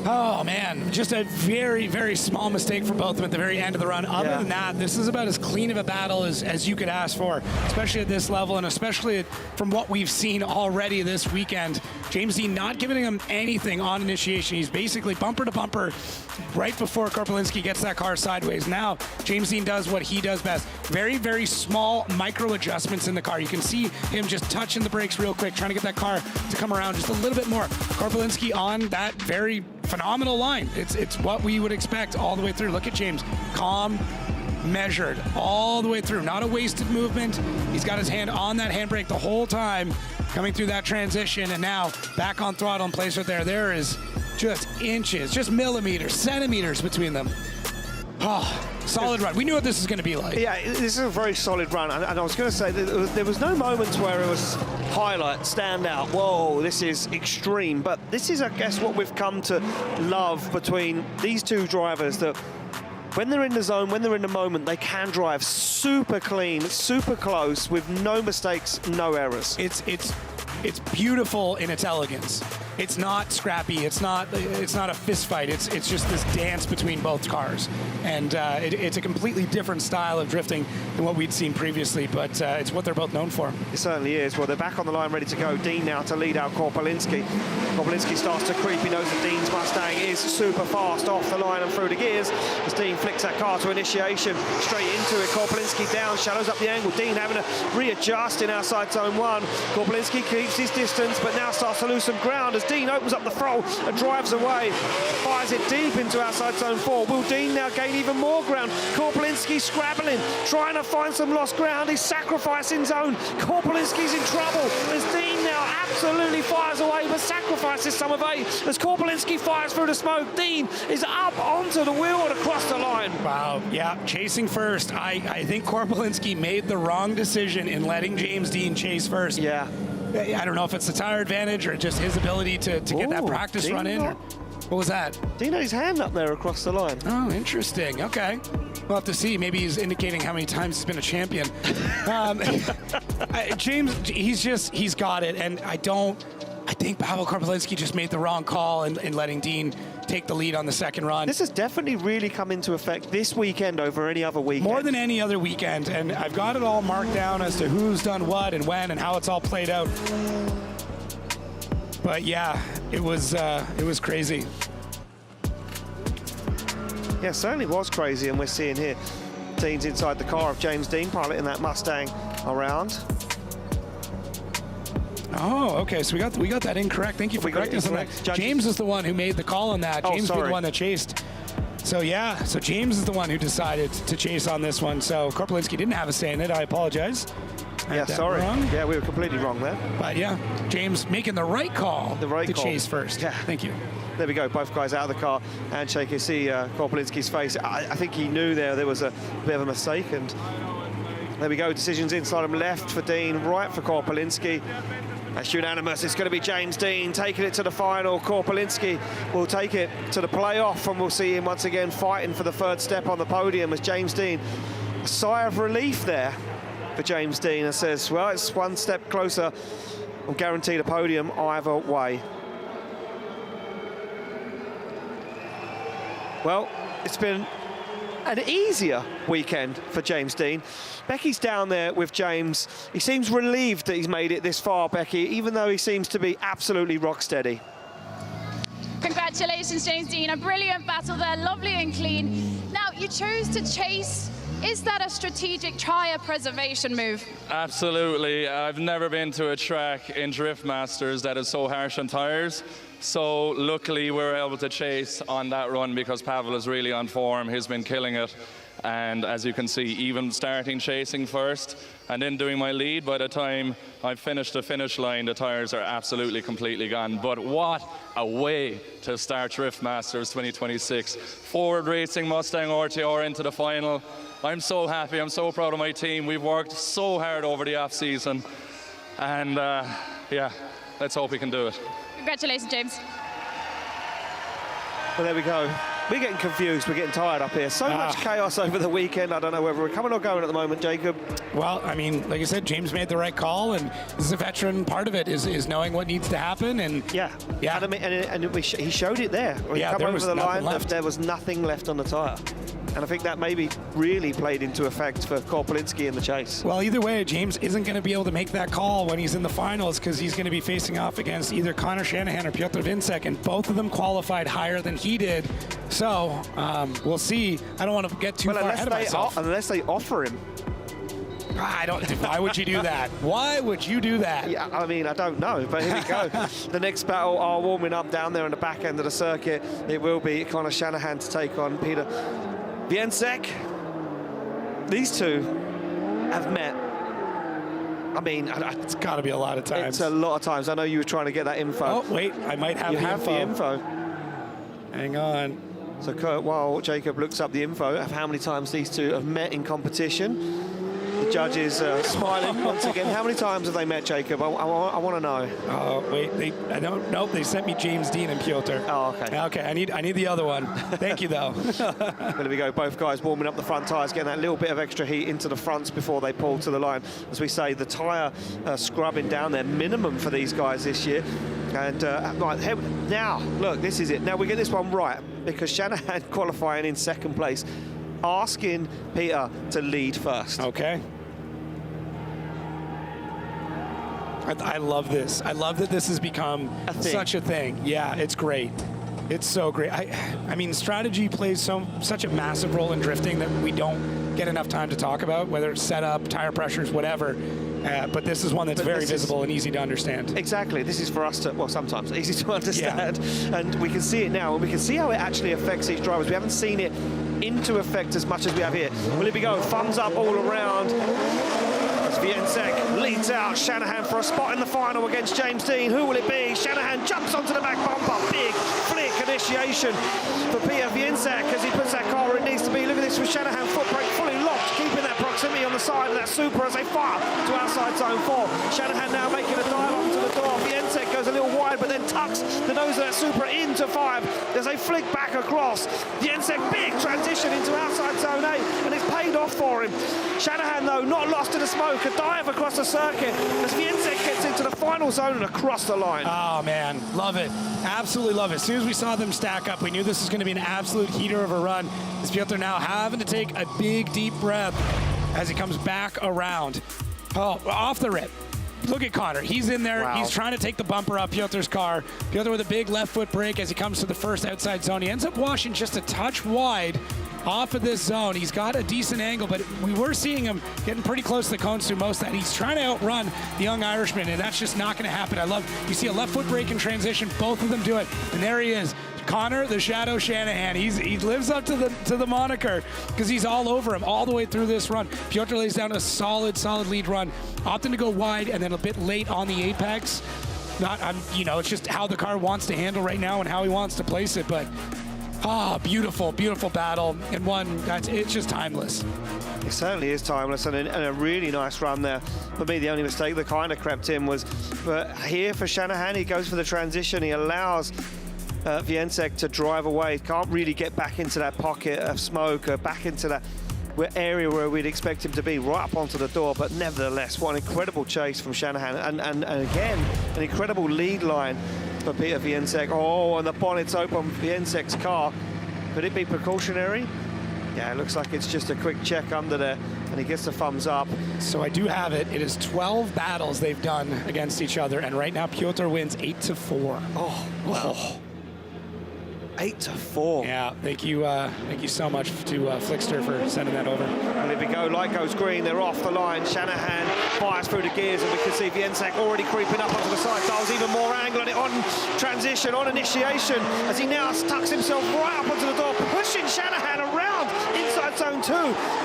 Oh, man, just a very, very small mistake for both of them at the very end of the run. Other than that, this is about as clean of a battle as you could ask for, especially at this level, and especially from what we've seen already this weekend. James Deane not giving him anything on initiation. He's basically bumper to bumper right before Korpulinski gets that car sideways. Now, James Deane does what he does best. Very, very small micro adjustments in the car. You can see him just touching the brakes real quick, trying to get that car to come around just a little bit more. Korpulinski on that very phenomenal line. It's what we would expect all the way through. Look at James, calm, measured all the way through. Not a wasted movement. He's got his hand on that handbrake the whole time, coming through that transition, and now back on throttle and place right there. There is just inches, just millimeters, centimeters between them. Oh, solid run. We knew what this was going to be like. Yeah, this is a very solid run. And I was going to say, there was no moments where it was highlight, stand out, whoa, this is extreme. But this is, I guess, what we've come to love between these two drivers, that when they're in the zone, when they're in the moment, they can drive super clean, super close, with no mistakes, no errors. It's beautiful in its elegance. It's not scrappy. It's not a fist fight. It's just this dance between both cars, and it's a completely different style of drifting than what we'd seen previously. But it's what they're both known for. It certainly is. Well, they're back on the line, ready to go. Deane now to lead out Korpulinski. Korpulinski starts to creep. He knows that Deane's Mustang is super fast off the line and through the gears. As Deane flicks that car to initiation, straight into it. Korpulinski down, shallows up the angle. Deane having to readjust in outside zone 1. Korpulinski keeps his distance, but now starts to lose some ground as Deane opens up the throttle and drives away. Fires it deep into outside zone 4. Will Deane now gain even more ground? Korpulinski scrabbling, trying to find some lost ground. He's sacrificing zone. Korpulinski's in trouble as Deane now absolutely fires away, but sacrifices some of 8 as Korpulinski fires through the smoke. Deane is up onto the wheel and across the line. Wow, yeah, chasing first. I think Korpulinski made the wrong decision in letting James Deane chase first. Yeah. I don't know if it's the tire advantage or just his ability to get that practice Deane run in. Or, what was that? Deane had his hand up there across the line. Oh, interesting. Okay. We'll have to see. Maybe he's indicating how many times he's been a champion. James, he's got it. And I think Pavel Korpulinski just made the wrong call in letting Deane take the lead on the second run. This has definitely really come into effect this weekend over any other weekend. More than any other weekend, and I've got it all marked down as to who's done what and when and how it's all played out. But yeah, It was crazy. Yeah, certainly was crazy, and we're seeing here Deane's inside the car of James Deane piloting that Mustang around. Oh, okay. So we got that incorrect. Thank you for correcting us on that. James is the one who made the call on that. James was the one that chased. So yeah, so James is the one who decided to chase on this one. So Korpulinski didn't have a say in it. I apologize. Yeah, sorry. Yeah, we were completely wrong there. But yeah, James making the right call to chase first. Yeah. Thank you. There we go, both guys out of the car. Handshake, you see Korpulinski's face. I think he knew there was a bit of a mistake, and there we go, decisions inside him, left for Deane, right for Korpulinski. That's unanimous. It's going to be James Deane taking it to the final. Korpulinski will take it to the playoff, and we'll see him once again fighting for the third step on the podium as James Deane. A sigh of relief there for James Deane, and says, well, it's one step closer. I'm guaranteed a podium either way. Well, it's been an easier weekend for James Deane. Becky's down there with James. He seems relieved that he's made it this far, Becky, even though he seems to be absolutely rock steady. Congratulations, James Deane. A brilliant battle there, lovely and clean. Now, you chose to chase. Is that a strategic tyre preservation move? Absolutely. I've never been to a track in Drift Masters that is so harsh on tyres. So luckily we were able to chase on that run because Pavel is really on form. He's been killing it. And as you can see, even starting chasing first and then doing my lead, by the time I finished the finish line, the tyres are absolutely completely gone. But what a way to start Drift Masters 2026. Ford Racing Mustang RTR into the final. I'm so happy, I'm so proud of my team. We've worked so hard over the off season. And yeah, let's hope we can do it. Congratulations, James. Well, there we go. We're getting confused. We're getting tired up here. So much chaos over the weekend. I don't know whether we're coming or going at the moment, Jacob. Well, I mean, like I said, James made the right call, and this is a veteran. Part of it is knowing what needs to happen. And yeah. And he showed it there. When he come over the line, there was nothing left on the tyre. And I think that maybe really played into effect for Korpulinski in the chase. Well, either way, James isn't going to be able to make that call when he's in the finals because he's going to be facing off against either Connor Shanahan or Piotr Vincek, and both of them qualified higher than he did. So we'll see. I don't want to get too far ahead of myself. Unless they offer him. I don't. Why would you do that? Why would you do that? Yeah, I mean, I don't know, but here we go. The next battle are warming up down there on the back end of the circuit. It will be Connor Shanahan to take on Peter Vincek. These two have met. I mean, it's got to be a lot of times. It's a lot of times. I know you were trying to get that info. Oh, wait, I might have the info. Hang on. So Kurt, while Jacob looks up the info of how many times these two have met in competition, the judge is smiling once again. How many times have they met, Jacob? I want to know. Oh, wait, I don't know. They sent me James Deane and Piotr. Oh, okay. Okay, I need the other one. Thank you, though. There we go. Both guys warming up the front tyres, getting that little bit of extra heat into the fronts before they pull to the line. As we say, the tyre scrubbing down there, minimum for these guys this year. And right, now, look, this is it. Now we get this one right, because Shanahan qualifying in second place, asking Peter to lead first. Okay. I love this. I love that this has become such a thing. Yeah, it's great. It's so great. I mean, strategy plays such a massive role in drifting that we don't get enough time to talk about, whether it's setup, tire pressures, whatever. But this is one that's very visible and easy to understand. Exactly. This is for us to, well, sometimes easy to understand. Yeah. And we can see it now, and we can see how it actually affects these drivers. We haven't seen it into effect as much as we have here. Well, here we go. Thumbs up all around. As Vincek leads out Shanahan for a spot in the final against James Deane. Who will it be? Shanahan jumps onto the back bumper. Big flick initiation for Peter Vincek as he puts that car where it needs to be. Look at this with Shanahan foot brake fully locked, keeping that proximity on the side of that Supra as they fire to outside zone 4. Shanahan now making a dive up to the door. Vincek goes a little wide, but then tucks the nose of that Supra into 5 as they flick back across. Vincek, big transition into outside zone 8, and it's paid off for him. Shanahan, though, not lost in the smoke. A dive across the circuit as Vincek gets into the final zone and across the line. Oh, man. Love it. Absolutely love it. As soon as we saw them stack up, we knew this was going to be an absolute heater of a run. As Piotr now having to take a big, deep breath as he comes back around. Oh, off the rip. look at Connor. He's in there. Wow. He's trying to take the bumper off Piotr's car. Piotr with a big left foot brake as he comes to the first outside zone. He ends up washing just a touch wide off of this zone. He's got a decent angle, but we were seeing him getting pretty close to the cones through most of that. He's trying to outrun the young Irishman, and that's just not going to happen. You see a left foot brake in transition. Both of them do it, and there he is. Connor, the Shadow Shanahan. He lives up to the moniker because he's all over him all the way through this run. Piotr lays down a solid lead run, opting to go wide and then a bit late on the apex. It's just how the car wants to handle right now and how he wants to place it. But beautiful battle, and one it's just timeless. It certainly is timeless, and a really nice run there. For me, the only mistake that kind of crept in was, but here for Shanahan, he goes for the transition. He allows Vinc to drive away. Can't really get back into that pocket of smoke or back into that area where we'd expect him to be, right up onto the door. But nevertheless, what an incredible chase from Shanahan, and again, an incredible lead line for Peter Vinc. Oh, and the bonnet's open Vinc's car. Could it be precautionary? Yeah, it looks like it's just a quick check under there, and he gets the thumbs up. So I do have it. It is 12 battles they've done against each other, and right now Piotr wins 8-4. Oh, wow. 8-4. Yeah, thank you so much to Flickster for sending that over. And here we go, light goes green, they're off the line. Shanahan fires through the gears, and we can see Vinc already creeping up onto the side tiles, even more angle on it on transition, on initiation, as he now tucks himself right up onto the door, pushing Shanahan around inside zone 2.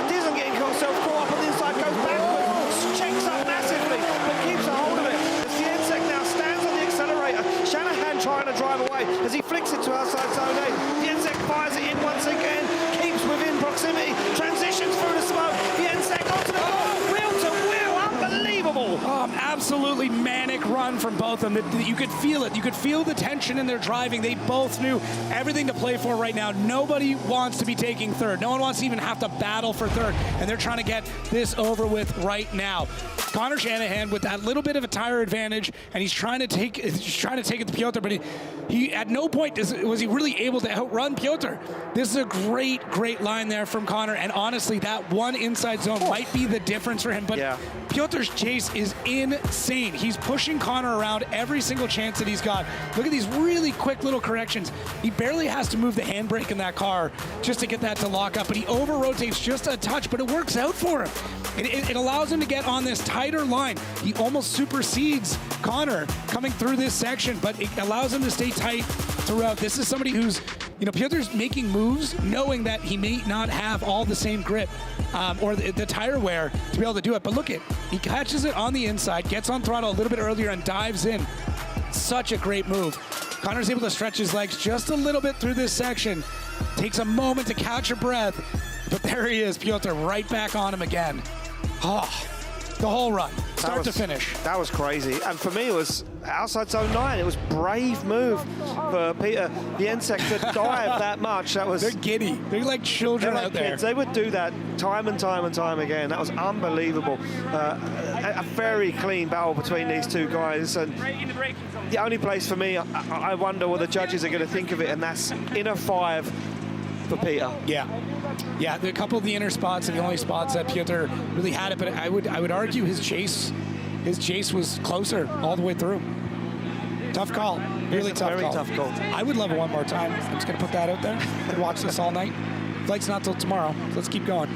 Doesn't get himself caught up on the inside, goes backwards, checks up massively, but keeps a hold of it. As Vinc now stands on the accelerator, Shanahan trying to drive away as he flicks it to outside zone 8. Vinc fires it in once again, keeps within proximity, transitions through the smoke. Vinc onto the door, wheel to wheel, unbelievable. Absolutely manic run from both of them. You could feel it. You could feel the tension in their driving. They both knew everything to play for right now. Nobody wants to be taking third. No one wants to even have to battle for third, and they're trying to get this over with right now. Connor Shanahan with that little bit of a tire advantage, and he's trying to take it to Piotr, but he at no point was he really able to outrun Piotr. This is a great line there from Connor, and honestly, that one inside zone might be the difference for him. But yeah. Piotr's chase is insane. He's pushing Connor around every single chance that he's got. Look at these really quick little corrections. He barely has to move the handbrake in that car just to get that to lock up, but he over-rotates just a touch, but it works out for him. It allows him to get on this tighter line. He almost supersedes Connor coming through this section, but it allows him to stay tight throughout. This is somebody who's, Piotr's making moves knowing that he may not have all the same grip or the tire wear to be able to do it. But look he catches it on the inside, gets on throttle a little bit earlier and dives in. Such a great move. Connor's able to stretch his legs just a little bit through this section. Takes a moment to catch your breath, but there he is, Piotr right back on him again. The whole run, start to finish. That was crazy. And for me, it was outside zone 9. It was brave move for Peter Vinc to dive that much. That was. They're giddy. They're like children out there. Kids. They would do that time and time again. That was unbelievable. A very clean battle between these two guys. And the only place for me, I wonder what the judges are going to think of it, and that's inner 5 for Peter. Yeah, a couple of the inner spots are the only spots that Piotr really had it, but I would argue his chase was closer all the way through. Tough call. Really tough call. I would love it one more time. I'm just going to put that out there and watch this all night. Flight's not till tomorrow, so let's keep going.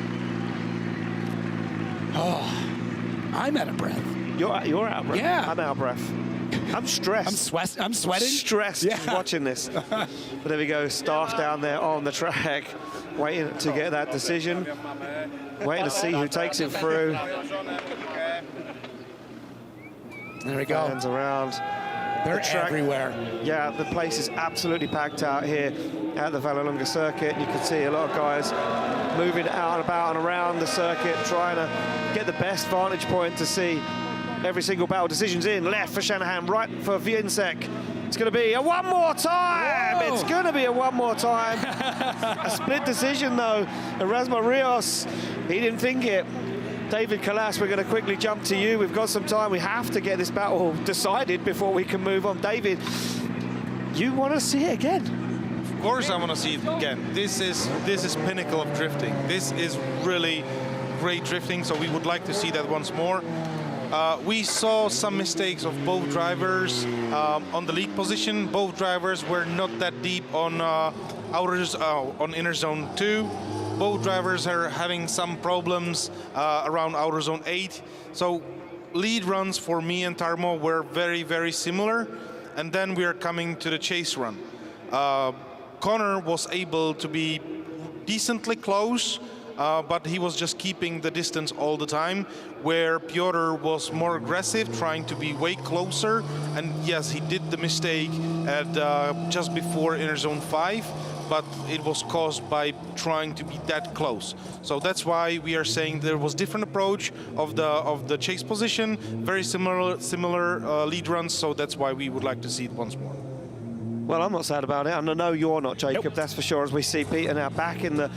I'm out of breath. You're out of breath? Yeah. I'm out of breath. I'm stressed. I'm sweating? Stressed watching this. But there we go, staff down there on the track, waiting to get that decision, waiting to see who takes it through. There we go. Fans around. They're everywhere. Yeah, the place is absolutely packed out here at the Vallelunga circuit. You can see a lot of guys moving out and about and around the circuit, trying to get the best vantage point to see every single battle. Decisions in, left for Shanahan, right for Vinc. It's going to be a one more time. Whoa. It's going to be a one more time. A split decision, though. Erasmo Rios, he didn't think it. David Kalas, we're going to quickly jump to you. We've got some time. We have to get this battle decided before we can move on. David, you want to see it again? Of course I want to see it again. This is pinnacle of drifting. This is really great drifting, so we would like to see that once more. We saw some mistakes of both drivers on the lead position. Both drivers were not that deep on on inner zone 2. Both drivers are having some problems around outer zone 8. So lead runs for me and Tarmo were very, very similar. And then we are coming to the chase run. Connor was able to be decently close, but he was just keeping the distance all the time, where Piotr was more aggressive, trying to be way closer. And yes, he did the mistake at just before inner zone 5, but it was caused by trying to be that close. So that's why we are saying there was different approach of the chase position, very similar lead runs. So that's why we would like to see it once more. Well, I'm not sad about it, and I know you're not, Jacob. Nope. That's for sure. As we see Peter now back in the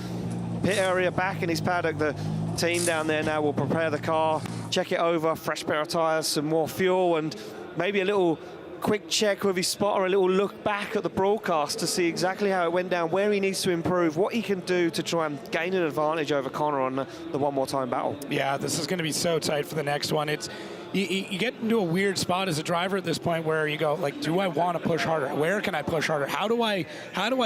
pit area, back in his paddock, the team down there now will prepare the car, check it over, fresh pair of tyres, some more fuel, and maybe a little quick check with his spotter, a little look back at the broadcast to see exactly how it went down, where he needs to improve, what he can do to try and gain an advantage over Connor on the one more time battle. Yeah, this is going to be so tight for the next one. It's you get into a weird spot as a driver at this point where you go, like, do I want to push harder? Where can I push harder? How do I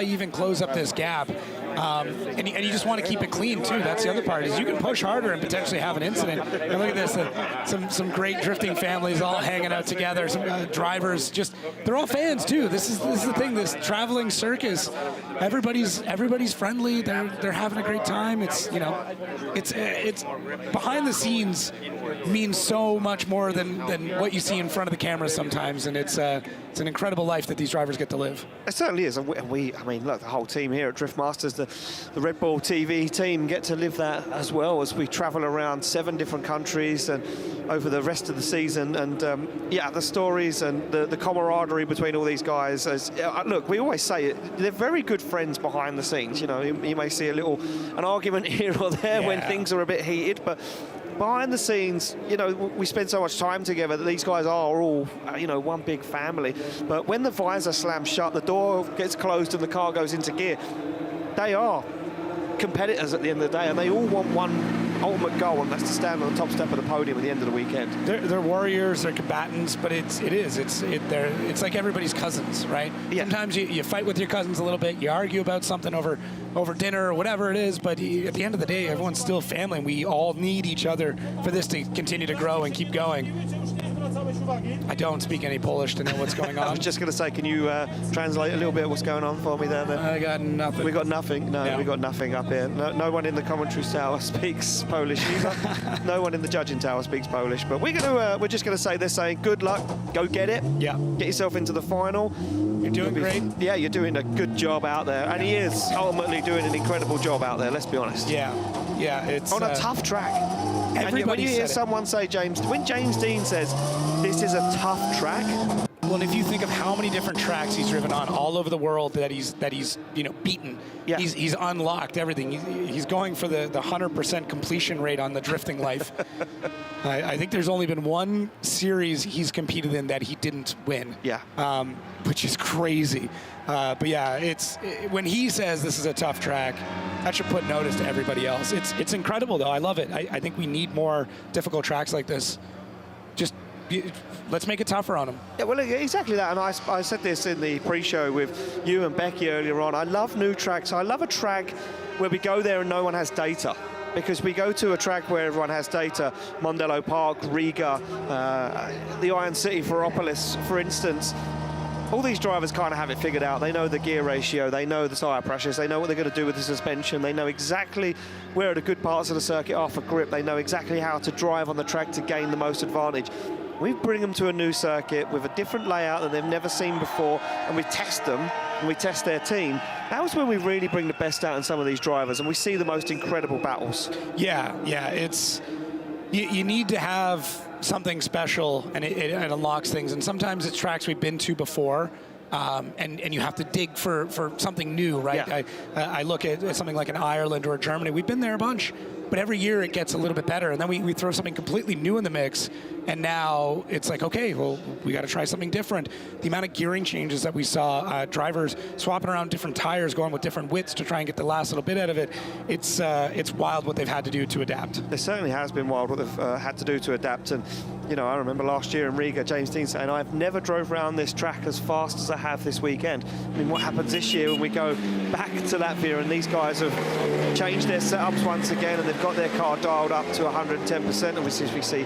even close up this gap? And you just want to keep it clean too. That's the other part, is you can push harder and potentially have an incident. And look at this, some great drifting families all hanging out together. Some drivers, they're all fans too. This is the thing. This traveling circus, everybody's friendly. They're having a great time. It's it's behind the scenes means so much more than what you see in front of the camera sometimes, and it's an incredible life that these drivers get to live. It certainly is, and I mean, look, the whole team here at Drift Masters, the Red Bull TV team, get to live that as well as we travel around 7 different countries and over the rest of the season. And yeah, the stories and the camaraderie between all these guys. Look, we always say it, they're very good friends behind the scenes. You know, you may see an argument here or there when things are a bit heated, but behind the scenes, you know, we spend so much time together that these guys are all, you know, one big family. But when the visor slams shut, the door gets closed and the car goes into gear, they are competitors at the end of the day, and they all want one ultimate goal, and that's to stand on the top step of the podium at the end of the weekend. They're warriors, they're combatants, but it's like everybody's cousins, right? Yeah. Sometimes you fight with your cousins a little bit, you argue about something over dinner or whatever it is, but at the end of the day, everyone's still family, and we all need each other for this to continue to grow and keep going. I don't speak any Polish to know what's going on. I was just going to say, can you translate a little bit of what's going on for me there? I got nothing. We got nothing. No, we got nothing up here. No one in the commentary tower speaks Polish either. No one in the judging tower speaks Polish. But we're just going to say they're saying good luck, go get it. Yeah. Get yourself into the final. You're doing great. Yeah, you're doing a good job out there, and he is ultimately doing an incredible job out there. Let's be honest. Yeah. It's on a tough track. And when you hear someone say, when James Deane says this is a tough track. Well, if you think of how many different tracks he's driven on all over the world that he's beaten, yeah. He's unlocked everything. He's going for the 100% completion rate on the drifting life. I think there's only been one series he's competed in that he didn't win. Yeah. Which is crazy. But yeah, when he says this is a tough track, that should put notice to everybody else. It's incredible though. I love it. I think we need more difficult tracks like this. Let's make it tougher on them. Yeah, well, exactly that. And I said this in the pre-show with you and Becky earlier on. I love new tracks. I love a track where we go there and no one has data. Because we go to a track where everyone has data, Mondello Park, Riga, the Iron City, Ferropolis, for instance. All these drivers kind of have it figured out. They know the gear ratio, they know the tyre pressures, they know what they're going to do with the suspension, they know exactly where the good parts of the circuit are for grip, they know exactly how to drive on the track to gain the most advantage. We bring them to a new circuit with a different layout that they've never seen before, and we test them, and we test their team. That was when we really bring the best out in some of these drivers, and we see the most incredible battles. Yeah, it's... You need to have something special, and it unlocks things. And sometimes it's tracks we've been to before, and you have to dig for something new, right? Yeah. I look at something like an Ireland or a Germany. We've been there a bunch. but every year it gets a little bit better, and then we throw something completely new in the mix, and now it's like, okay, well, we got to try something different. The amount of gearing changes that we saw, drivers swapping around different tires, going with different widths to try and get the last little bit out of it, it's wild what they've had to do to adapt. It certainly has been wild what they've had to do to adapt. And you know, I remember last year in Riga, James Deane saying, I've never drove around this track as fast as I have this weekend. I mean, what happens this year when we go back to Latvia and these guys have changed their setups once again and they've got their car dialed up to 110%? Obviously, we see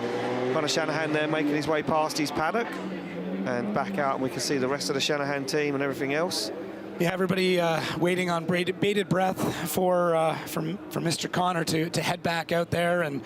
Conor Shanahan there making his way past his paddock and back out, and we can see the rest of the Shanahan team and everything else. Yeah, everybody waiting on bated breath for Mr. Conor to head back out there and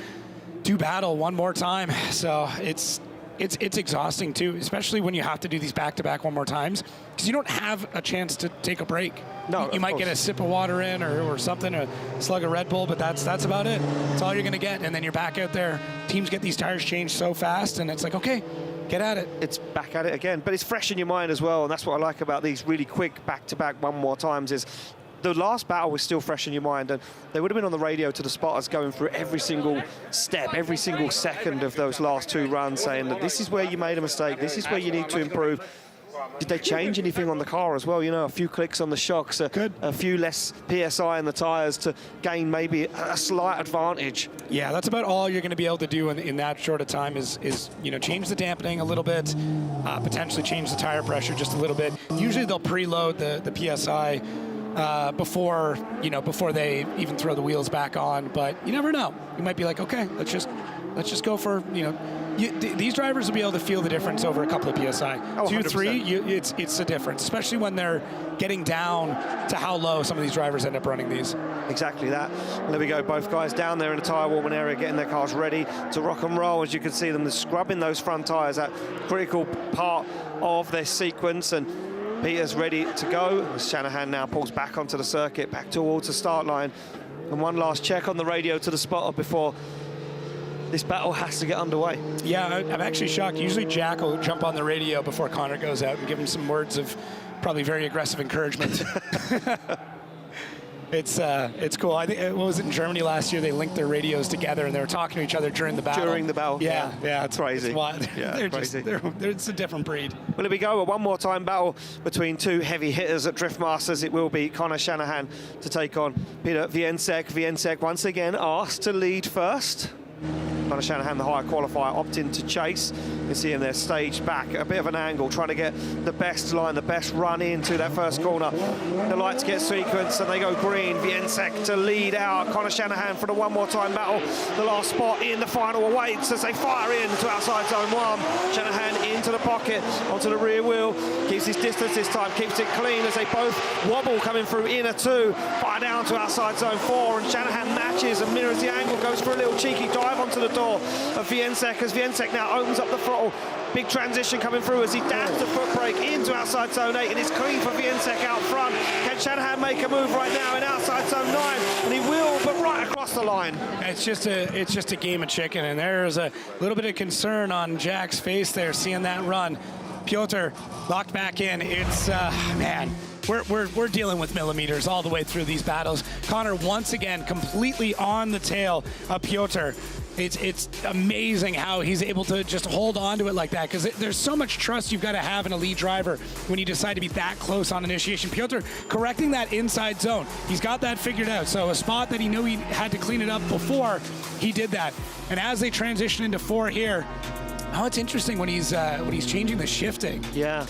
do battle one more time. So it's exhausting too, especially when you have to do these back-to-back one more times, because you don't have a chance to take a break. No, you might get a sip of water in or something, a slug of Red Bull, but that's about it. That's all you're gonna get, and then you're back out there. Teams get these tires changed so fast, and it's like, okay, get at it. It's back at it again, but it's fresh in your mind as well, and that's what I like about these really quick back-to-back one more times is the last battle was still fresh in your mind, and they would have been on the radio to the spotters going through every single step, every single second of those last two runs, saying that this is where you made a mistake, this is where you need to improve. Did they change anything on the car as well? You know, a few clicks on the shocks, a few less PSI in the tyres to gain maybe a slight advantage. Yeah, that's about all you're going to be able to do in that short of time is you know, change the dampening a little bit, potentially change the tire pressure just a little bit. Usually they'll preload the PSI before they even throw the wheels back on, but you never know. You might be like, okay, let's just go for, you know, these drivers will be able to feel the difference over a couple of PSI. 2, 3, it's a difference, especially when they're getting down to how low some of these drivers end up running these. Exactly that. And there we go, both guys down there in the tyre warming area getting their cars ready to rock and roll. As you can see them scrubbing those front tyres, that critical part of their sequence, and Peter's ready to go. Shanahan now pulls back onto the circuit, back towards the start line. And one last check on the radio to the spotter before this battle has to get underway. Yeah, I'm actually shocked. Usually Jack will jump on the radio before Conor goes out and give him some words of probably very aggressive encouragement. It's cool. I think, what was it, in Germany last year, they linked their radios together and they were talking to each other during the battle. During the battle. Yeah, it's crazy. It's wild. Yeah, they're crazy. It's a different breed. Well, here we go, a one more time battle between two heavy hitters at Drift Masters. It will be Conor Shanahan to take on Peter Vincc. Vincc once again asked to lead first. Conor Shanahan, the higher qualifier, opting to chase. You can see him there staged back at a bit of an angle, trying to get the best line, the best run into that first corner. The lights get sequenced and they go green. Vincc to lead out. Conor Shanahan for the one more time battle. The last spot in the final awaits as they fire in to outside zone 1. Shanahan into the pocket, onto the rear wheel. Keeps his distance this time, keeps it clean as they both wobble coming through inner 2. Fire down to outside zone 4, and Shanahan matches and mirrors the angle, goes for a little cheeky dive onto the door of Vincc as Vincc now opens up the throttle. Big transition coming through as he dashed the foot brake into outside zone 8, and it's clean for Vincc out front. Can Shanahan make a move right now in outside zone 9? And he will, but right across the line. It's just a game of chicken, and there's a little bit of concern on Jack's face there, seeing that run. Piotr locked back in. It's man. We're dealing with millimeters all the way through these battles. Conor once again completely on the tail of Piotr. It's amazing how he's able to just hold on to it like that, because there's so much trust you've got to have in a lead driver when you decide to be that close on initiation. Piotr correcting that inside zone. He's got that figured out. So a spot that he knew he had to clean it up before, he did that. And as they transition into 4 here, oh, it's interesting when he's changing the shifting. Yeah,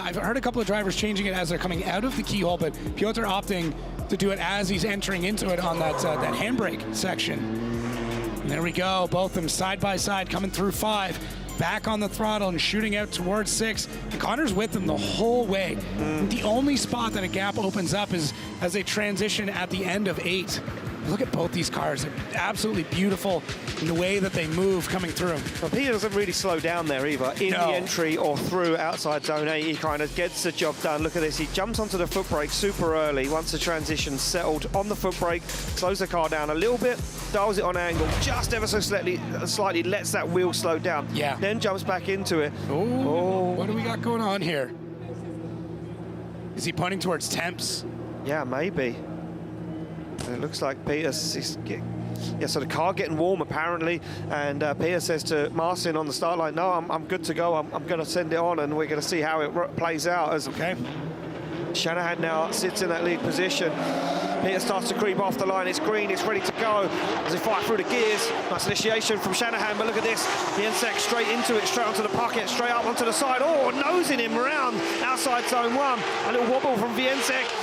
I've heard a couple of drivers changing it as they're coming out of the keyhole, but Piotr opting to do it as he's entering into it on that handbrake section. And there we go, both of them side by side coming through 5, back on the throttle and shooting out towards 6. And Conor's with them the whole way. The only spot that a gap opens up is as they transition at the end of 8. Look at both these cars. They're absolutely beautiful in the way that they move coming through. Well, Peter doesn't really slow down there either. In the entry or through outside zone 8, he kind of gets the job done. Look at this. He jumps onto the foot brake super early. Once the transition's settled on the foot brake, slows the car down a little bit, dials it on angle, just ever so slightly lets that wheel slow down. Yeah. Then jumps back into it. Oh, what do we got going on here? Is he pointing towards temps? Yeah, maybe. It looks like Peter's yeah, so the car getting warm apparently, and Peter says to Marcin on the start line, no, I'm good to go. I'm going to send it on, and we're going to see how it plays out. As Shanahan now sits in that lead position. Peter starts to creep off the line. It's green, it's ready to go as they fight through the gears. Nice initiation from Shanahan, but look at this. Vinc straight into it, straight onto the pocket, straight up onto the side. Oh, nosing him around outside zone 1. A little wobble from Vinc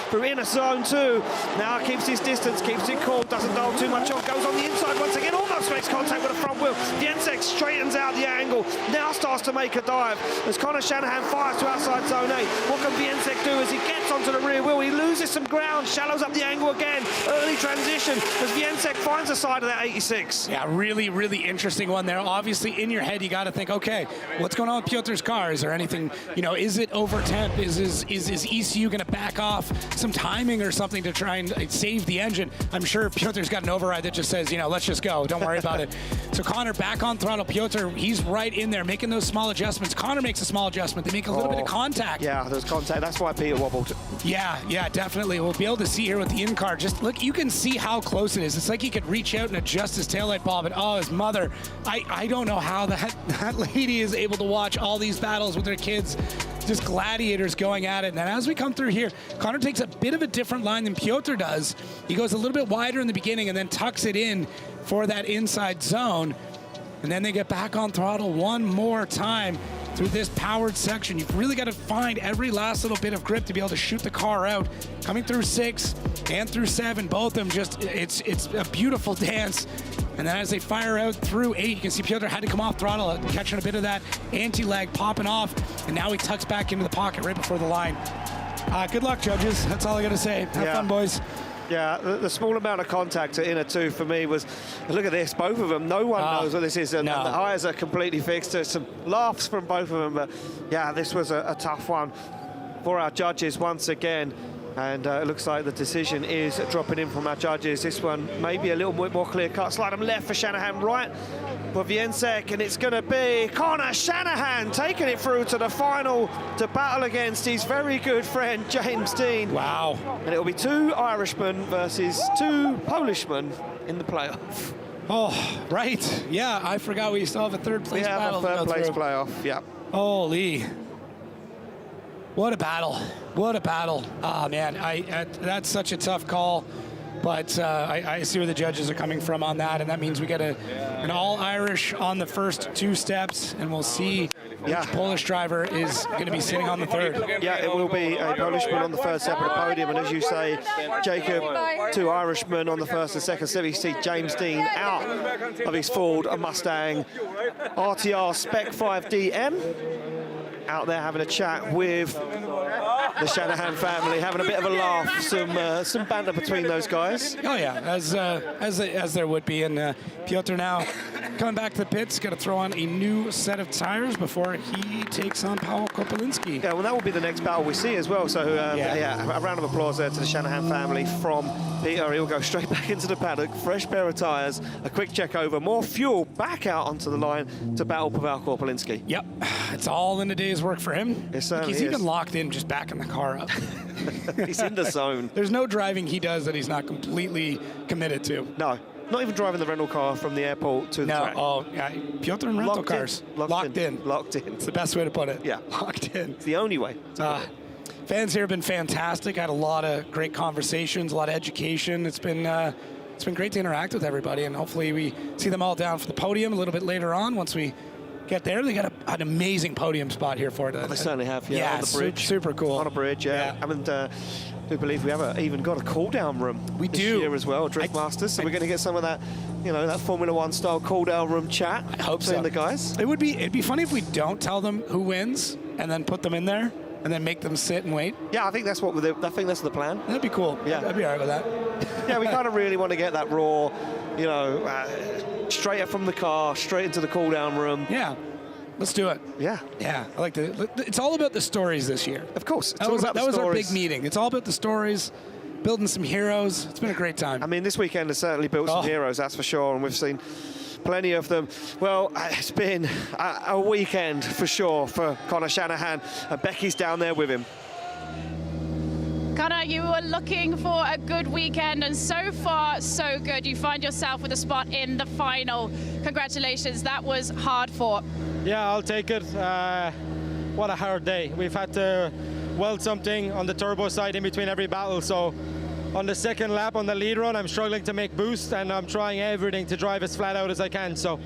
through inner zone 2. Now keeps his distance, keeps it cool, doesn't dial too much on, goes on the inside once again, almost makes contact with the front wheel. Vinc straightens out the angle, now starts to make a dive as Conor Shanahan fires to outside zone 8. What can Vinc do as he gets onto the rear wheel? He loses some ground, shallows up the angle again. Early transition as Vinc finds the side of that 86. Yeah, really, really interesting one there. Obviously, in your head, you got to think, okay, what's going on with Piotr's car? Is there anything, you know, is it over temp? Is his ECU going to back off some timing or something to try and save the engine? I'm sure Piotr's got an override that just says, you know, let's just go. Don't worry about it. So Conor back on throttle. Piotr, he's right in there making those small adjustments. Conor makes a small adjustment. They make a little bit of contact. Yeah, there's contact. That's why Peter wobbled. Yeah, definitely. We'll be able to see here with the in-car. Just look, you can see how close it is. It's like he could reach out and adjust his taillight bulb, and oh, his mother. I don't know how that lady is able to watch all these battles with her kids. Just gladiators going at it. And then as we come through here, Conor takes a bit of a different line than Piotr does. He goes a little bit wider in the beginning and then tucks it in for that inside zone. And then they get back on throttle one more time through this powered section. You've really got to find every last little bit of grip to be able to shoot the car out. Coming through 6 and through 7, both of them just, it's a beautiful dance. And then as they fire out through 8, you can see Piotr had to come off throttle, catching a bit of that anti-lag popping off. And now he tucks back into the pocket right before the line. Good luck, judges. That's all I got to say. Have fun, boys. Yeah, the small amount of contact at inner 2 for me was, look at this, both of them, no one knows what this is, and the tyres are completely fixed. There's some laughs from both of them, but yeah, this was a tough one for our judges once again, and it looks like the decision is dropping in from our judges. This one maybe a little bit more clear-cut. Slide them left for Shanahan, right for Vinc, and it's going to be Conor Shanahan taking it through to the final to battle against his very good friend James Deane. Wow. And it'll be 2 Irishmen versus 2 Polishmen in the playoff. Oh, right. Yeah, I forgot we still have a third place battle. Yeah, a third place playoff, yeah. Holy. What a battle. What a battle. Oh, man, that's such a tough call. But I see where the judges are coming from on that, and that means we get an all-Irish on the first 2 steps, and we'll see which Polish driver is going to be sitting on the third. Yeah, it will be a Polishman on the first step of the podium, and as you say, Jacob, 2 Irishmen on the first and second step. You see James Deane out of his Ford, a Mustang RTR Spec 5DM. Out there having a chat with the Shanahan family, having a bit of a laugh, some banter between those guys. Oh yeah, as there would be. And Piotr now coming back to the pits, got to throw on a new set of tires before he takes on Paul Korpulinski. Yeah, well, that will be the next battle we see as well. So a round of applause there to the Shanahan family from Peter. He'll go straight back into the paddock, fresh pair of tires, a quick check over, more fuel, back out onto the line to battle Pavel Korpulinski. Yep, it's all in a day's work for him. It certainly He's is. even locked in, just backing the car up. He's in the zone. There's no driving he does that he's not completely committed to. No, not even driving the rental car from the airport to the track. Oh, yeah, Piotr and rental cars. Locked in. Locked in. It's the best way to put it. Yeah. Locked in. It's the only way. Fans here have been fantastic. Had a lot of great conversations, a lot of education. It's been great to interact with everybody, and hopefully we see them all down for the podium a little bit later on once we get there. They got an amazing podium spot here for it. They certainly have, yeah, on the bridge. Super cool. On a bridge, yeah. And we believe we have even got a cool-down room this year as well, Drift Masters, so we're going to get some of that, that Formula One style cool-down room chat. I hope so. The guys. It'd be funny if we don't tell them who wins and then put them in there and then make them sit and wait. Yeah, I think that's that's the plan. That'd be cool. Yeah, I'd be all right with that. Yeah, we kind of really want to get that raw, straight up from the car, straight into the cool-down room. Yeah. Let's do it. Yeah. Yeah. I like it's all about the stories this year. Of course. That was our big meeting. It's all about the stories, building some heroes. It's been a great time. I mean, this weekend has certainly built some heroes, that's for sure, and we've seen plenty of them. Well, it's been a weekend for sure for Conor Shanahan, and Becky's down there with him. Connor, you were looking for a good weekend, and so far, so good. You find yourself with a spot in the final. Congratulations, that was hard fought. Yeah, I'll take it. What a hard day. We've had to weld something on the turbo side in between every battle, so on the second lap on the lead run, I'm struggling to make boost, and I'm trying everything to drive as flat out as I can. So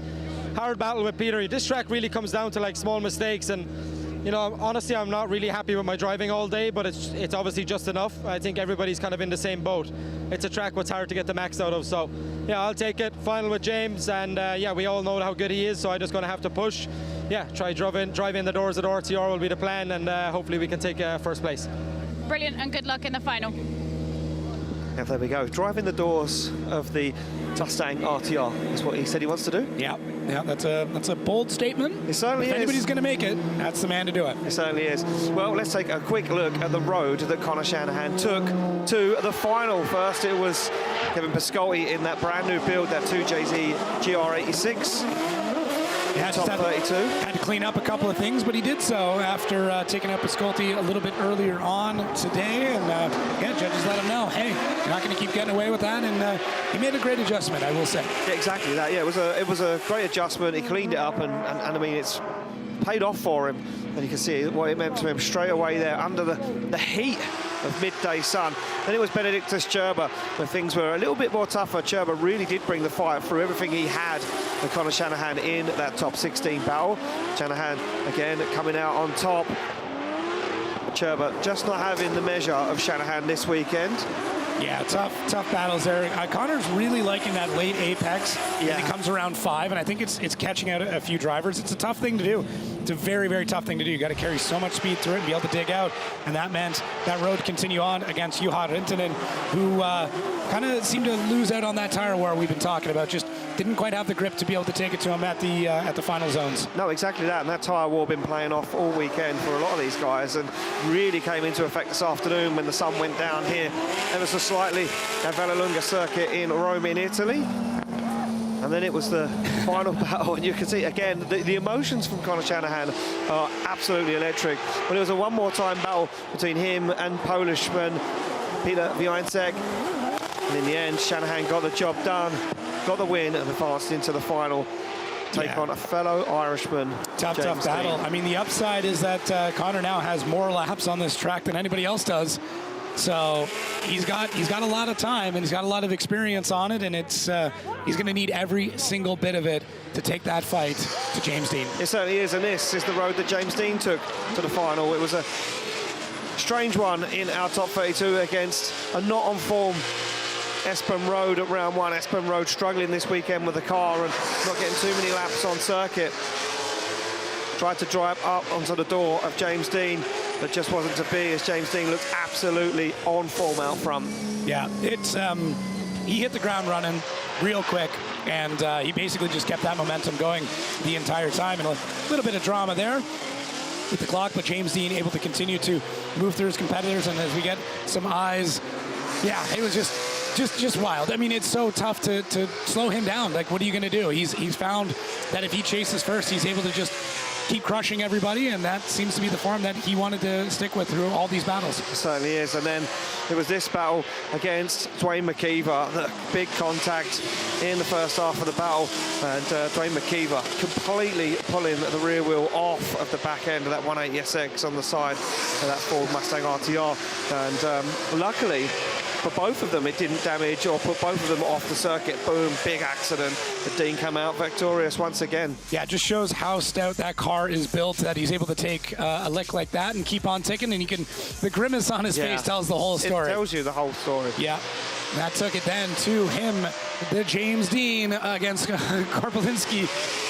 hard battle with Peter. This track really comes down to like small mistakes, and you know, honestly, I'm not really happy with my driving all day, but it's obviously just enough. I think everybody's kind of in the same boat. It's a track what's hard to get the max out of, so yeah, I'll take it. Final with James, and yeah, we all know how good he is, so I'm just going to have to push. Yeah, try drive in the doors at RTR will be the plan, and hopefully we can take first place. Brilliant, and good luck in the final. Yeah, there we go. Driving the doors of the Mustang RTR is what he said he wants to do. Yeah, that's a bold statement. It certainly is. If anybody's going to make it, that's the man to do it. It certainly is. Well, let's take a quick look at the road that Connor Shanahan took to the final. First, it was Kevin Piscotty in that brand new build, that 2JZ GR86. Yeah, Top 32. Had to clean up a couple of things, but he did so after taking out Piscotty a little bit earlier on today. And yeah, judges let him know, hey, you're not going to keep getting away with that. And he made a great adjustment, I will say. Yeah, exactly that. Yeah, it was a great adjustment. He cleaned it up, and I mean, it's paid off for him. And you can see what it meant to him straight away there under the heat of midday sun. Then it was Benedictus Cirba, where things were a little bit more tougher. Cirba really did bring the fight through everything he had with Connor Shanahan in that top 16 battle. Shanahan, again, coming out on top. Cirba just not having the measure of Shanahan this weekend. Yeah, tough battles there. Connor's really liking that late apex. Yeah. He comes around 5, and I think it's catching out a few drivers. It's a tough thing to do. It's a very, very tough thing to do. You got to carry so much speed through it and be able to dig out, and that meant that road continue on against Juha Rintanen, who kind of seemed to lose out on that tire war we've been talking about. Just didn't quite have the grip to be able to take it to him at the final zones. No, exactly that. And that tyre war been playing off all weekend for a lot of these guys, and really came into effect this afternoon when the sun went down here ever so slightly at Vallelunga circuit in Rome in Italy. And then it was the final battle, and you can see again the emotions from Connor Shanahan are absolutely electric. But it was a one more time battle between him and Polishman Peter Vincek. And in the end, Shanahan got the job done, got the win, and advanced into the final. Take on a fellow Irishman. Tough battle. I mean, the upside is that Connor now has more laps on this track than anybody else does. So he's got a lot of time, and he's got a lot of experience on it, and it's he's going to need every single bit of it to take that fight to James Deane. It certainly is, and this is the road that James Deane took to the final. It was a strange one in our top 32 against a not on form Espen Road at round 1. Espen Road struggling this weekend with the car and not getting too many laps on circuit. Tried to drive up onto the door of James Deane, but just wasn't to be, as James Deane looked absolutely on form out front. Yeah, it's he hit the ground running real quick, and he basically just kept that momentum going the entire time. And a little bit of drama there with the clock, but James Deane able to continue to move through his competitors. And as we get some eyes, yeah, it was just wild. I mean, it's so tough to slow him down. Like, what are you going to do? He's found that if he chases first, he's able to just keep crushing everybody, and that seems to be the form that he wanted to stick with through all these battles. It certainly is. And then it was this battle against Dwayne McKeever, the big contact in the first half of the battle, and Dwayne McKeever completely pulling the rear wheel off of the back end of that 180SX on the side of that Ford Mustang RTR. And luckily for both of them, it didn't damage or put both of them off the circuit. Boom, big accident. But Deane came out victorious once again. Yeah, it just shows how stout that car is built, that he's able to take a lick like that and keep on ticking, and the grimace on his face tells the whole story. It tells you the whole story. Yeah. That took it then to him, the James Deane against Korpulinski.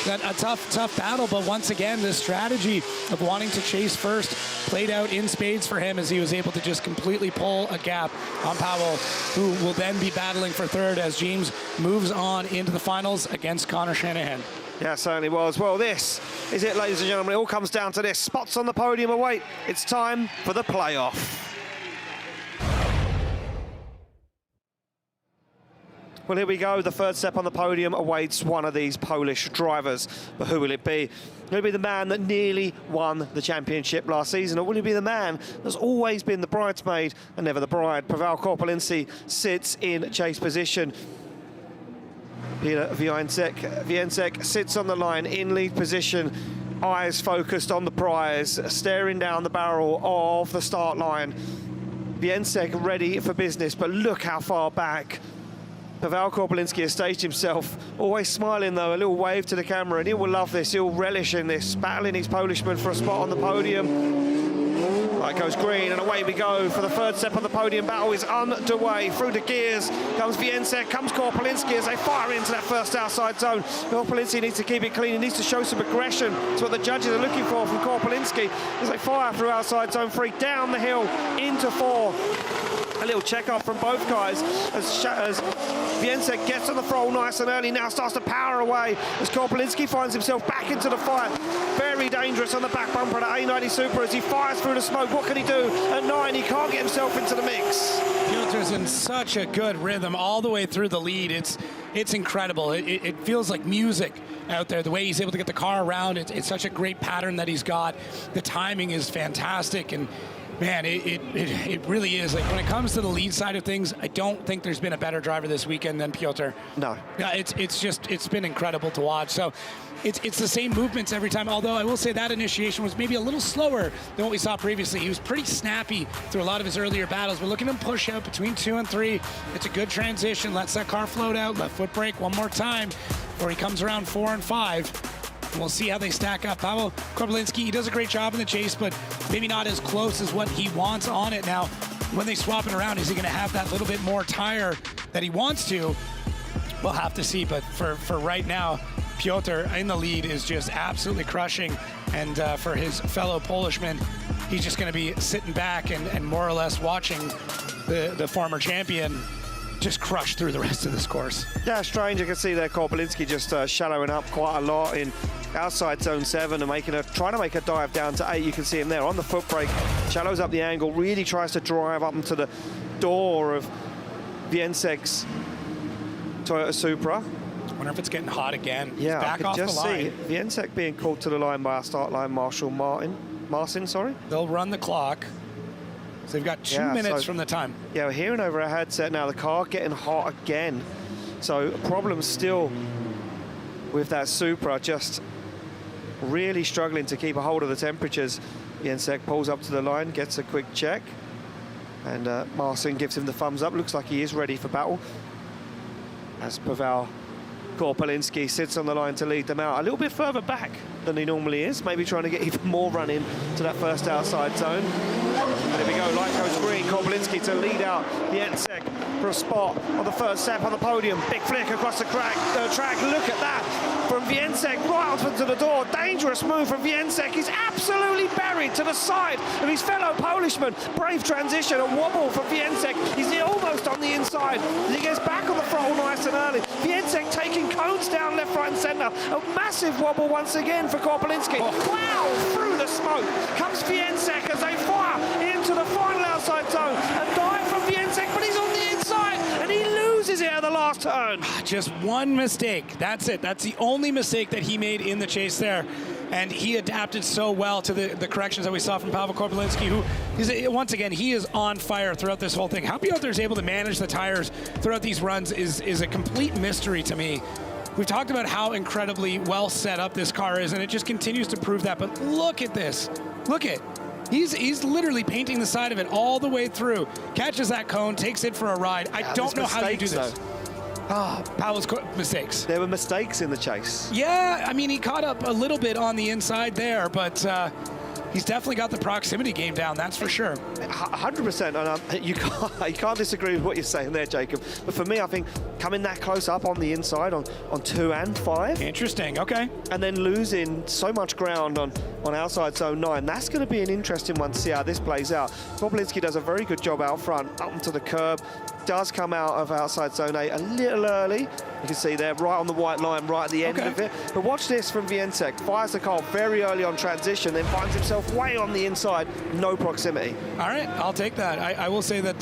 A tough battle, but once again, the strategy of wanting to chase first played out in spades for him, as he was able to just completely pull a gap on Powell, who will then be battling for third as James moves on into the finals against Connor Shanahan. Yeah, it certainly was. Well, this is it, ladies and gentlemen. It all comes down to this. Spots on the podium await. It's time for the playoff. Well, here we go. The third step on the podium awaits one of these Polish drivers. But who will it be? Will it be the man that nearly won the championship last season, or will it be the man that's always been the bridesmaid and never the bride? Paweł Korpulinski sits in chase position. Peter Vinc sits on the line in lead position, eyes focused on the prize, staring down the barrel of the start line. Vinc ready for business, but look how far back Paweł Korpulinski has staged himself, always smiling though, a little wave to the camera, and he will love this, he'll relish in this, battling his Polishman for a spot on the podium. Light goes green, and away we go for the third step on the podium. Battle is underway. Through the gears comes Vinc, comes Korpulinski as they fire into that first outside zone. Korpulinski needs to keep it clean, he needs to show some aggression. It's what the judges are looking for from Korpulinski as they fire through outside zone 3, down the hill into 4. A little check-up from both guys as Vinc gets on the throttle nice and early, now starts to power away as Korpulinski finds himself back into the fight. Very dangerous on the back bumper of the A90 Super as he fires through the smoke. What can he do? At 9, he can't get himself into the mix. Piotr's in such a good rhythm all the way through the lead. It's incredible. It feels like music out there, the way he's able to get the car around. It's such a great pattern that he's got. The timing is fantastic, and man, it really is. Like, when it comes to the lead side of things, I don't think there's been a better driver this weekend than Piotr. No. Yeah, it's been incredible to watch. So it's the same movements every time, although I will say that initiation was maybe a little slower than what we saw previously. He was pretty snappy through a lot of his earlier battles. We're looking at him push out between 2 and 3. It's a good transition, lets that car float out, left foot brake one more time before he comes around 4 and 5. We'll see how they stack up. Paweł Korpulinski, he does a great job in the chase, but maybe not as close as what he wants on it. Now, when they swap it around, is he going to have that little bit more tire that he wants to? We'll have to see, but for right now, Piotr in the lead is just absolutely crushing, and for his fellow Polishman, he's just going to be sitting back and more or less watching the former champion just crush through the rest of this course. Yeah, strange. You can see there Korpulinski just shallowing up quite a lot in outside zone 7 and trying to make a dive down to 8. You can see him there on the foot brake, shallows up the angle, really tries to drive up into the door of Vinc's Toyota Supra. I wonder if it's getting hot again. Yeah, He's back I can off just the line. see Vinc being called to the line by our start line marshal Marcin, sorry. They'll run the clock. So they've got 2 minutes from the time. Yeah, we're hearing over our headset now the car getting hot again. So problems still with that Supra, just really struggling to keep a hold of the temperatures. Vinc pulls up to the line, gets a quick check, and Marcin gives him the thumbs up. Looks like he is ready for battle as Paweł Korpulinski sits on the line to lead them out a little bit further back than he normally is, maybe trying to get even more run in to that first outside zone. And there we go, light goes green, Korpulinski to lead out Vinc for a spot on the first step on the podium. Big flick across the track. Look at that from Vinc, right onto the door. Dangerous move from Vinc. He's absolutely buried to the side of his fellow Polishman. Brave transition, a wobble from Vinc. He's almost on the inside. He gets back on the throttle nice and early. Vinc taking cones down left, right and centre. A massive wobble once again for Korpulinski. Wow, through the smoke comes Vinc as they fire into the final outside zone. A dive from Vinc, but he's on the inside and he loses it at the last turn. Just one mistake. That's it. That's the only mistake that he made in the chase there. And he adapted so well to the corrections that we saw from Paweł Korpulinski, who is, once again, he is on fire throughout this whole thing. How Piotr is able to manage the tires throughout these runs is a complete mystery to me. We've talked about how incredibly well set up this car is, and it just continues to prove that. But look at this. Look at He's literally painting the side of it all the way through. Catches that cone, takes it for a ride. I don't know how you do this. Paweł's mistakes. There were mistakes in the chase. Yeah, I mean, he caught up a little bit on the inside there, but he's definitely got the proximity game down, that's for sure. 100%, and you can't disagree with what you're saying there, Jacob. But for me, I think coming that close up on the inside on 2 and 5. Interesting, okay. And then losing so much ground on outside zone 9, that's going to be an interesting one to see how this plays out. Korpulinski does a very good job out front, up into the curb, does come out of outside zone 8 a little early, You can see there, right on the white line, right at the end of it. But watch this from Vinc. Fires the car very early on transition, then finds himself way on the inside, no proximity. All right, I'll take that. I will say that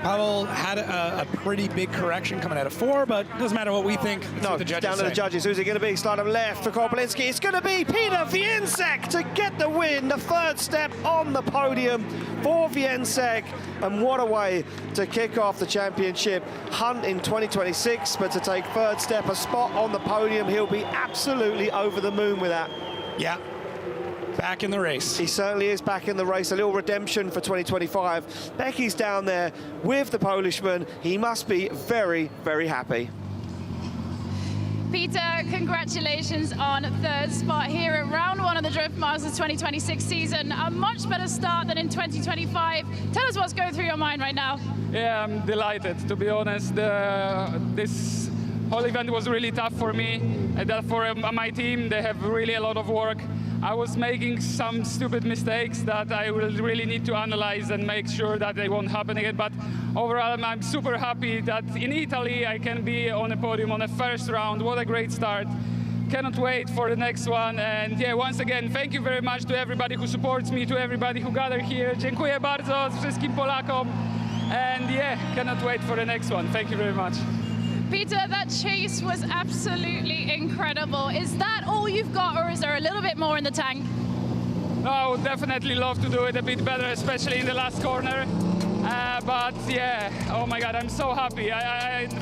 Pavel had a pretty big correction coming out of 4, but it doesn't matter what we think. No, the judges down to the judges. Who's it going to be? Slide him left for Korpulinski. It's going to be Peter Vinc to get the win. The 3rd step on the podium for Vinc. And what a way to kick off the championship hunt in 2026. But to take 3rd step, a spot on the podium, he'll be absolutely over the moon with that. Yeah. Back in the race. He certainly is back in the race. A little redemption for 2025. Becky's down there with the Polishman. He must be very, very happy. Peter, congratulations on 3rd spot here at round 1 of the Drift Masters 2026 season. A much better start than in 2025. Tell us what's going through your mind right now. Yeah, I'm delighted, to be honest. This whole event was really tough for me, and that for my team, they have really a lot of work. I was making some stupid mistakes that I will really need to analyze and make sure that they won't happen again. But overall, I'm super happy that in Italy I can be on a podium on the 1st round. What a great start. Cannot wait for the next one. And yeah, once again, thank you very much to everybody who supports me, to everybody who gathered here. Dziękuję bardzo wszystkim Polakom. And yeah, cannot wait for the next one. Thank you very much. Peter, that chase was absolutely incredible. Is that all you've got, or is there a little bit more in the tank? I would definitely love to do it a bit better, especially in the last corner. But yeah, oh my God, I'm so happy.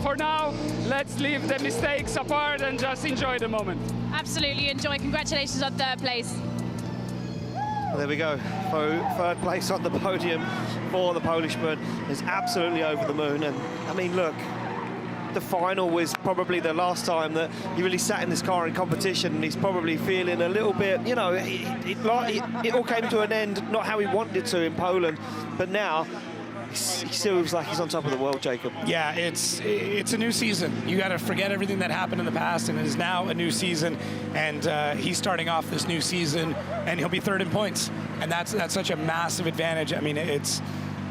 For now, let's leave the mistakes apart and just enjoy the moment. Absolutely enjoy. Congratulations on 3rd place. There we go. 3rd place on the podium for the Polishman is absolutely over the moon. And I mean, look, the final was probably the last time that he really sat in this car in competition, and he's probably feeling a little bit, you know, it all came to an end, not how he wanted it to in Poland, but now he still looks like he's on top of the world, Jacob. Yeah, it's a new season. You got to forget everything that happened in the past, and it is now a new season, and he's starting off this new season, and he'll be 3rd in points, and that's such a massive advantage. I mean, it's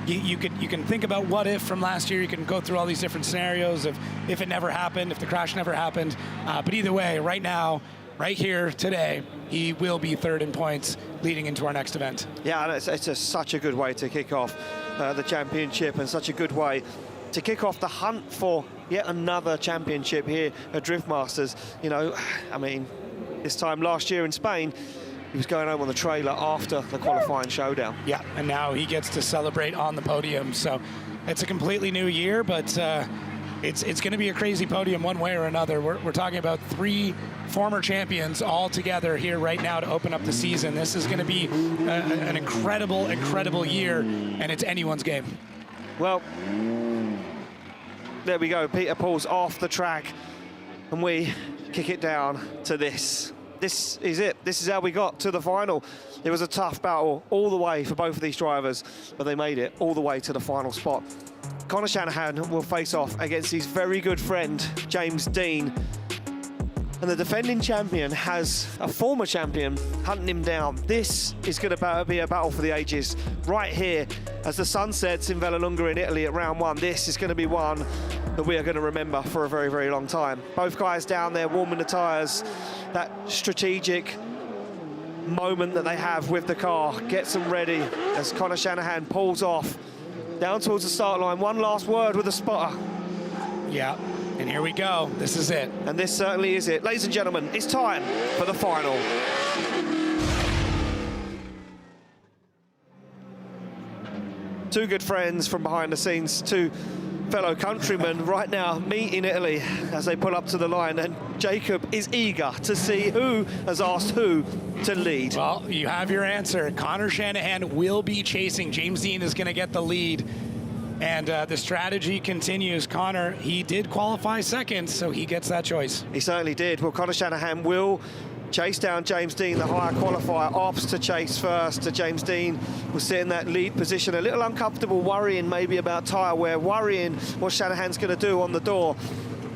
you can think about what if from last year. You can go through all these different scenarios of if it never happened, if the crash never happened. But either way, right now, right here today, he will be 3rd in points leading into our next event. Yeah, and it's such a good way to kick off the championship, and such a good way to kick off the hunt for yet another championship here at Drift Masters. You know, I mean, this time last year in Spain, he was going home on the trailer after the qualifying showdown. Yeah, and now he gets to celebrate on the podium. So it's a completely new year, but it's going to be a crazy podium one way or another. We're talking about 3 former champions all together here right now to open up the season. This is going to be an incredible, incredible year, and it's anyone's game. Well, there we go. Peter pulls off the track, and we kick it down to this. This is it. This is how we got to the final. It was a tough battle all the way for both of these drivers, but they made it all the way to the final spot. Conor Shanahan will face off against his very good friend, James Deane. And the defending champion has a former champion hunting him down. This is going to be a battle for the ages. Right here, as the sun sets in Vallelunga in Italy at round 1, this is going to be one that we are going to remember for a very, very long time. Both guys down there warming the tyres. That strategic moment that they have with the car gets them ready as Conor Shanahan pulls off down towards the start line. One last word with the spotter. Yeah, and here we go. This is it. And this certainly is it. Ladies and gentlemen, it's time for the final. Two good friends from behind the scenes, two fellow countrymen right now meet in Italy as they pull up to the line, and Jacob is eager to see who has asked who to lead. Well, you have your answer. Conor Shanahan will be chasing. James Deane is going to get the lead. And the strategy continues. Conor, he did qualify 2nd, so he gets that choice. He certainly did. Well, Conor Shanahan will chase down James Deane, the higher qualifier, opts to chase first. James Deane will sit in that lead position, a little uncomfortable, worrying maybe about tyre wear, worrying what Shanahan's going to do on the door.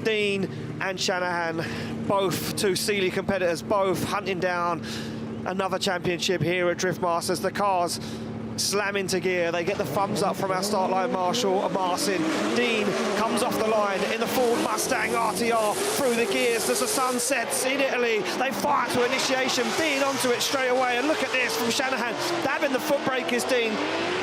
Deane and Shanahan, both two Sealy competitors, both hunting down another championship here at Drift Masters. The cars slam into gear. They get the thumbs up from our start line marshal, Marcin. Deane comes off the line in the Ford Mustang RTR through the gears as the sun sets in Italy. They fire to initiation. Deane onto it straight away. And look at this from Shanahan. Dabbing the foot brake is Deane.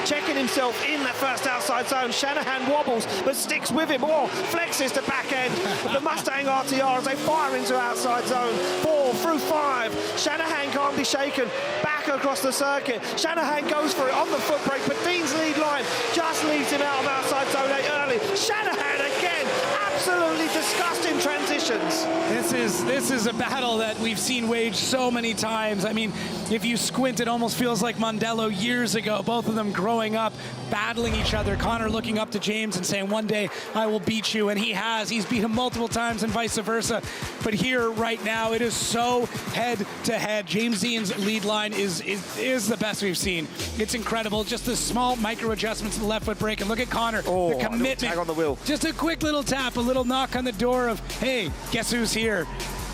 Checking himself in that first outside zone. Shanahan wobbles, but sticks with him. Or flexes to back end. The Mustang RTR as they fire into outside zone. 4 through 5. Shanahan can't be shaken. Back across the circuit. Shanahan goes for it on the foot brake, but Deane's lead line just leaves him out of outside zone 8 early. Shanahan again, absolutely disgusting transitions. This is a battle that we've seen waged so many times. I mean, if you squint, it almost feels like Mondello years ago. Both of them growing up, battling each other. Connor looking up to James and saying, one day I will beat you, and he has. He's beat him multiple times and vice versa. But here, right now, it is so head-to-head. James Deane's lead line is the best we've seen. It's incredible. Just the small micro adjustments to the left foot brake. And look at Connor, the commitment. Tag on the wheel. Just a quick little tap, a little knock on the door of, hey, guess who's here?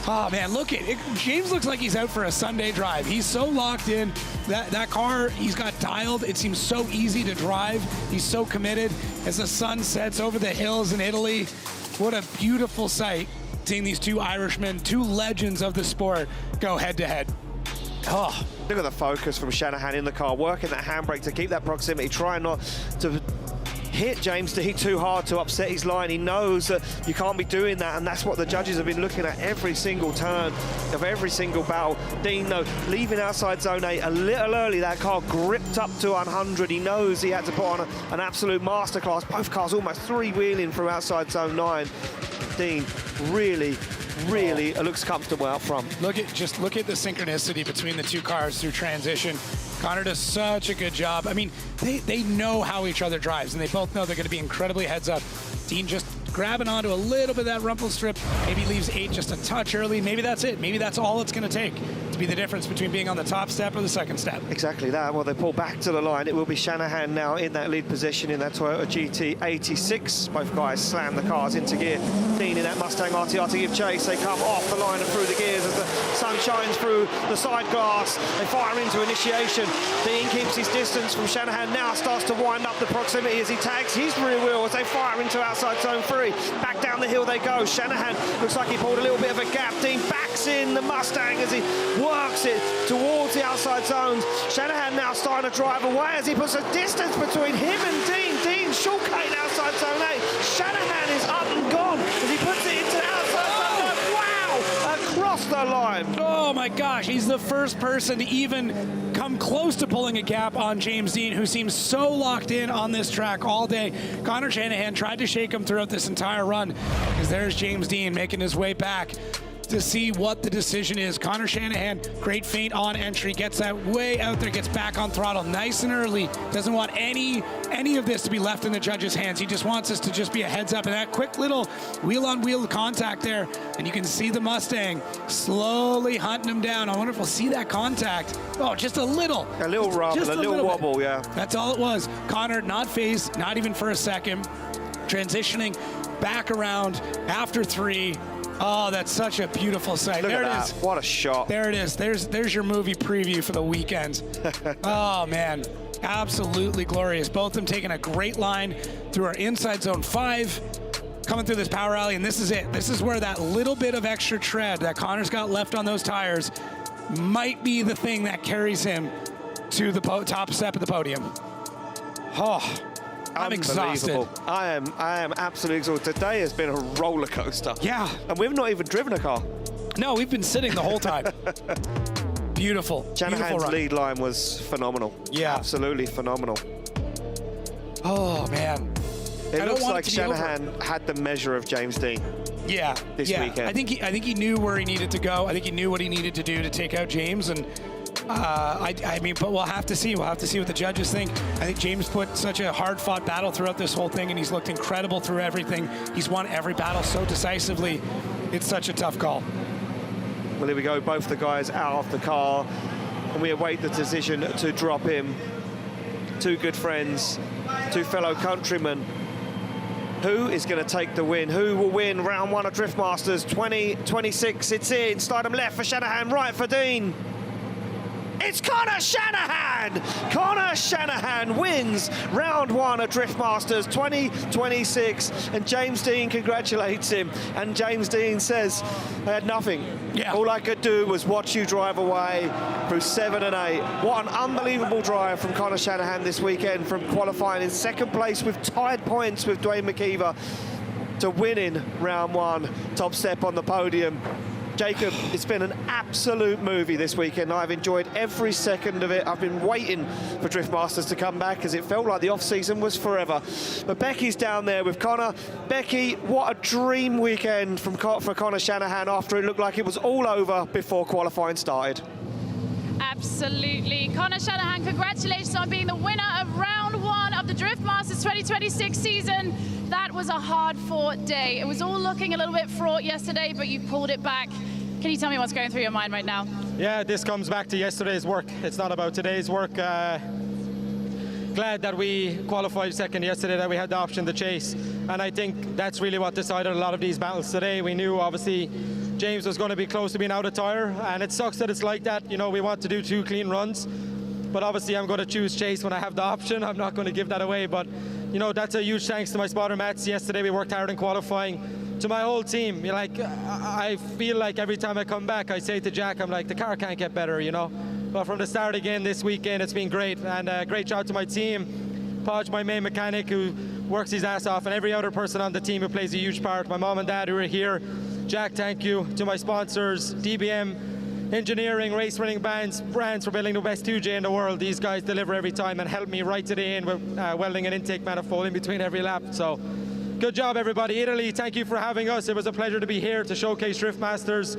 Oh, man, look at it. James looks like he's out for a Sunday drive. He's so locked in. That car, he's got dialed. It seems so easy to drive. He's so committed. As the sun sets over the hills in Italy, what a beautiful sight, seeing these two Irishmen, two legends of the sport, go head-to-head. Oh. Look at the focus from Shanahan in the car, working that handbrake to keep that proximity, trying not to hit James Deane too hard to upset his line. He knows that you can't be doing that, and that's what the judges have been looking at every single turn of every single battle. Deane, though, leaving outside zone 8 a little early. That car gripped up to 100. He knows he had to put on an absolute masterclass. Both cars almost three-wheeling through outside zone 9. Deane really looks comfortable out front. Look at the synchronicity between the two cars through transition. Connor does such a good job. I mean, they know how each other drives, and they both know they're going to be incredibly heads up. Deane just grabbing onto a little bit of that rumple strip, maybe leaves 8 just a touch early. Maybe that's it. Maybe that's all it's going to take to be the difference between being on the top step or the second step. Exactly that. Well, they pull back to the line. It will be Shanahan now in that lead position in that Toyota GT86. Both guys slam the cars into gear. Deane in that Mustang RTR to give chase. They come off the line and through the gears as the sun shines through the side glass. They fire into initiation. Deane keeps his distance from Shanahan, now starts to wind up the proximity as he tags his rear wheel as they fire into outside zone 3. Back down the hill they go. Shanahan looks like he pulled a little bit of a gap. Deane backs in the Mustang as he works it towards the outside zones. Shanahan now starting to drive away as he puts a distance between him and Deane. Deane shortcutting outside zone 8. Shanahan is up and gone as he puts it into the outside zone 9. Wow! Across the line. Oh my gosh, he's the first person to even come close to pulling a gap on James Deane, who seems so locked in on this track all day. Connor Shanahan tried to shake him throughout this entire run, because there's James Deane making his way back to see what the decision is. Connor Shanahan, great feint on entry, gets that way out there, gets back on throttle nice and early. Doesn't want any of this to be left in the judge's hands. He just wants us to just be a heads up, and that quick little wheel-on-wheel contact there, and you can see the Mustang slowly hunting him down. I wonder if we'll see that contact. Oh, just a little. A little rumble, a little wobble, yeah. That's all it was. Connor not phased, not even for a second. Transitioning back around after 3. Oh, that's such a beautiful sight. Look there at it that. is. What a shot. There it is. There's your movie preview for the weekend. Oh, man. Absolutely glorious. Both of them taking a great line through our inside zone 5, coming through this power alley, and this is it. This is where that little bit of extra tread that Connor's got left on those tires might be the thing that carries him to the top step of the podium. Oh, I'm exhausted. I am absolutely exhausted. Today has been a roller coaster. Yeah. And we've not even driven a car. No, we've been sitting the whole time. Beautiful. Shanahan's lead line was phenomenal. Yeah. Absolutely phenomenal. Oh, man. It looks like Shanahan had the measure of James Deane. Yeah. This weekend. I think he knew where he needed to go. I think he knew what he needed to do to take out James, and I mean, but we'll have to see. We'll have to see what the judges think. I think James put such a hard-fought battle throughout this whole thing, and he's looked incredible through everything. He's won every battle so decisively. It's such a tough call. Well, here we go. Both the guys out of the car, and we await the decision to drop him. Two good friends, two fellow countrymen. Who is going to take the win? Who will win round 1 of Drift Masters 2026? It's in. Start him left for Shanahan, right for Deane. It's Connor Shanahan! Connor Shanahan wins round 1 at Drift Masters 2026, and James Deane congratulates him. And James Deane says, I had nothing. Yeah. All I could do was watch you drive away through 7 and 8. What an unbelievable drive from Connor Shanahan this weekend, from qualifying in second place with tied points with Dwayne McKeever to winning round 1, top step on the podium. Jacob, it's been an absolute movie this weekend. I've enjoyed every second of it. I've been waiting for Drift Masters to come back, as it felt like the off-season was forever. But Becky's down there with Connor. Becky, what a dream weekend for Connor Shanahan after it looked like it was all over before qualifying started. Absolutely. Connor Shanahan, congratulations on being the winner of round 1 of the Drift Masters 2026 season. That was a hard-fought day. It was all looking a little bit fraught yesterday, but you pulled it back. Can you tell me what's going through your mind right now? Yeah, this comes back to yesterday's work. It's not about today's work. Glad that we qualified second yesterday, that we had the option to chase. And I think that's really what decided a lot of these battles today. We knew, obviously, James was going to be close to being out of tyre, and it sucks that it's like that. You know, we want to do 2 clean runs, but obviously I'm going to choose chase when I have the option. I'm not going to give that away, but you know, that's a huge thanks to my spotter Mats. Yesterday we worked hard in qualifying, to my whole team. Like, I feel like every time I come back, I say to Jack, I'm like, the car can't get better, you know. But from the start again this weekend, it's been great, and great job to my team. Podge, my main mechanic, who works his ass off, and every other person on the team who plays a huge part. My mom and dad who are here. Jack, thank you. To my sponsors, DBM, Engineering, Race Running Brands for building the best 2J in the world. These guys deliver every time and help me right to the end with welding an intake manifold in between every lap. So, good job, everybody. Italy, thank you for having us. It was a pleasure to be here to showcase Drift Masters.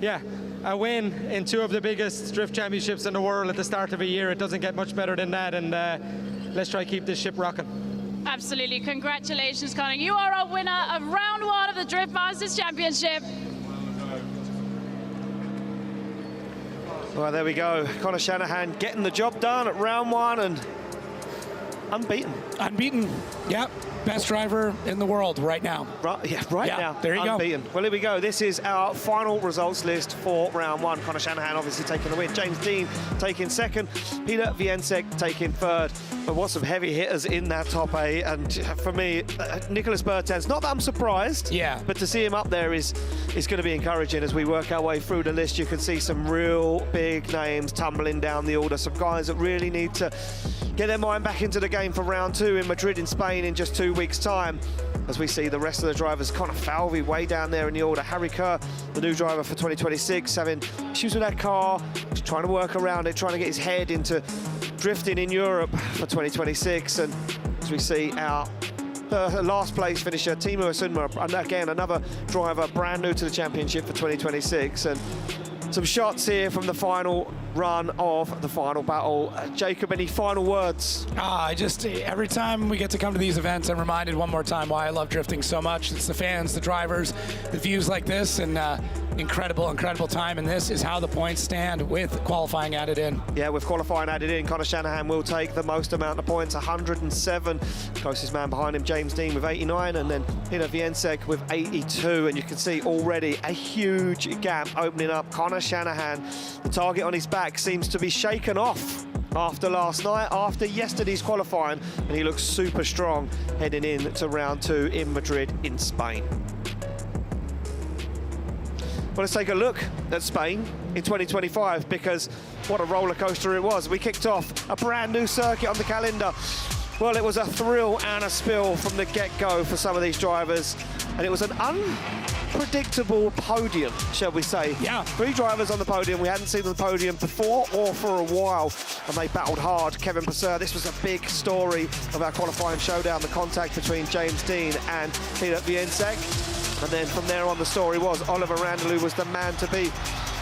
Yeah, a win in 2 of the biggest drift championships in the world at the start of a year. It doesn't get much better than that, and let's try to keep this ship rocking. Absolutely. Congratulations, Connor. You are our winner of round 1 of the Drift Masters Championship. Well, there we go. Connor Shanahan getting the job done at round 1 and unbeaten. Unbeaten. Yep. Best driver in the world right now. Right now. There you unbeaten. go. Well, here we go. This is our final results list for round 1. Connor Shanahan obviously taking the win. James Deane taking second. Peter Vincek taking third. But what some heavy hitters in that top 8. And for me, Nicholas Bertans, not that I'm surprised, but to see him up there is going to be encouraging as we work our way through the list. You can see some real big names tumbling down the order. Some guys that really need to get their mind back into the game for round 2 in Madrid in Spain in just 2 weeks' time. As we see the rest of the drivers, Connor Falvey way down there in the order. Harry Kerr, the new driver for 2026, having issues with that car, trying to work around it, trying to get his head into drifting in Europe for 2026. And as we see our last place finisher, Timo Sundmer, and again another driver brand new to the championship for 2026. And some shots here from the final run of the final battle. Jacob, any final words? Every time we get to come to these events, I'm reminded one more time why I love drifting so much. It's the fans, the drivers, the views like this, and incredible time. And this is how the points stand with qualifying added in. Yeah, with qualifying added in, Connor Shanahan will take the most amount of points, 107. Closest man behind him, James Deane, with 89, and then Peter Vincek with 82. And you can see already a huge gap opening up. Connor Shanahan, the target on his back seems to be shaken off after last night, after yesterday's qualifying, and he looks super strong heading in to round 2 in Madrid in Spain. Well, let's take a look at Spain in 2025, because what a roller coaster it was. We kicked off a brand new circuit on the calendar. Well, it was a thrill and a spill from the get-go for some of these drivers, and it was an unpredictable podium, shall we say. Yeah. 3 drivers on the podium. We hadn't seen the podium before or for a while, and they battled hard. Kevin Pesur, this was a big story of our qualifying showdown, the contact between James Deane and Peter Vincek. And then from there on, the story was Oliver Randall was the man to beat,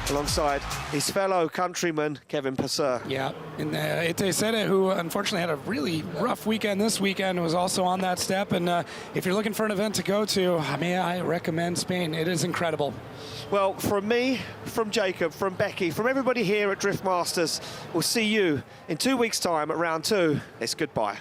alongside his fellow countryman, Kevin Pesur. Yeah, and Itesere, who unfortunately had a really rough weekend this weekend, was also on that step. And if you're looking for an event to go to, I recommend Spain. It is incredible. Well, from me, from Jacob, from Becky, from everybody here at Drift Masters, we'll see you in 2 weeks' time at round 2. It's goodbye.